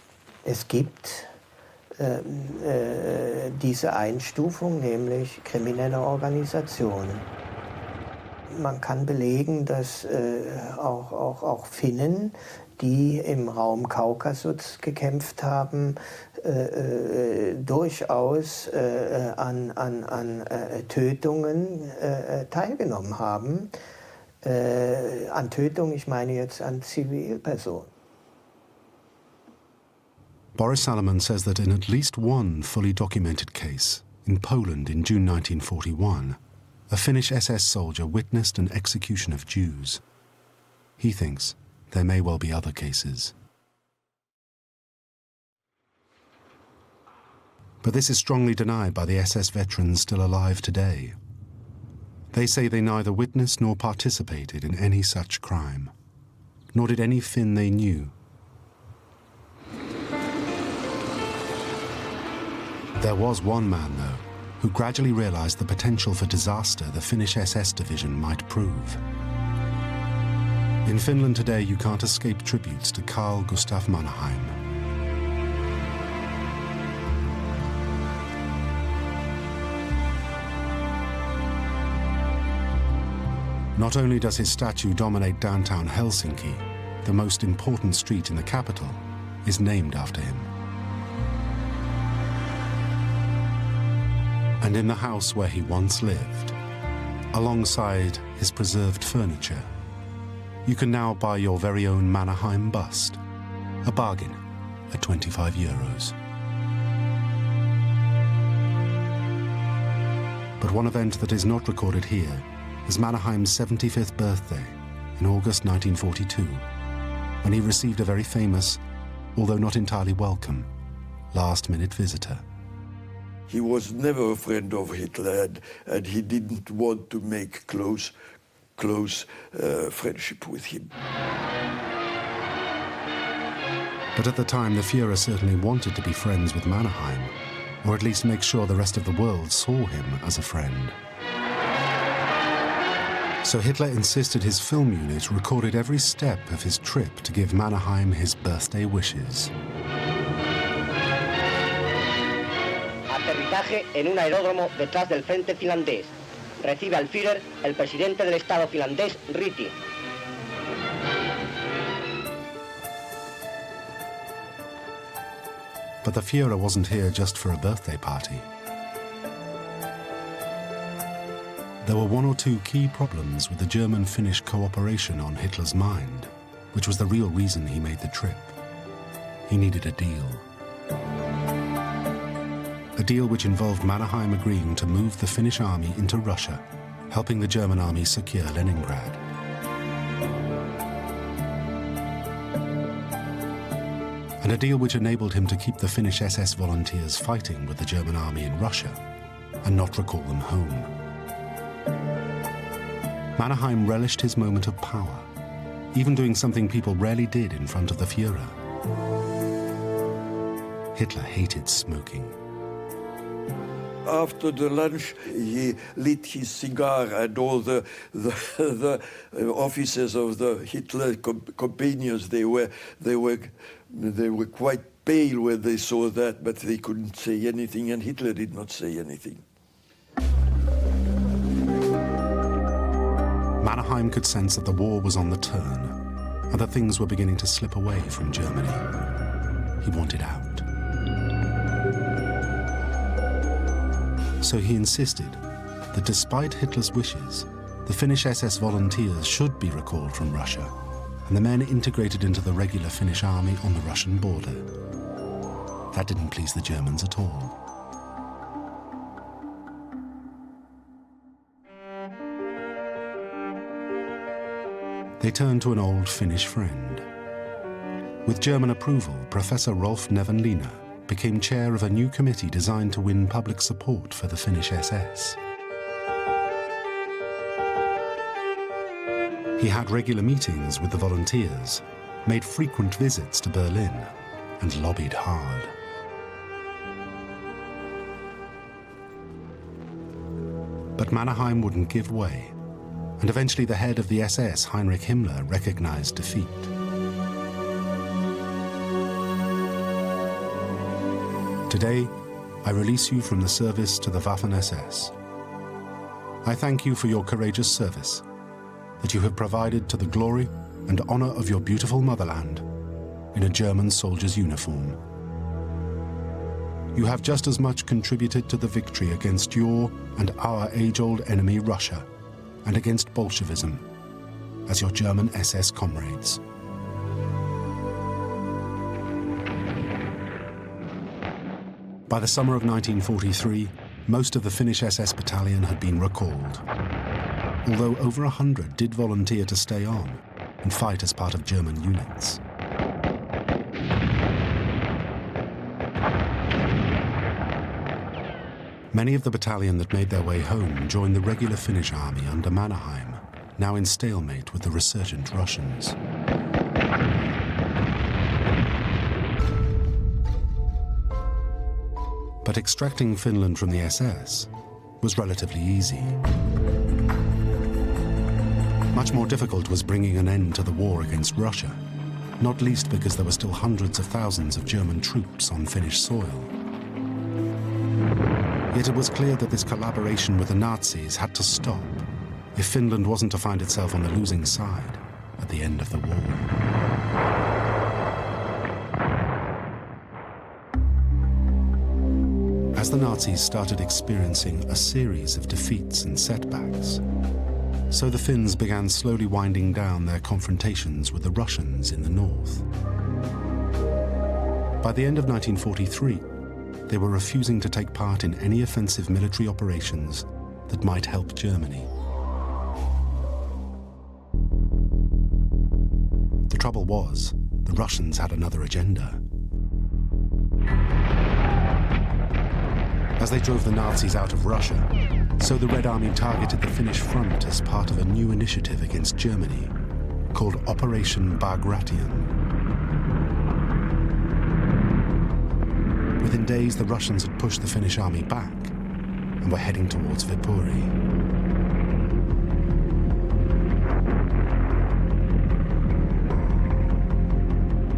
es gibt diese Einstufung, nämlich kriminelle Organisationen. Man kann belegen, dass auch Finnen, die im Raum Kaukasus gekämpft haben, durchaus an Tötungen teilgenommen haben. An Tötungen, ich meine jetzt an Zivilpersonen. Boris Salomon says that in at least one fully documented case, in Poland in June 1941, a Finnish SS soldier witnessed an execution of Jews. He thinks there may well be other cases. But this is strongly denied by the SS veterans still alive today. They say they neither witnessed nor participated in any such crime, nor did any Finn they knew. There was one man, though, who gradually realized the potential for disaster the Finnish SS division might prove. In Finland today, you can't escape tributes to Carl Gustav Mannerheim. Not only does his statue dominate downtown Helsinki, the most important street in the capital is named after him. And in the house where he once lived, alongside his preserved furniture, you can now buy your very own Mannerheim bust, a bargain at €25. But one event that is not recorded here is Mannerheim's 75th birthday in August 1942, when he received a very famous, although not entirely welcome, last-minute visitor. He was never a friend of Hitler, and he didn't want to make close friendship with him. But at the time, the Führer certainly wanted to be friends with Mannerheim, or at least make sure the rest of the world saw him as a friend. So Hitler insisted his film unit recorded every step of his trip to give Mannerheim his birthday wishes. Aterrizaje en un aeródromo detrás del frente finlandés. Recibe al Führer el presidente del Estado finlandés, Ryti. But the Führer wasn't here just for a birthday party. There were one or two key problems with the German-Finnish cooperation on Hitler's mind, which was the real reason he made the trip. He needed a deal. A deal which involved Mannerheim agreeing to move the Finnish army into Russia, helping the German army secure Leningrad. And a deal which enabled him to keep the Finnish SS volunteers fighting with the German army in Russia and not recall them home. Mannerheim relished his moment of power, even doing something people rarely did in front of the Führer. Hitler hated smoking. After the lunch, he lit his cigar, and all the officers of the Hitler companions, they were quite pale when they saw that, but they couldn't say anything, and Hitler did not say anything. Mannerheim could sense that the war was on the turn, and that things were beginning to slip away from Germany. He wanted out. So he insisted that despite Hitler's wishes, the Finnish SS volunteers should be recalled from Russia, and the men integrated into the regular Finnish army on the Russian border. That didn't please the Germans at all. They turned to an old Finnish friend. With German approval, Professor Rolf Nevenlina became chair of a new committee designed to win public support for the Finnish SS. He had regular meetings with the volunteers, made frequent visits to Berlin, and lobbied hard. But Mannerheim wouldn't give way, and eventually the head of the SS, Heinrich Himmler, recognized defeat. Today, I release you from the service to the Waffen-SS. I thank you for your courageous service, that you have provided to the glory and honor of your beautiful motherland in a German soldier's uniform. You have just as much contributed to the victory against your and our age-old enemy, Russia, and against Bolshevism, as your German SS comrades. By the summer of 1943, most of the Finnish SS battalion had been recalled, although over 100 did volunteer to stay on and fight as part of German units. Many of the battalion that made their way home joined the regular Finnish army under Mannerheim, now in stalemate with the resurgent Russians. But extracting Finland from the SS was relatively easy. Much more difficult was bringing an end to the war against Russia, not least because there were still hundreds of thousands of German troops on Finnish soil. Yet it was clear that this collaboration with the Nazis had to stop if Finland wasn't to find itself on the losing side at the end of the war. As the Nazis started experiencing a series of defeats and setbacks, so the Finns began slowly winding down their confrontations with the Russians in the north. By the end of 1943, they were refusing to take part in any offensive military operations that might help Germany. The trouble was, the Russians had another agenda. As they drove the Nazis out of Russia, so the Red Army targeted the Finnish front as part of a new initiative against Germany called Operation Bagration. Within days, the Russians had pushed the Finnish army back and were heading towards Viipuri.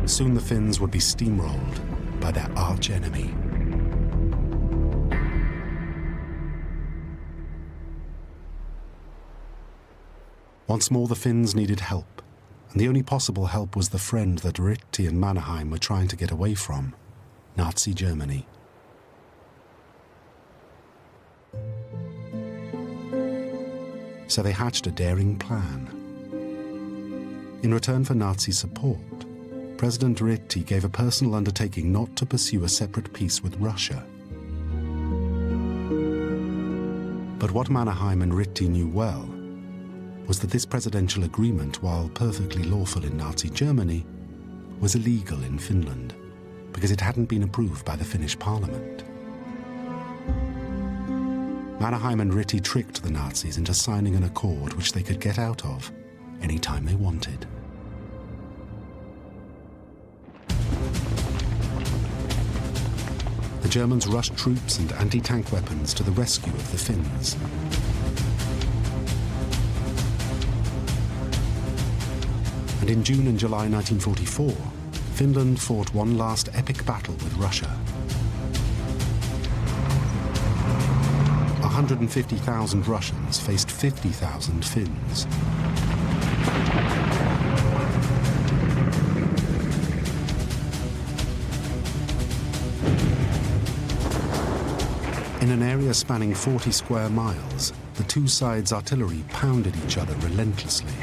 Soon the Finns would be steamrolled by their arch-enemy. Once more, the Finns needed help, and the only possible help was the friend that Ritti and Mannerheim were trying to get away from, Nazi Germany. So they hatched a daring plan. In return for Nazi support, President Ritti gave a personal undertaking not to pursue a separate peace with Russia. But what Mannerheim and Ritti knew well was that this presidential agreement, while perfectly lawful in Nazi Germany, was illegal in Finland, because it hadn't been approved by the Finnish parliament. Mannerheim and Ritti tricked the Nazis into signing an accord which they could get out of any time they wanted. The Germans rushed troops and anti-tank weapons to the rescue of the Finns. And in June and July 1944, Finland fought one last epic battle with Russia. 150,000 Russians faced 50,000 Finns. In an area spanning 40 square miles, the two sides' artillery pounded each other relentlessly.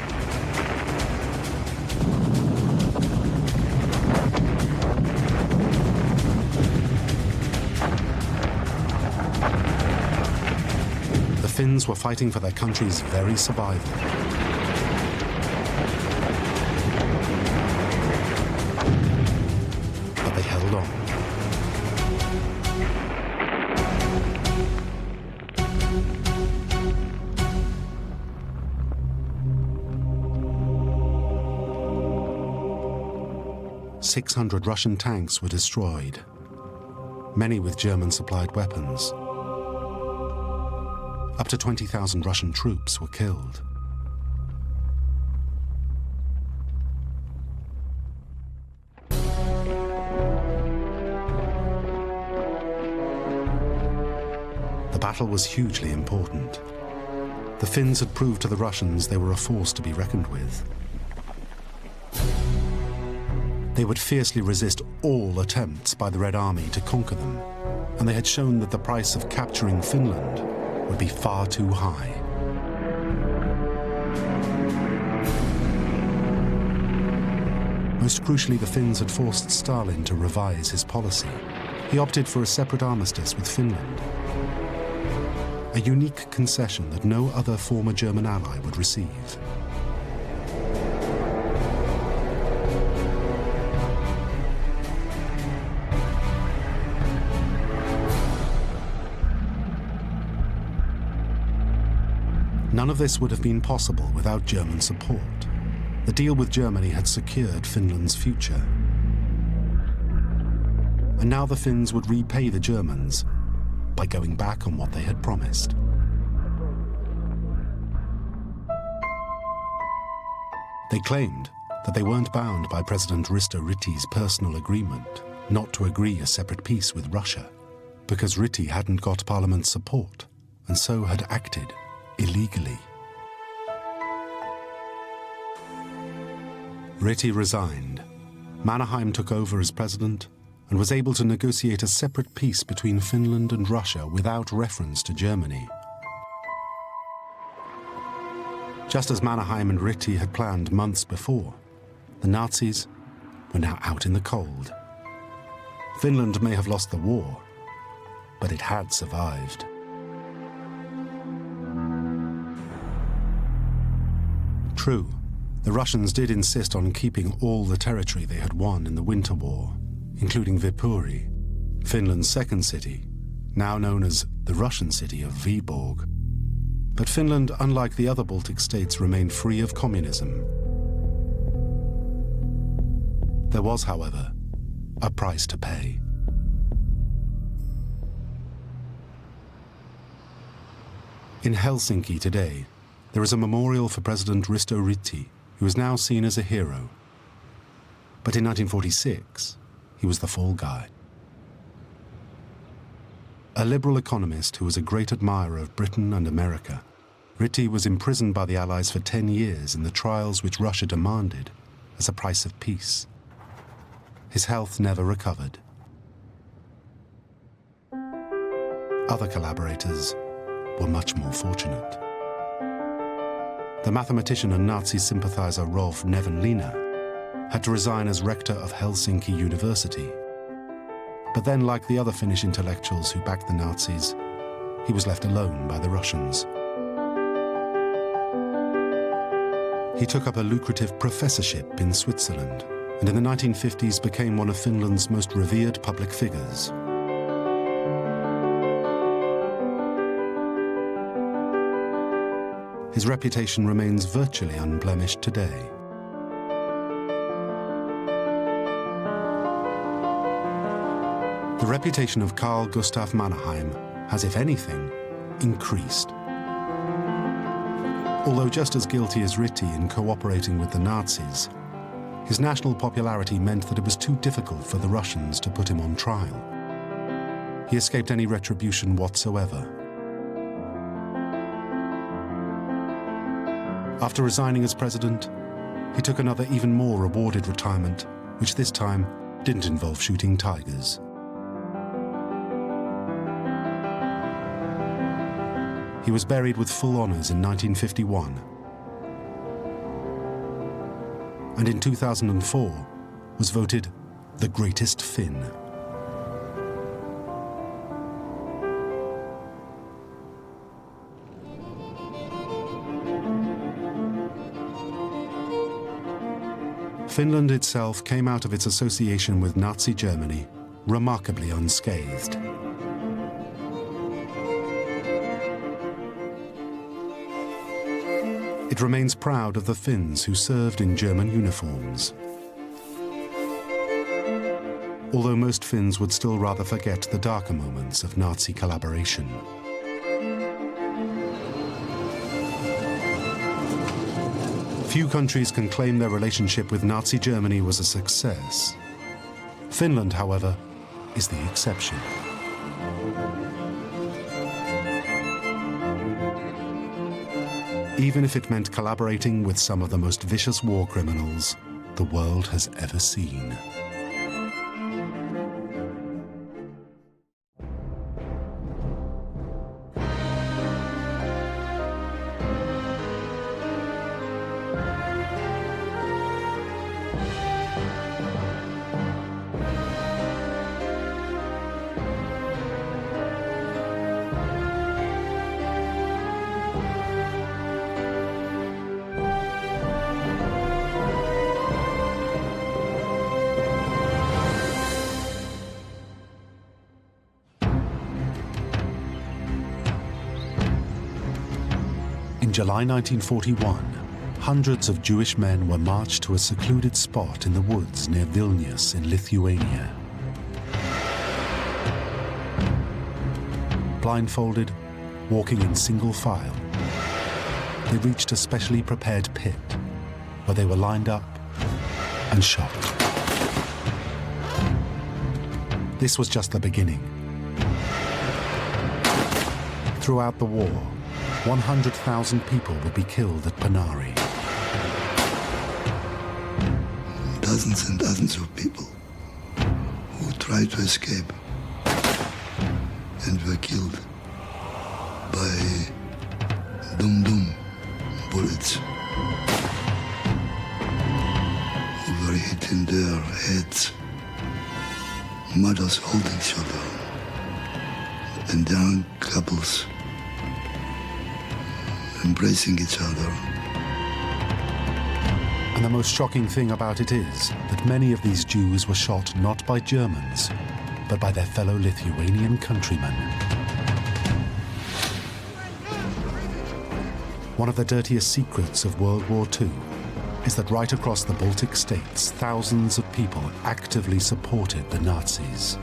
The Finns were fighting for their country's very survival. But they held on. "600 Russian tanks were destroyed, many with German-supplied weapons. Up to 20,000 Russian troops were killed. battle was hugely important. The Finns had proved to the Russians they were a force to be reckoned with. They would fiercely resist all attempts by the Red Army to conquer them, and they had shown that the price of capturing Finland would be far too high. Most crucially, the Finns had forced Stalin to revise his policy. He opted for a separate armistice with Finland, a unique concession that no other former German ally would receive. None of this would have been possible without German support. The deal with Germany had secured Finland's future. And now the Finns would repay the Germans by going back on what they had promised. They claimed that they weren't bound by President Risto Riti's personal agreement not to agree a separate peace with Russia, because Ryti hadn't got Parliament's support and so had acted illegally. Ryti resigned. Mannerheim took over as president and was able to negotiate a separate peace between Finland and Russia without reference to Germany. Just as Mannerheim and Ryti had planned months before, the Nazis were now out in the cold. Finland may have lost the war, but it had survived. True, the Russians did insist on keeping all the territory they had won in the Winter War, including Viipuri, Finland's second city, now known as the Russian city of Viborg. But Finland, unlike the other Baltic states, remained free of communism. There was, however, a price to pay. In Helsinki today, there is a memorial for President Risto Ryti, who is now seen as a hero. But in 1946, he was the fall guy. A liberal economist who was a great admirer of Britain and America, Ryti was imprisoned by the Allies for 10 years in the trials which Russia demanded as a price of peace. His health never recovered. Other collaborators were much more fortunate. The mathematician and Nazi sympathizer Rolf Nevenlinna had to resign as rector of Helsinki University. But then, like the other Finnish intellectuals who backed the Nazis, he was left alone by the Russians. He took up a lucrative professorship in Switzerland, and in the 1950s became one of Finland's most revered public figures. His reputation remains virtually unblemished today. The reputation of Carl Gustav Mannerheim has, if anything, increased. Although just as guilty as Ryti in cooperating with the Nazis, his national popularity meant that it was too difficult for the Russians to put him on trial. He escaped any retribution whatsoever. After resigning as president, he took another even more rewarded retirement, which this time didn't involve shooting tigers. He was buried with full honors in 1951. And in 2004 was voted the greatest Finn. Finland itself came out of its association with Nazi Germany remarkably unscathed. It remains proud of the Finns who served in German uniforms. Although most Finns would still rather forget the darker moments of Nazi collaboration. Few countries can claim their relationship with Nazi Germany was a success. Finland, however, is the exception. even if it meant collaborating with some of the most vicious war criminals the world has ever seen. In July 1941, hundreds of Jewish men were marched to a secluded spot in the woods near Vilnius in Lithuania. Blindfolded, walking in single file, they reached a specially prepared pit where they were lined up and shot. This was just the beginning. Throughout the war, 100,000 people would be killed at Panari. Dozens and dozens of people who tried to escape and were killed by dum-dum bullets who were hit in their heads, mothers holding children, and young couples embracing each other. And the most shocking thing about it is that many of these Jews were shot not by Germans, but by their fellow Lithuanian countrymen. One of the dirtiest secrets of World War II is that right across the Baltic states, thousands of people actively supported the Nazis.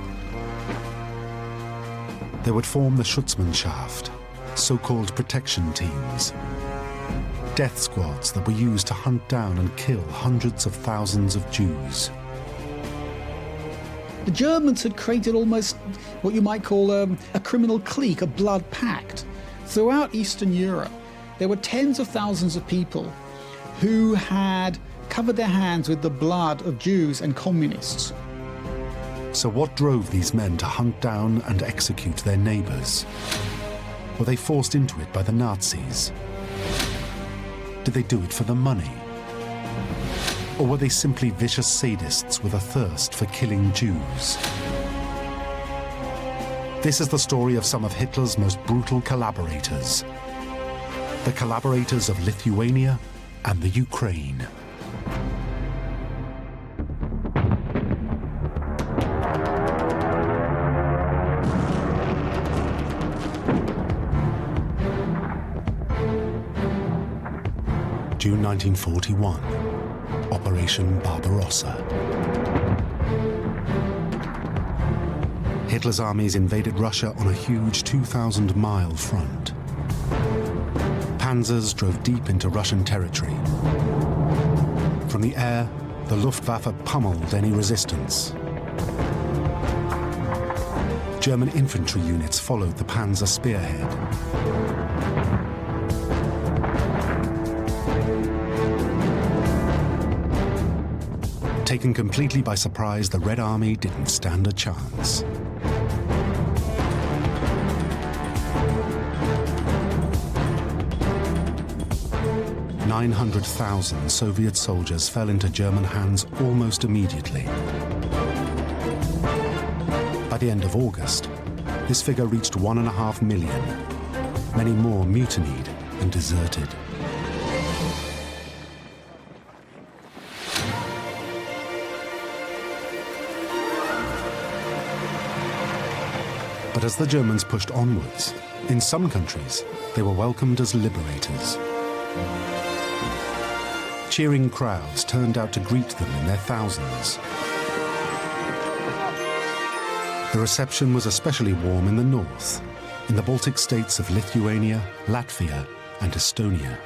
They would form the Schutzmannschaft, so-called protection teams, death squads that were used to hunt down and kill hundreds of thousands of Jews. The Germans had created almost what you might call a criminal clique, a blood pact. Throughout Eastern Europe, there were tens of thousands of people who had covered their hands with the blood of Jews and communists. So what drove these men to hunt down and execute their neighbors? Were they forced into it by the Nazis? Did they do it for the money? Or were they simply vicious sadists with a thirst for killing Jews? This is the story of some of Hitler's most brutal collaborators. The collaborators of Lithuania and the Ukraine. June 1941, Operation Barbarossa. Hitler's armies invaded Russia on a huge 2,000-mile front. Panzers drove deep into Russian territory. From the air, the Luftwaffe pummeled any resistance. German infantry units followed the Panzer spearhead. Taken completely by surprise, the Red Army didn't stand a chance. "900,000 Soviet soldiers fell into German hands almost immediately. By the end of August, this figure reached 1.5 million. Many more mutinied and deserted. But as the Germans pushed onwards, in some countries, they were welcomed as liberators. Cheering crowds turned out to greet them in their thousands. The reception was especially warm in the north, in the Baltic states of Lithuania, Latvia, and Estonia.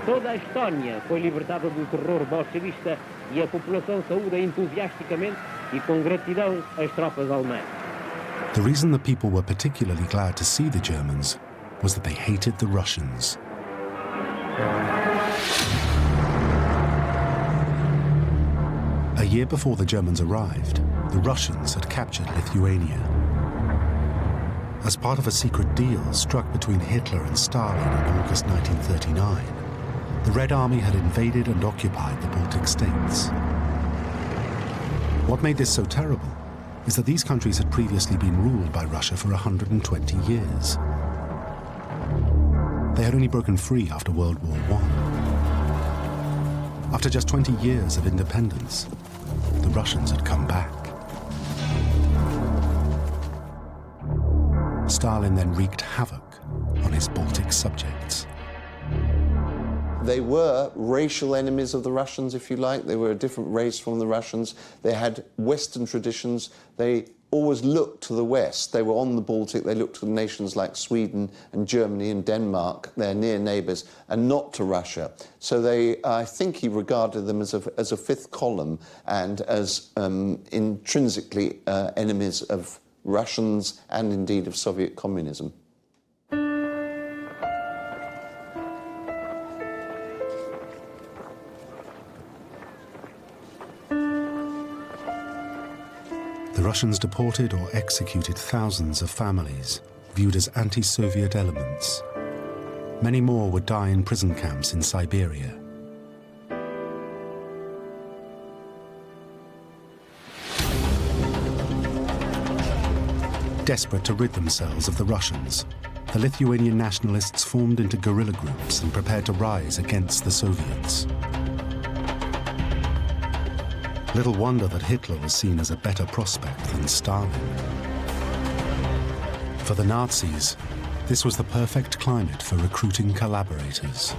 Toda a Estónia foi libertada do terror bolchevista e a população saúda entusiasticamente e com gratidão as tropas alemãs. The reason the people were particularly glad to see the Germans was that they hated the Russians. A year before the Germans arrived, the Russians had captured Lithuania. As part of a secret deal struck between Hitler and Stalin in August 1939, the Red Army had invaded and occupied the Baltic states. What made this so terrible is that these countries had previously been ruled by Russia for 120 years. They had only broken free after World War I. After just 20 years of independence, the Russians had come back. Stalin then wreaked havoc on his Baltic subjects. They were racial enemies of the Russians, if you like. They were a different race from the Russians. They had Western traditions. They always looked to the West. They were on the Baltic. They looked to nations like Sweden and Germany and Denmark, their near neighbours, and not to Russia. So I think he regarded them as a fifth column and as intrinsically enemies of Russians and indeed of Soviet communism. The Russians deported or executed thousands of families viewed as anti-Soviet elements. Many more would die in prison camps in Siberia. Desperate to rid themselves of the Russians, the Lithuanian nationalists formed into guerrilla groups and prepared to rise against the Soviets. Little wonder that Hitler was seen as a better prospect than Stalin. For the Nazis, this was the perfect climate for recruiting collaborators.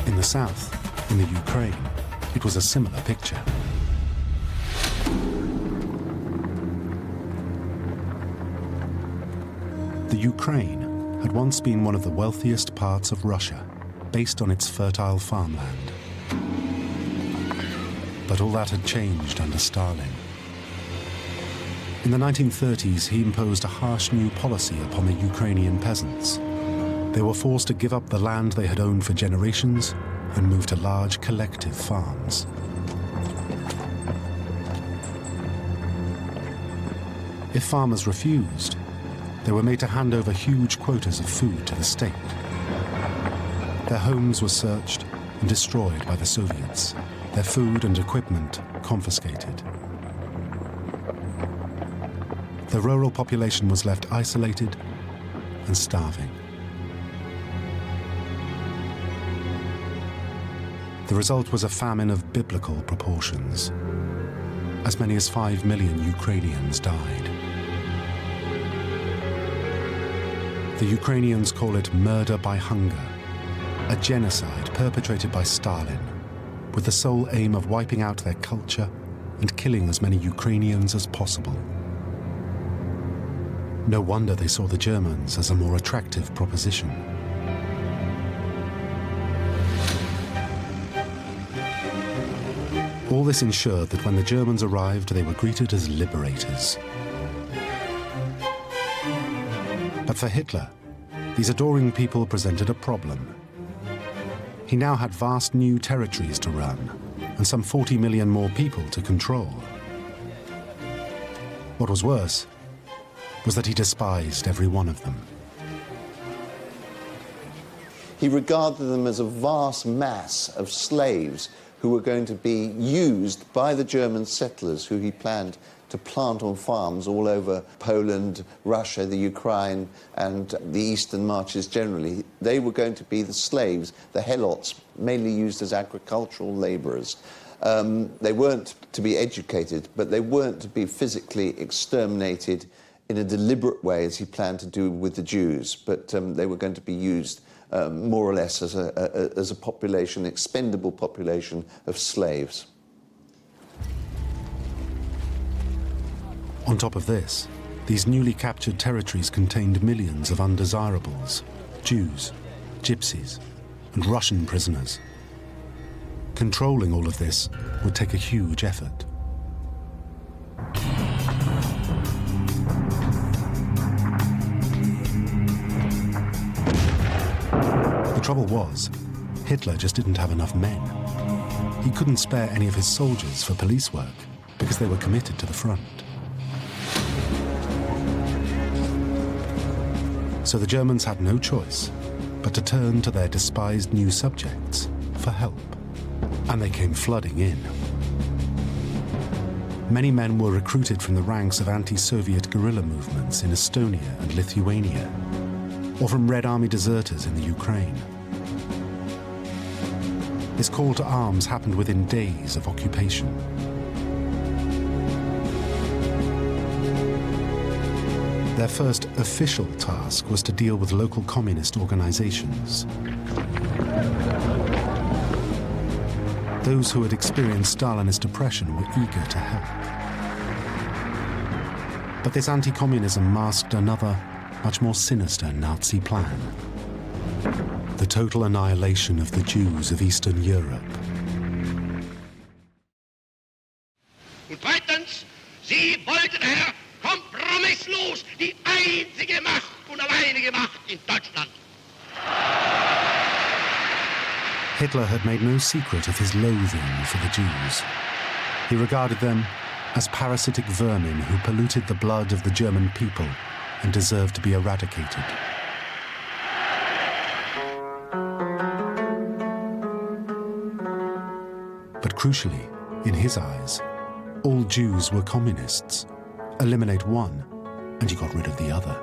In the south, in the Ukraine, it was a similar picture. The Ukraine had once been one of the wealthiest parts of Russia, based on its fertile farmland. But all that had changed under Stalin. In the 1930s, he imposed a harsh new policy upon the Ukrainian peasants. They were forced to give up the land they had owned for generations and move to large collective farms. If farmers refused, they were made to hand over huge quotas of food to the state. Their homes were searched and destroyed by the Soviets, their food and equipment confiscated. The rural population was left isolated and starving. The result was a famine of biblical proportions. As many as 5 million Ukrainians died. The Ukrainians call it murder by hunger, a genocide perpetrated by Stalin, with the sole aim of wiping out their culture and killing as many Ukrainians as possible. No wonder they saw the Germans as a more attractive proposition. All this ensured that when the Germans arrived, they were greeted as liberators. But for Hitler, these adoring people presented a problem. He now had vast new territories to run, and some 40 million more people to control. What was worse was that he despised every one of them. He regarded them as a vast mass of slaves who were going to be used by the German settlers who he planned to plant on farms all over Poland, Russia, the Ukraine, and the Eastern Marches generally. They were going to be the slaves, the helots, mainly used as agricultural labourers. They weren't to be educated, but they weren't to be physically exterminated in a deliberate way, as he planned to do with the Jews, but they were going to be used more or less as a population, expendable population of slaves. On top of this, these newly captured territories contained millions of undesirables, Jews, gypsies, and Russian prisoners. Controlling all of this would take a huge effort. trouble was, Hitler just didn't have enough men. He couldn't spare any of his soldiers for police work because they were committed to the front. So the Germans had no choice but to turn to their despised new subjects for help. And they came flooding in. Many men were recruited from the ranks of anti-Soviet guerrilla movements in Estonia and Lithuania, or from Red Army deserters in the Ukraine. This call to arms happened within days of occupation. Their first official task was to deal with local communist organizations. Those who had experienced Stalinist oppression were eager to help. But this anti-communism masked another, much more sinister Nazi plan: the total annihilation of the Jews of Eastern Europe. Und zweitens, Sie wollten, Herr, kompromisslos die einzige Macht und alleinige Macht in Deutschland. Hitler had made no secret of his loathing for the Jews. He regarded them as parasitic vermin who polluted the blood of the German people and deserved to be eradicated. But crucially, in his eyes, all Jews were communists. Eliminate one, and you got rid of the other.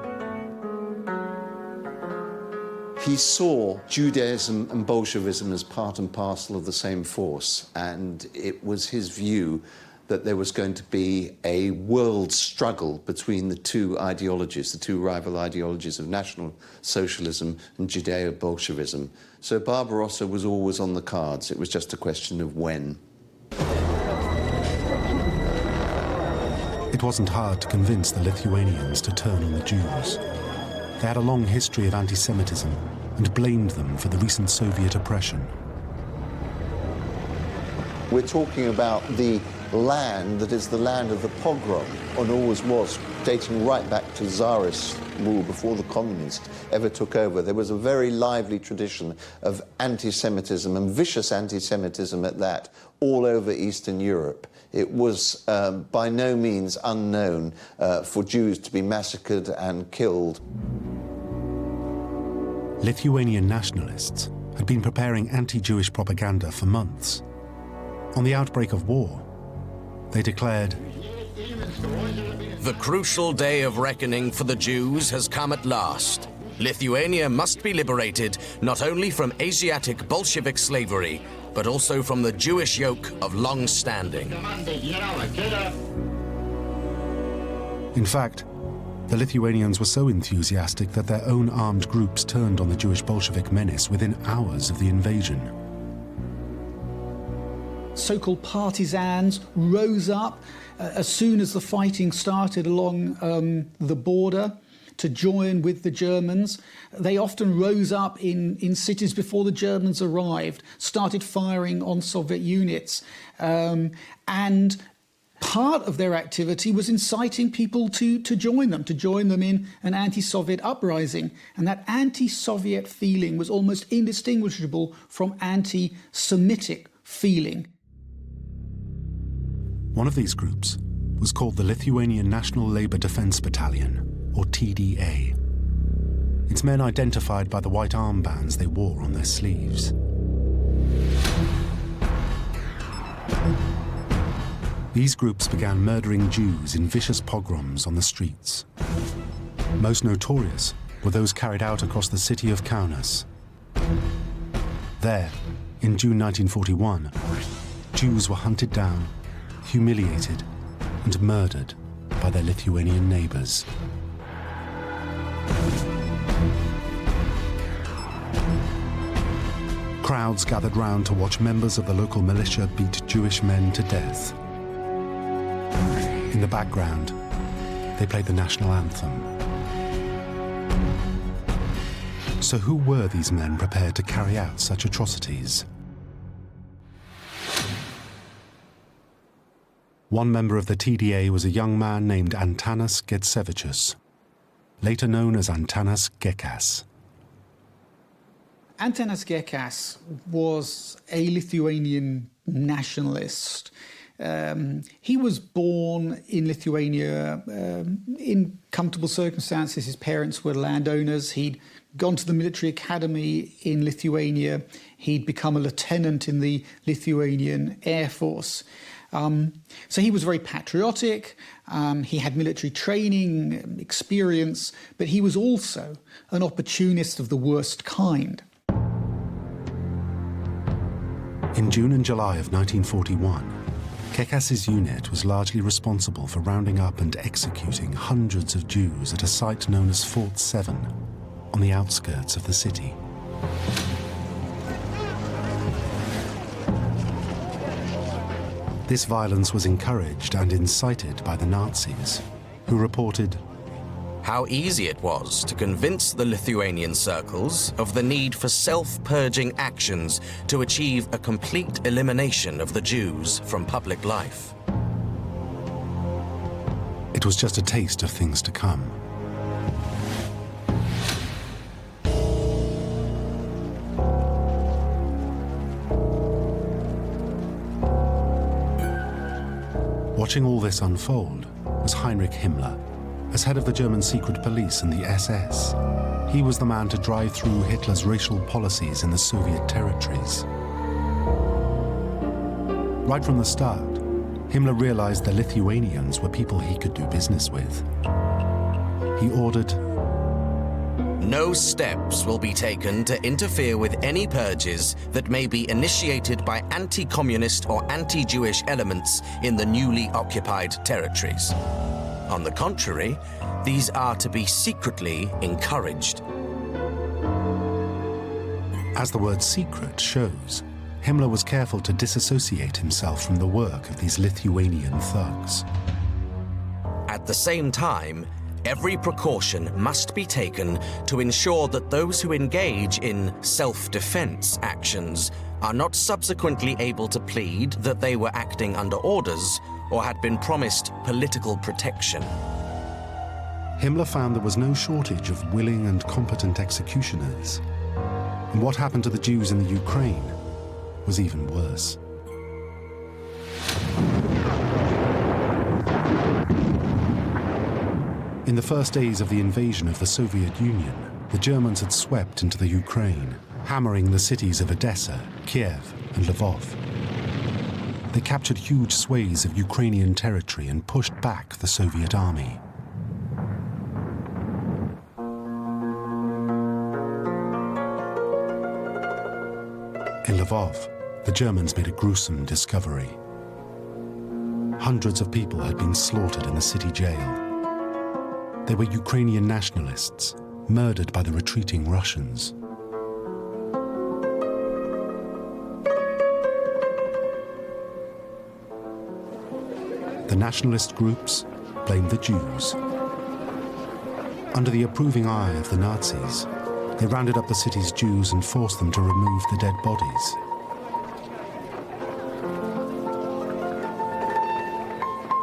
He saw Judaism and Bolshevism as part and parcel of the same force, and it was his view that there was going to be a world struggle between the two ideologies, the two rival ideologies of National Socialism and Judeo-Bolshevism. So Barbarossa was always on the cards. It was just a question of when. It wasn't hard to convince the Lithuanians to turn on the Jews. They had a long history of anti-Semitism and blamed them for the recent Soviet oppression. We're talking about the land that is the land of the pogrom, and always was, dating right back to Tsarist rule before the communists ever took over. There was a very lively tradition of anti-Semitism, and vicious anti-Semitism at that, all over Eastern Europe. It was by no means unknown for Jews to be massacred and killed. Lithuanian nationalists had been preparing anti-Jewish propaganda for months. On the outbreak of war, they declared, "The crucial day of reckoning for the Jews has come at last. Lithuania must be liberated not only from Asiatic Bolshevik slavery, but also from the Jewish yoke of long standing." In fact, the Lithuanians were so enthusiastic that their own armed groups turned on the Jewish Bolshevik menace within hours of the invasion. So-called partisans rose up as soon as the fighting started along the border to join with the Germans. They often rose up in cities before the Germans arrived, started firing on Soviet units, and part of their activity was inciting people to join them in an anti-Soviet uprising. And that anti-Soviet feeling was almost indistinguishable from anti-Semitic feeling. One of these groups was called the Lithuanian National Labour Defence Battalion, or TDA. Its men identified by the white armbands they wore on their sleeves. These groups began murdering Jews in vicious pogroms on the streets. Most notorious were those carried out across the city of Kaunas. There, in June 1941, Jews were hunted down, humiliated, and murdered by their Lithuanian neighbours. Crowds gathered round to watch members of the local militia beat Jewish men to death. In the background, they played the national anthem. So who were these men prepared to carry out such atrocities? One member of the TDA was a young man named Antanas Getsevicius, later known as Antanas Gekas. Antanas Gekas was a Lithuanian nationalist. He was born in Lithuania in comfortable circumstances. His parents were landowners. He'd gone to the military academy in Lithuania. He'd become a lieutenant in the Lithuanian Air Force. So he was very patriotic. He had military training, experience, but he was also an opportunist of the worst kind. In June and July of 1941, Kekas's unit was largely responsible for rounding up and executing hundreds of Jews at a site known as Fort 7 on the outskirts of the city. This violence was encouraged and incited by the Nazis, who reported how easy it was to convince the Lithuanian circles of the need for self-purging actions to achieve a complete elimination of the Jews from public life. It was just a taste of things to come. Watching all this unfold was Heinrich Himmler. As head of the German secret police and the SS, he was the man to drive through Hitler's racial policies in the Soviet territories. Right from the start, Himmler realized the Lithuanians were people he could do business with. He ordered, no steps will be taken to interfere with any purges that may be initiated by anti-communist or anti-Jewish elements in the newly occupied territories. On the contrary, these are to be secretly encouraged. As the word secret shows, Himmler was careful to disassociate himself from the work of these Lithuanian thugs. At the same time, every precaution must be taken to ensure that those who engage in self-defense actions are not subsequently able to plead that they were acting under orders or had been promised political protection. Himmler found there was no shortage of willing and competent executioners. And what happened to the Jews in the Ukraine was even worse. In the first days of the invasion of the Soviet Union, the Germans had swept into the Ukraine, hammering the cities of Odessa, Kiev, and Lvov. They captured huge swathes of Ukrainian territory and pushed back the Soviet army. In Lvov, the Germans made a gruesome discovery. Hundreds of people had been slaughtered in the city jail. They were Ukrainian nationalists, murdered by the retreating Russians. The nationalist groups blamed the Jews. Under the approving eye of the Nazis, they rounded up the city's Jews and forced them to remove the dead bodies.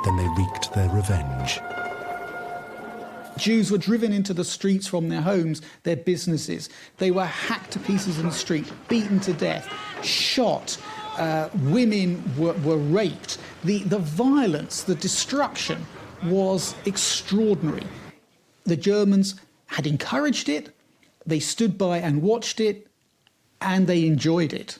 Then they wreaked their revenge. Jews were driven into the streets from their homes, their businesses. They were hacked to pieces in the street, beaten to death, shot. Women were raped. The violence, the destruction was extraordinary. The Germans had encouraged it, they stood by and watched it, and they enjoyed it.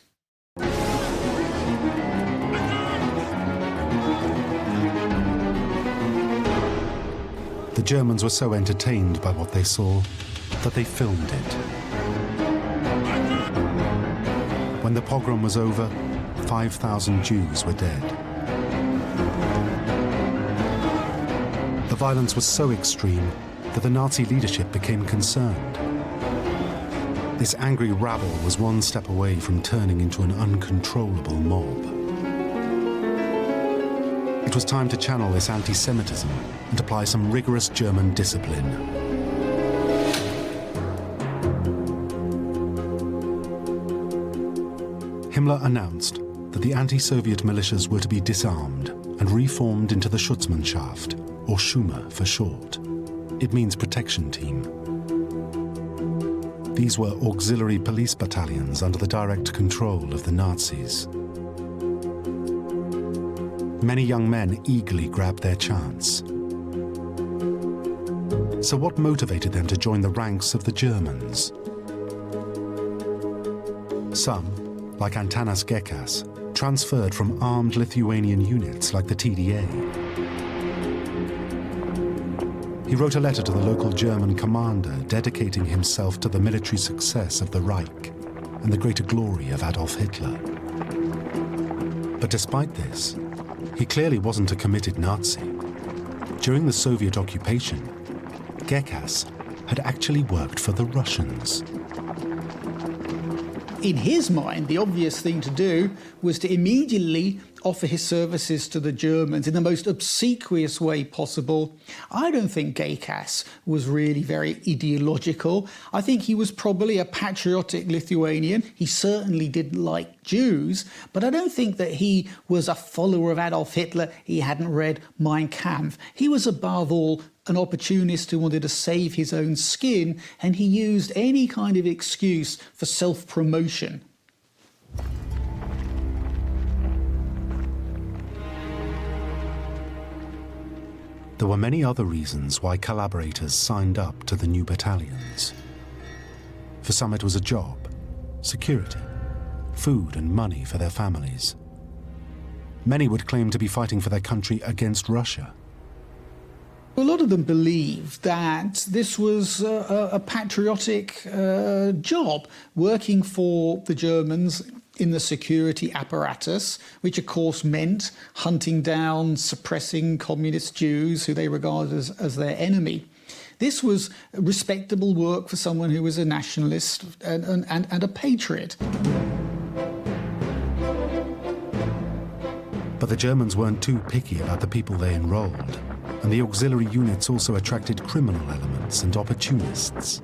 The Germans were so entertained by what they saw that they filmed it. When the pogrom was over, 5,000 Jews were dead. The violence was so extreme that the Nazi leadership became concerned. This angry rabble was one step away from turning into an uncontrollable mob. It was time to channel this anti-Semitism and apply some rigorous German discipline. Himmler announced that the anti-Soviet militias were to be disarmed and reformed into the Schutzmannschaft, or Schumer for short. It means protection team. These were auxiliary police battalions under the direct control of the Nazis. Many young men eagerly grabbed their chance. So what motivated them to join the ranks of the Germans? Some, like Antanas Gekas, transferred from armed Lithuanian units like the TDA. He wrote a letter to the local German commander dedicating himself to the military success of the Reich and the greater glory of Adolf Hitler. But despite this, he clearly wasn't a committed Nazi. During the Soviet occupation, Gekas had actually worked for the Russians. In his mind, the obvious thing to do was to immediately offer his services to the Germans in the most obsequious way possible. I don't think Gekas was really very ideological. I think he was probably a patriotic Lithuanian. He certainly didn't like Jews, but I don't think that he was a follower of Adolf Hitler. He hadn't read Mein Kampf. He was above all an opportunist who wanted to save his own skin, and he used any kind of excuse for self-promotion. There were many other reasons why collaborators signed up to the new battalions. For some it was a job, security, food and money for their families. Many would claim to be fighting for their country against Russia. A lot of them believed that this was a patriotic job, working for the Germans in the security apparatus, which of course meant hunting down, suppressing communist Jews who they regarded as their enemy. This was respectable work for someone who was a nationalist and a patriot. But the Germans weren't too picky about the people they enrolled, and the auxiliary units also attracted criminal elements and opportunists.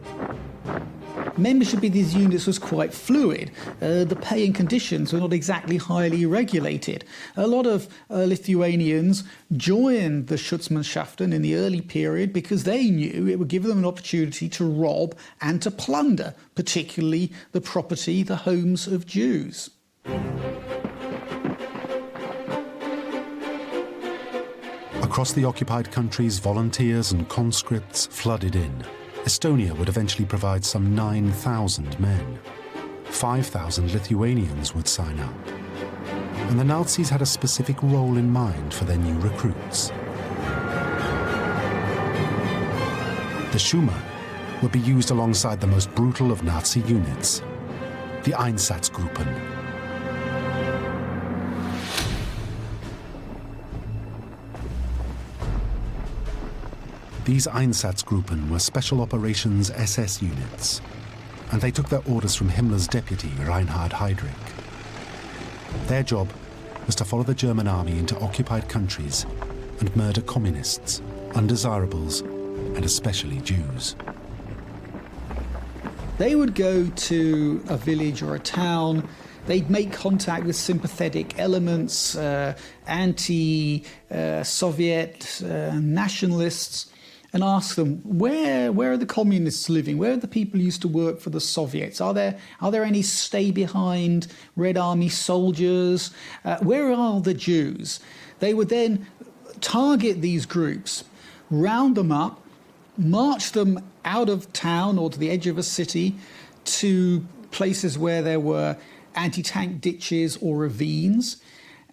Membership in these units was quite fluid. The pay and conditions were not exactly highly regulated. A lot of Lithuanians joined the Schutzmannschaften in the early period because they knew it would give them an opportunity to rob and to plunder, particularly the property, the homes of Jews. Across the occupied countries, volunteers and conscripts flooded in. Estonia would eventually provide some 9,000 men. 5,000 Lithuanians would sign up. And the Nazis had a specific role in mind for their new recruits. The Schumer would be used alongside the most brutal of Nazi units, the Einsatzgruppen. These Einsatzgruppen were Special Operations SS units, and they took their orders from Himmler's deputy, Reinhard Heydrich. Their job was to follow the German army into occupied countries and murder communists, undesirables, and especially Jews. They would go to a village or a town. They'd make contact with sympathetic elements, anti-Soviet nationalists, and ask them, where are the communists living? Where are the people who used to work for the Soviets? Are there any stay-behind Red Army soldiers? Where are the Jews? They would then target these groups, round them up, march them out of town or to the edge of a city to places where there were anti-tank ditches or ravines,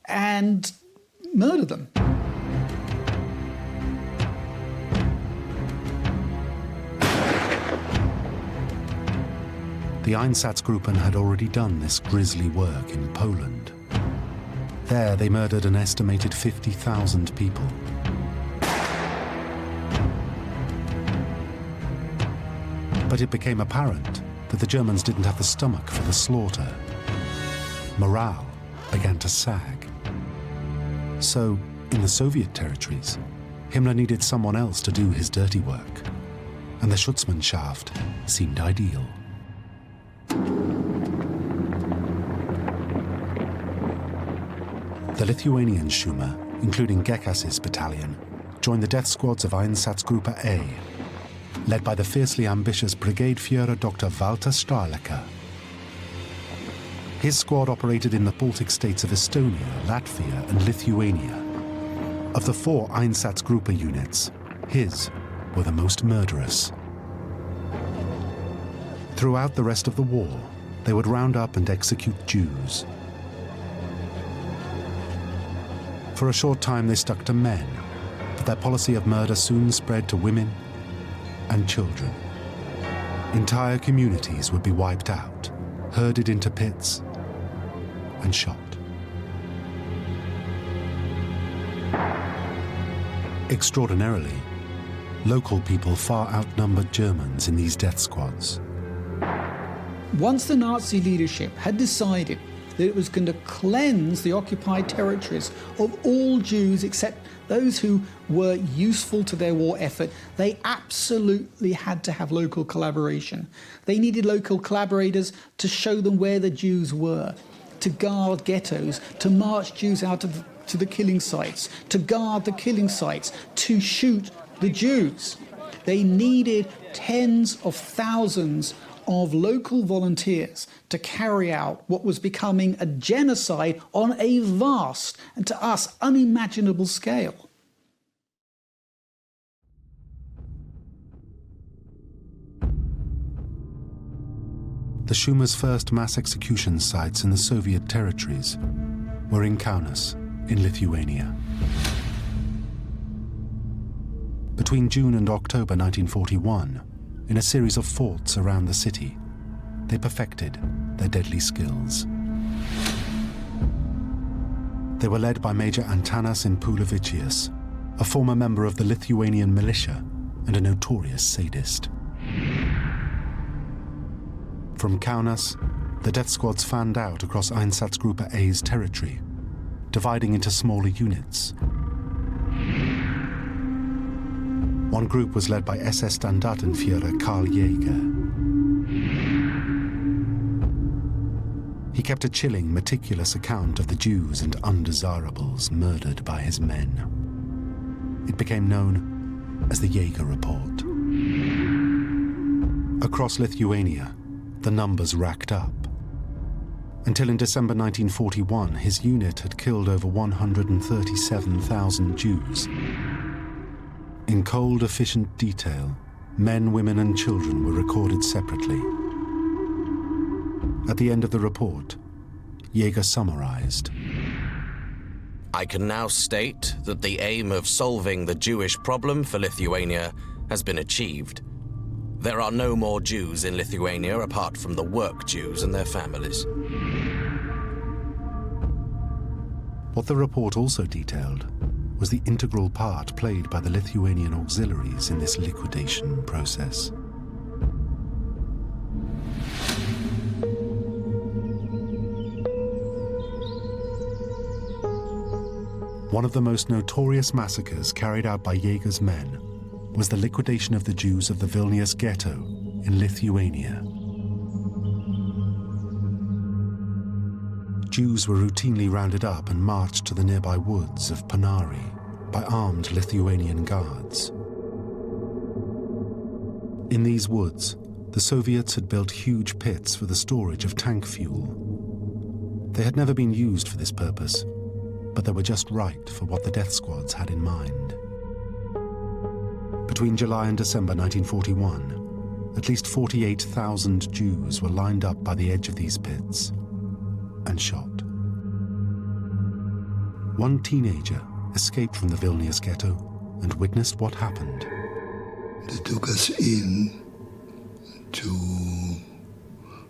and murder them. The Einsatzgruppen had already done this grisly work in Poland. There, they murdered an estimated 50,000 people. But it became apparent that the Germans didn't have the stomach for the slaughter. Morale began to sag. So, in the Soviet territories, Himmler needed someone else to do his dirty work, and the Schutzmannschaft seemed ideal. The Lithuanian Schumer, including Gekas's battalion, joined the death squads of Einsatzgruppe A. led by the fiercely ambitious Brigadeführer Dr. Walter Strahlecker. His squad operated in the Baltic states of Estonia, Latvia, and Lithuania. Of the 4 Einsatzgruppe units, his were the most murderous. Throughout the rest of the war, they would round up and execute Jews. For a short time, they stuck to men, but their policy of murder soon spread to women and children. Entire communities would be wiped out, herded into pits, and shot. Extraordinarily, local people far outnumbered Germans in these death squads. Once the Nazi leadership had decided that it was going to cleanse the occupied territories of all Jews except those who were useful to their war effort, they absolutely had to have local collaboration. They needed local collaborators to show them where the Jews were, to guard ghettos, to march Jews out to the killing sites, to guard the killing sites, to shoot the Jews. They needed tens of thousands of local volunteers to carry out what was becoming a genocide on a vast and to us unimaginable scale. The Schumer's first mass execution sites in the Soviet territories were in Kaunas, in Lithuania. Between June and October 1941, in a series of forts around the city, they perfected their deadly skills. They were led by Major Antanas Impulevicius, a former member of the Lithuanian militia and a notorious sadist. From Kaunas, the death squads fanned out across Einsatzgruppe A's territory, dividing into smaller units. One group was led by SS Standartenführer Karl Jäger. He kept a chilling, meticulous account of the Jews and undesirables murdered by his men. It became known as the Jäger Report. Across Lithuania, the numbers racked up. Until in December 1941, his unit had killed over 137,000 Jews. In cold, efficient detail, men, women, and children were recorded separately. At the end of the report, Jäger summarized. I can now state that the aim of solving the Jewish problem for Lithuania has been achieved. There are no more Jews in Lithuania apart from the work Jews and their families. What the report also detailed was the integral part played by the Lithuanian auxiliaries in this liquidation process. One of the most notorious massacres carried out by Jäger's men was the liquidation of the Jews of the Vilnius ghetto in Lithuania. Jews were routinely rounded up and marched to the nearby woods of Panari by armed Lithuanian guards. In these woods, the Soviets had built huge pits for the storage of tank fuel. They had never been used for this purpose, but they were just right for what the death squads had in mind. Between July and December 1941, at least 48,000 Jews were lined up by the edge of these pits and shot. One teenager escaped from the Vilnius ghetto and witnessed what happened. They took us in to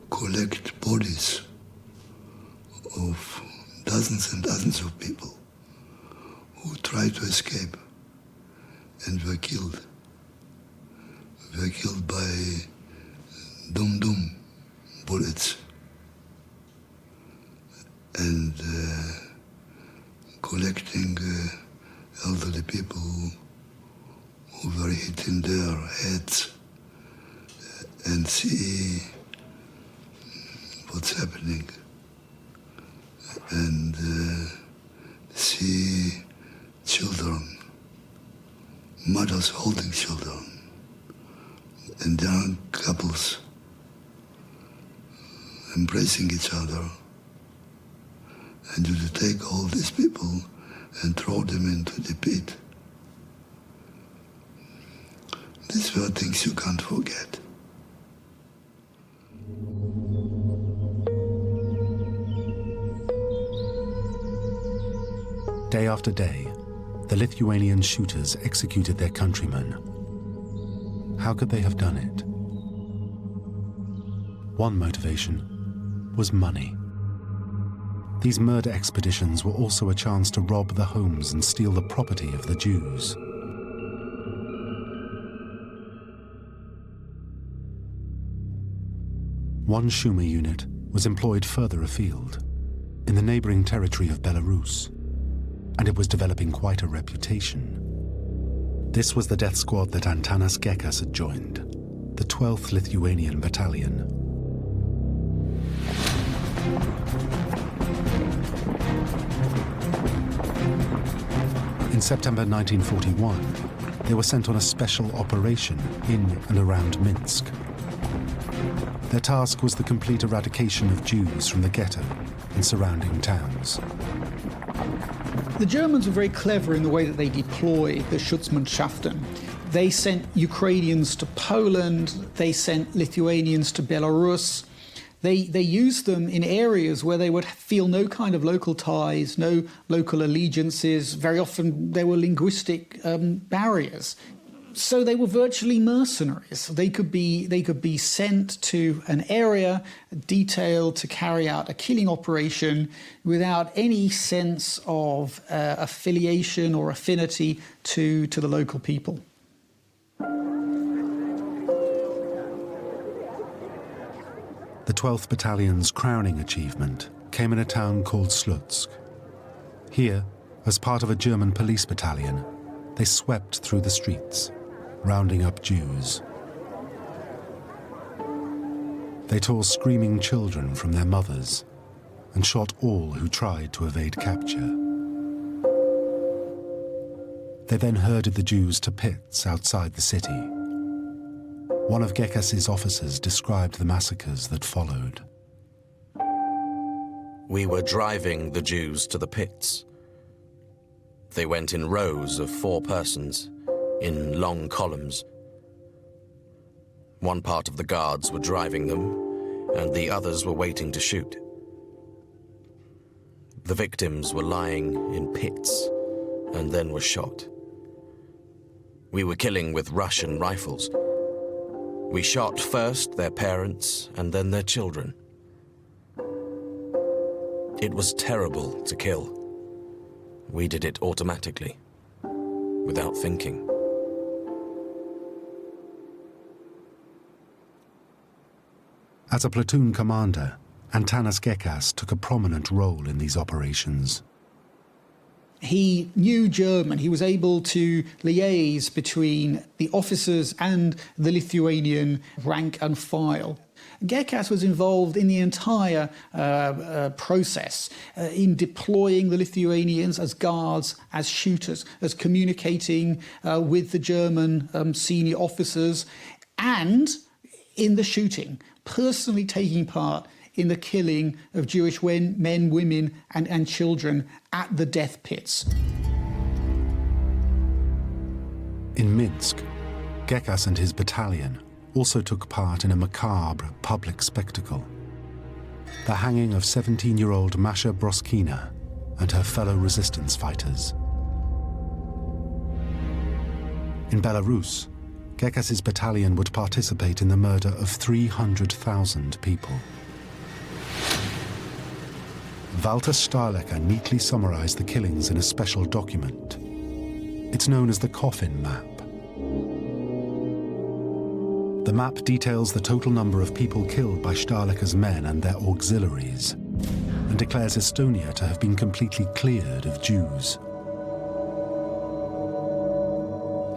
collect bodies of dozens and dozens of people who tried to escape and were killed. Were killed by dum-dum bullets and collecting elderly people who were hit in their heads and see what's happening and see children, mothers holding children, and young couples embracing each other. And you take all these people and throw them into the pit. These were things you can't forget. Day after day, the Lithuanian shooters executed their countrymen. How could they have done it? One motivation was money. These murder expeditions were also a chance to rob the homes and steal the property of the Jews. One Schumer unit was employed further afield, in the neighboring territory of Belarus, and it was developing quite a reputation. This was the death squad that Antanas Gekas had joined, the 12th Lithuanian Battalion. In September 1941, they were sent on a special operation in and around Minsk. Their task was the complete eradication of Jews from the ghetto and surrounding towns. The Germans were very clever in the way that they deployed the Schutzmannschaften. They sent Ukrainians to Poland, they sent Lithuanians to Belarus. They used them in areas where they would feel no kind of local ties, no local allegiances. Very often there were linguistic barriers. So they were virtually mercenaries. They could be sent to an area detailed to carry out a killing operation without any sense of affiliation or affinity to the local people. The 12th Battalion's crowning achievement came in a town called Slutsk. Here, as part of a German police battalion, they swept through the streets, rounding up Jews. They tore screaming children from their mothers and shot all who tried to evade capture. They then herded the Jews to pits outside the city. One of Gekas's officers described the massacres that followed. We were driving the Jews to the pits. They went in rows of 4 persons, in long columns. One part of the guards were driving them, and the others were waiting to shoot. The victims were lying in pits, and then were shot. We were killing with Russian rifles. We shot first their parents, and then their children. It was terrible to kill. We did it automatically, without thinking. As a platoon commander, Antanas Gekas took a prominent role in these operations. He knew German. He was able to liaise between the officers and the Lithuanian rank and file. Gekas was involved in the entire process, in deploying the Lithuanians as guards, as shooters, as communicating with the German senior officers, and in the shooting, personally taking part in the killing of Jewish men, women, and children at the death pits. In Minsk, Gekas and his battalion also took part in a macabre public spectacle: the hanging of 17-year-old Masha Broskina and her fellow resistance fighters. In Belarus, Gekas's battalion would participate in the murder of 300,000 people. Walter Stahlecker neatly summarized the killings in a special document. It's known as the Coffin Map. The map details the total number of people killed by Stahlecker's men and their auxiliaries, and declares Estonia to have been completely cleared of Jews.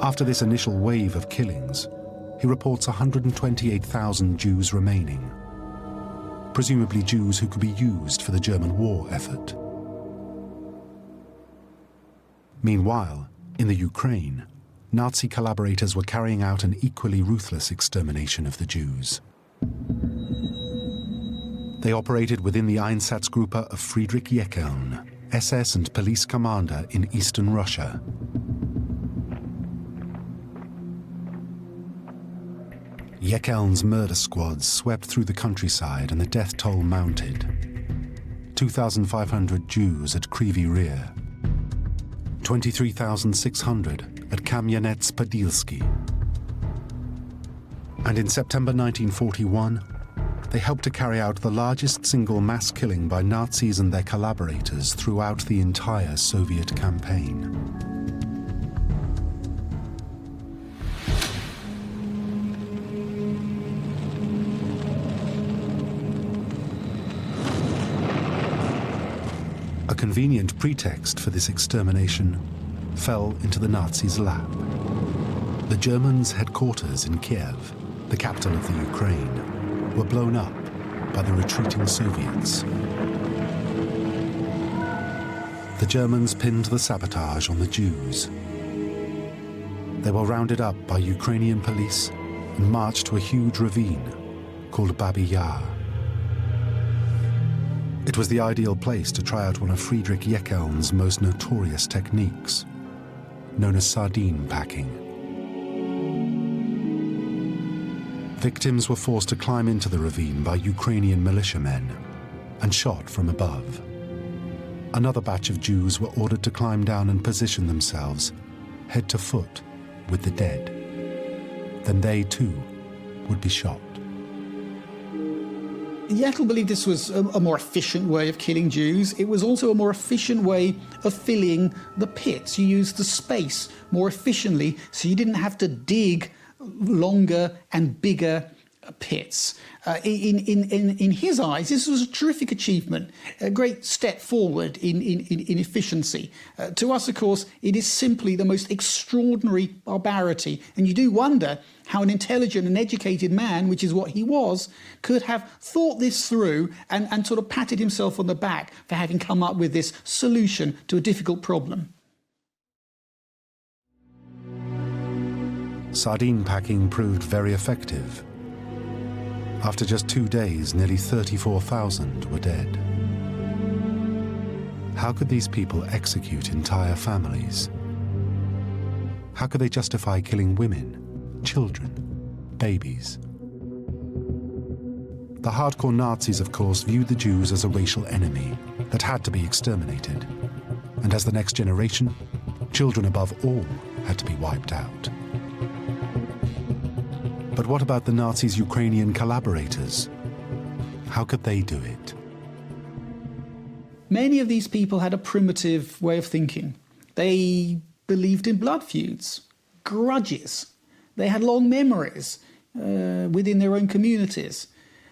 After this initial wave of killings, he reports 128,000 Jews remaining, presumably Jews who could be used for the German war effort. Meanwhile, in the Ukraine, Nazi collaborators were carrying out an equally ruthless extermination of the Jews. They operated within the Einsatzgruppe of Friedrich Jeckeln, SS and police commander in eastern Russia. Jeckeln's murder squads swept through the countryside and the death toll mounted. 2,500 Jews at Kryvyi Rih, 23,600 at Kamianets-Podilsky. And in September 1941, they helped to carry out the largest single mass killing by Nazis and their collaborators throughout the entire Soviet campaign. A convenient pretext for this extermination fell into the Nazis' lap. The Germans' headquarters in Kiev, the capital of the Ukraine, were blown up by the retreating Soviets. The Germans pinned the sabotage on the Jews. They were rounded up by Ukrainian police and marched to a huge ravine called Babi Yar. It was the ideal place to try out one of Friedrich Jeckeln's most notorious techniques, known as sardine packing. Victims were forced to climb into the ravine by Ukrainian militiamen and shot from above. Another batch of Jews were ordered to climb down and position themselves, head to foot, with the dead. Then they, too, would be shot. Jeckel believed this was a more efficient way of killing Jews. It was also a more efficient way of filling the pits. You used the space more efficiently, so you didn't have to dig longer and bigger pits. In his eyes, this was a terrific achievement, a great step forward in efficiency. To us, of course, it is simply the most extraordinary barbarity. And you do wonder how an intelligent and educated man, which is what he was, could have thought this through and sort of patted himself on the back for having come up with this solution to a difficult problem. Sardine packing proved very effective. After just 2 days, nearly 34,000 were dead. How could these people execute entire families? How could they justify killing women, children, babies? The hardcore Nazis, of course, viewed the Jews as a racial enemy that had to be exterminated. And as the next generation, children above all had to be wiped out. But what about the Nazis' Ukrainian collaborators? How could they do it? Many of these people had a primitive way of thinking. They believed in blood feuds, grudges. They had long memories within their own communities.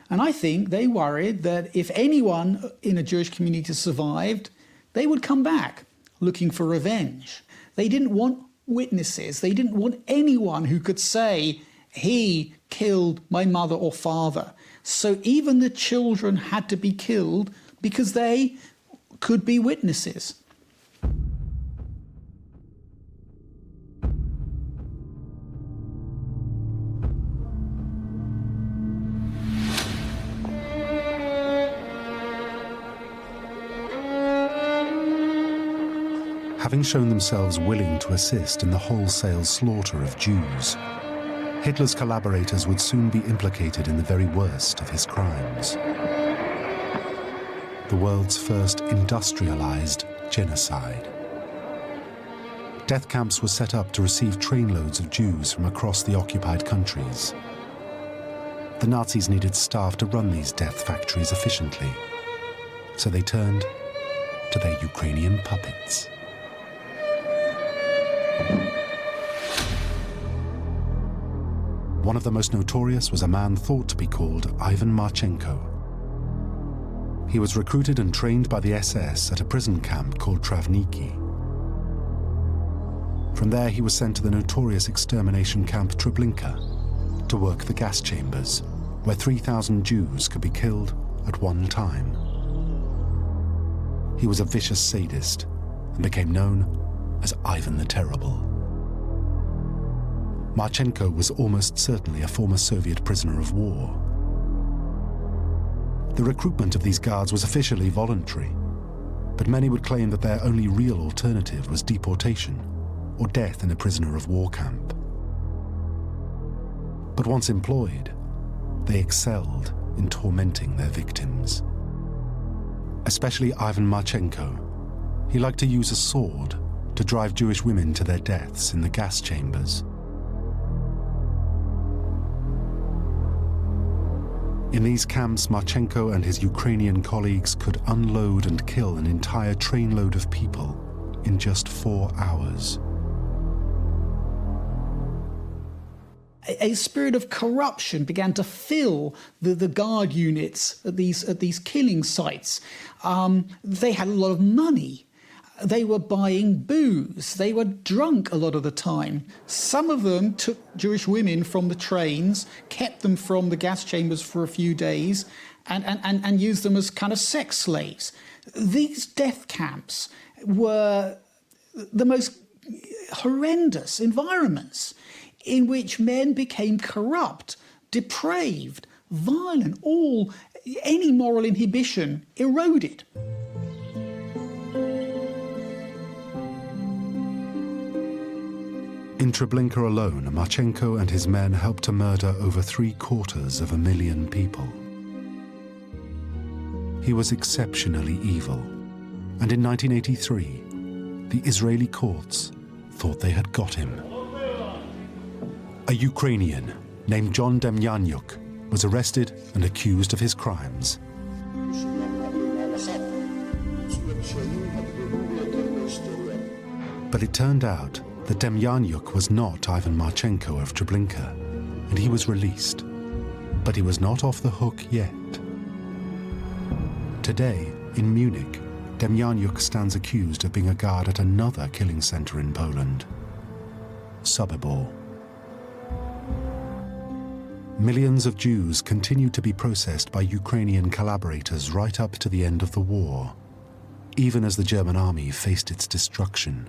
And I think they worried that if anyone in a Jewish community survived, they would come back looking for revenge. They didn't want witnesses. They didn't want anyone who could say, he killed my mother or father. So even the children had to be killed because they could be witnesses. Having shown themselves willing to assist in the wholesale slaughter of Jews, Hitler's collaborators would soon be implicated in the very worst of his crimes. The world's first industrialized genocide. Death camps were set up to receive trainloads of Jews from across the occupied countries. The Nazis needed staff to run these death factories efficiently, so they turned to their Ukrainian puppets. One of the most notorious was a man thought to be called Ivan Marchenko. He was recruited and trained by the SS at a prison camp called Travniki. From there he was sent to the notorious extermination camp Treblinka to work the gas chambers, where 3,000 Jews could be killed at one time. He was a vicious sadist and became known as Ivan the Terrible. Marchenko was almost certainly a former Soviet prisoner of war. The recruitment of these guards was officially voluntary, but many would claim that their only real alternative was deportation or death in a prisoner of war camp. But once employed, they excelled in tormenting their victims. Especially Ivan Marchenko. He liked to use a sword to drive Jewish women to their deaths in the gas chambers. In these camps, Marchenko and his Ukrainian colleagues could unload and kill an entire trainload of people in just 4 hours. A spirit of corruption began to fill the guard units at these killing sites. They had a lot of money. They were buying booze. They were drunk a lot of the time. Some of them took Jewish women from the trains, kept them from the gas chambers for a few days, and used them as kind of sex slaves. These death camps were the most horrendous environments in which men became corrupt, depraved, violent, any moral inhibition eroded. In Treblinka alone, Marchenko and his men helped to murder over 750,000 people. He was exceptionally evil, and in 1983, the Israeli courts thought they had got him. A Ukrainian named John Demyanyuk was arrested and accused of his crimes. But it turned out that Demyanyuk was not Ivan Marchenko of Treblinka, and he was released. But he was not off the hook yet. Today, in Munich, Demyanyuk stands accused of being a guard at another killing center in Poland, Sobibor. Millions of Jews continued to be processed by Ukrainian collaborators right up to the end of the war, even as the German army faced its destruction.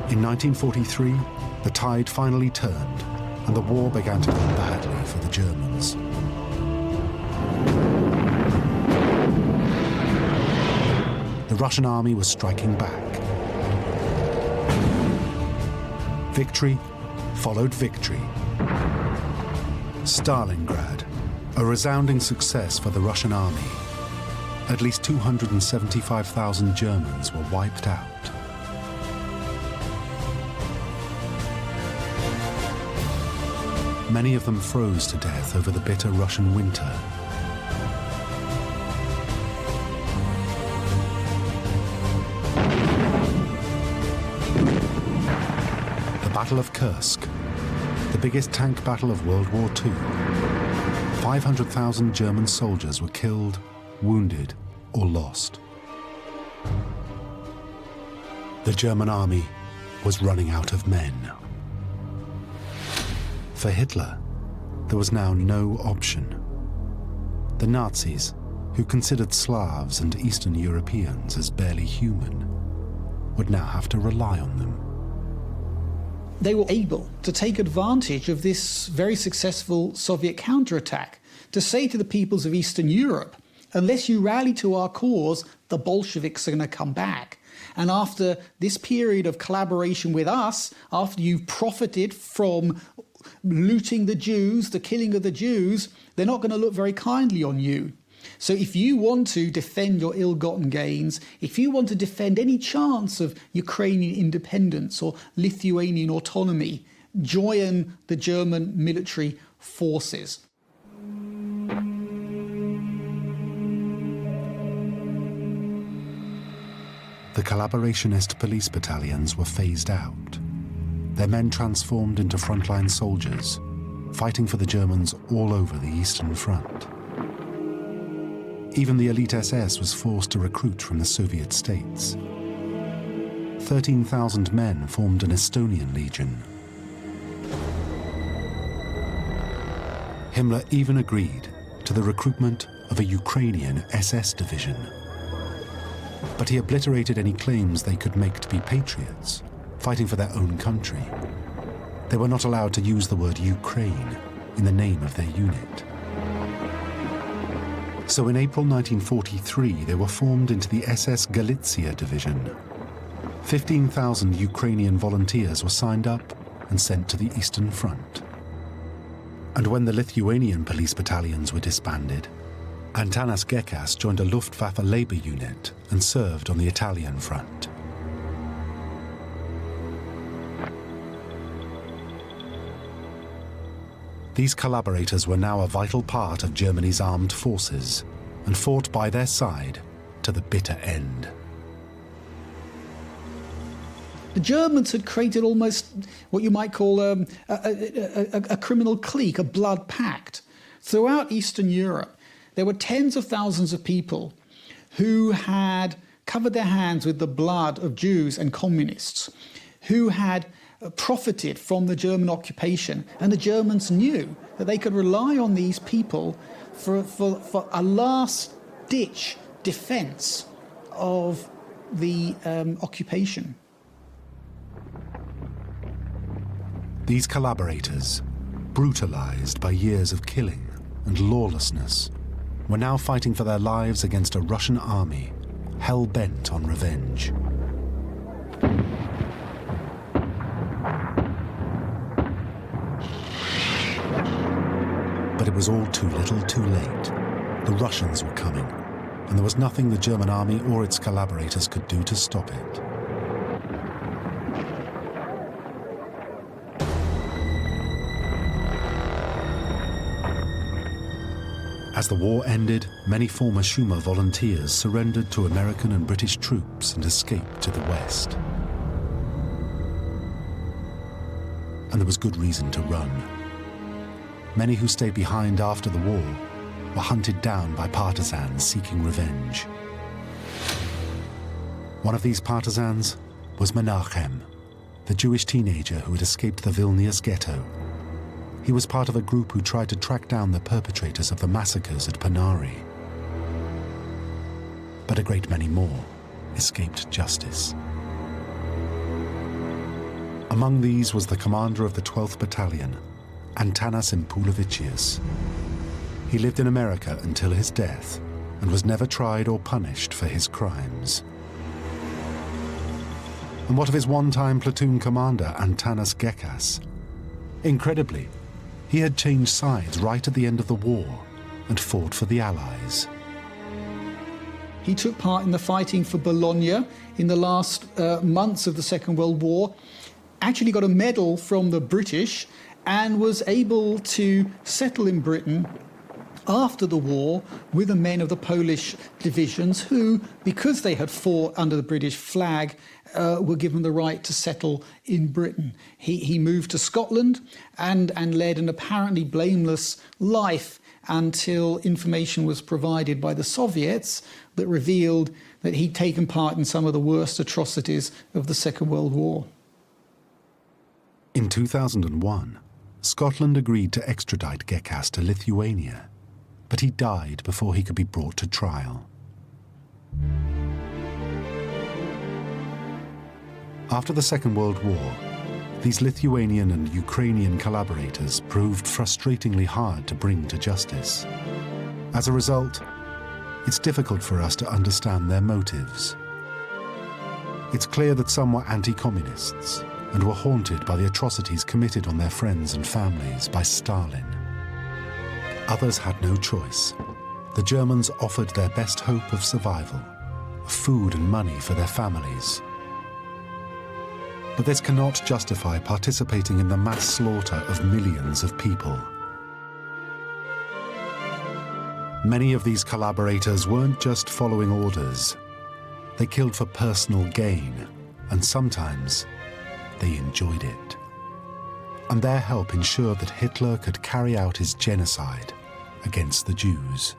In 1943, the tide finally turned, and the war began to go badly for the Germans. The Russian army was striking back. Victory followed victory. Stalingrad, a resounding success for the Russian army. At least 275,000 Germans were wiped out. Many of them froze to death over the bitter Russian winter. The Battle of Kursk, the biggest tank battle of World War II. 500,000 German soldiers were killed, wounded, or lost. The German army was running out of men. For Hitler, there was now no option. The Nazis, who considered Slavs and Eastern Europeans as barely human, would now have to rely on them. They were able to take advantage of this very successful Soviet counterattack to say to the peoples of Eastern Europe, unless you rally to our cause, the Bolsheviks are going to come back. And after this period of collaboration with us, after you've profited from looting the Jews, the killing of the Jews, they're not going to look very kindly on you. So if you want to defend your ill-gotten gains, if you want to defend any chance of Ukrainian independence or Lithuanian autonomy, join the German military forces. The collaborationist police battalions were phased out. Their men transformed into frontline soldiers, fighting for the Germans all over the Eastern Front. Even the elite SS was forced to recruit from the Soviet states. 13,000 men formed an Estonian legion. Himmler even agreed to the recruitment of a Ukrainian SS division. But he obliterated any claims they could make to be patriots, fighting for their own country. They were not allowed to use the word Ukraine in the name of their unit. So in April 1943, they were formed into the SS Galicia division. 15,000 Ukrainian volunteers were signed up and sent to the Eastern Front. And when the Lithuanian police battalions were disbanded, Antanas Gekas joined a Luftwaffe labor unit and served on the Italian front. These collaborators were now a vital part of Germany's armed forces and fought by their side to the bitter end. The Germans had created almost what you might call a criminal clique, a blood pact. Throughout Eastern Europe, there were tens of thousands of people who had covered their hands with the blood of Jews and communists, who had profited from the German occupation. And the Germans knew that they could rely on these people for a last-ditch defense of the occupation. These collaborators, brutalized by years of killing and lawlessness, were now fighting for their lives against a Russian army hell-bent on revenge. But it was all too little too late. The Russians were coming, and there was nothing the German army or its collaborators could do to stop it. As the war ended, many former Schumer volunteers surrendered to American and British troops and escaped to the west. And there was good reason to run. Many who stayed behind after the war were hunted down by partisans seeking revenge. One of these partisans was Menachem, the Jewish teenager who had escaped the Vilnius ghetto. He was part of a group who tried to track down the perpetrators of the massacres at Panari. But a great many more escaped justice. Among these was the commander of the 12th Battalion, Antanas Impulevicius. He lived in America until his death and was never tried or punished for his crimes. And what of his one-time platoon commander, Antanas Gekas? Incredibly, he had changed sides right at the end of the war and fought for the Allies. He took part in the fighting for Bologna in the last months of the Second World War, actually got a medal from the British and was able to settle in Britain after the war with the men of the Polish divisions who, because they had fought under the British flag, were given the right to settle in Britain. He moved to Scotland and led an apparently blameless life until information was provided by the Soviets that revealed that he'd taken part in some of the worst atrocities of the Second World War. In 2001, Scotland agreed to extradite Gekas to Lithuania, but he died before he could be brought to trial. After the Second World War, these Lithuanian and Ukrainian collaborators proved frustratingly hard to bring to justice. As a result, it's difficult for us to understand their motives. It's clear that some were anti-communists and were haunted by the atrocities committed on their friends and families by Stalin. Others had no choice. The Germans offered their best hope of survival, food and money for their families. But this cannot justify participating in the mass slaughter of millions of people. Many of these collaborators weren't just following orders. They killed for personal gain, and sometimes they enjoyed it. And their help ensured that Hitler could carry out his genocide against the Jews.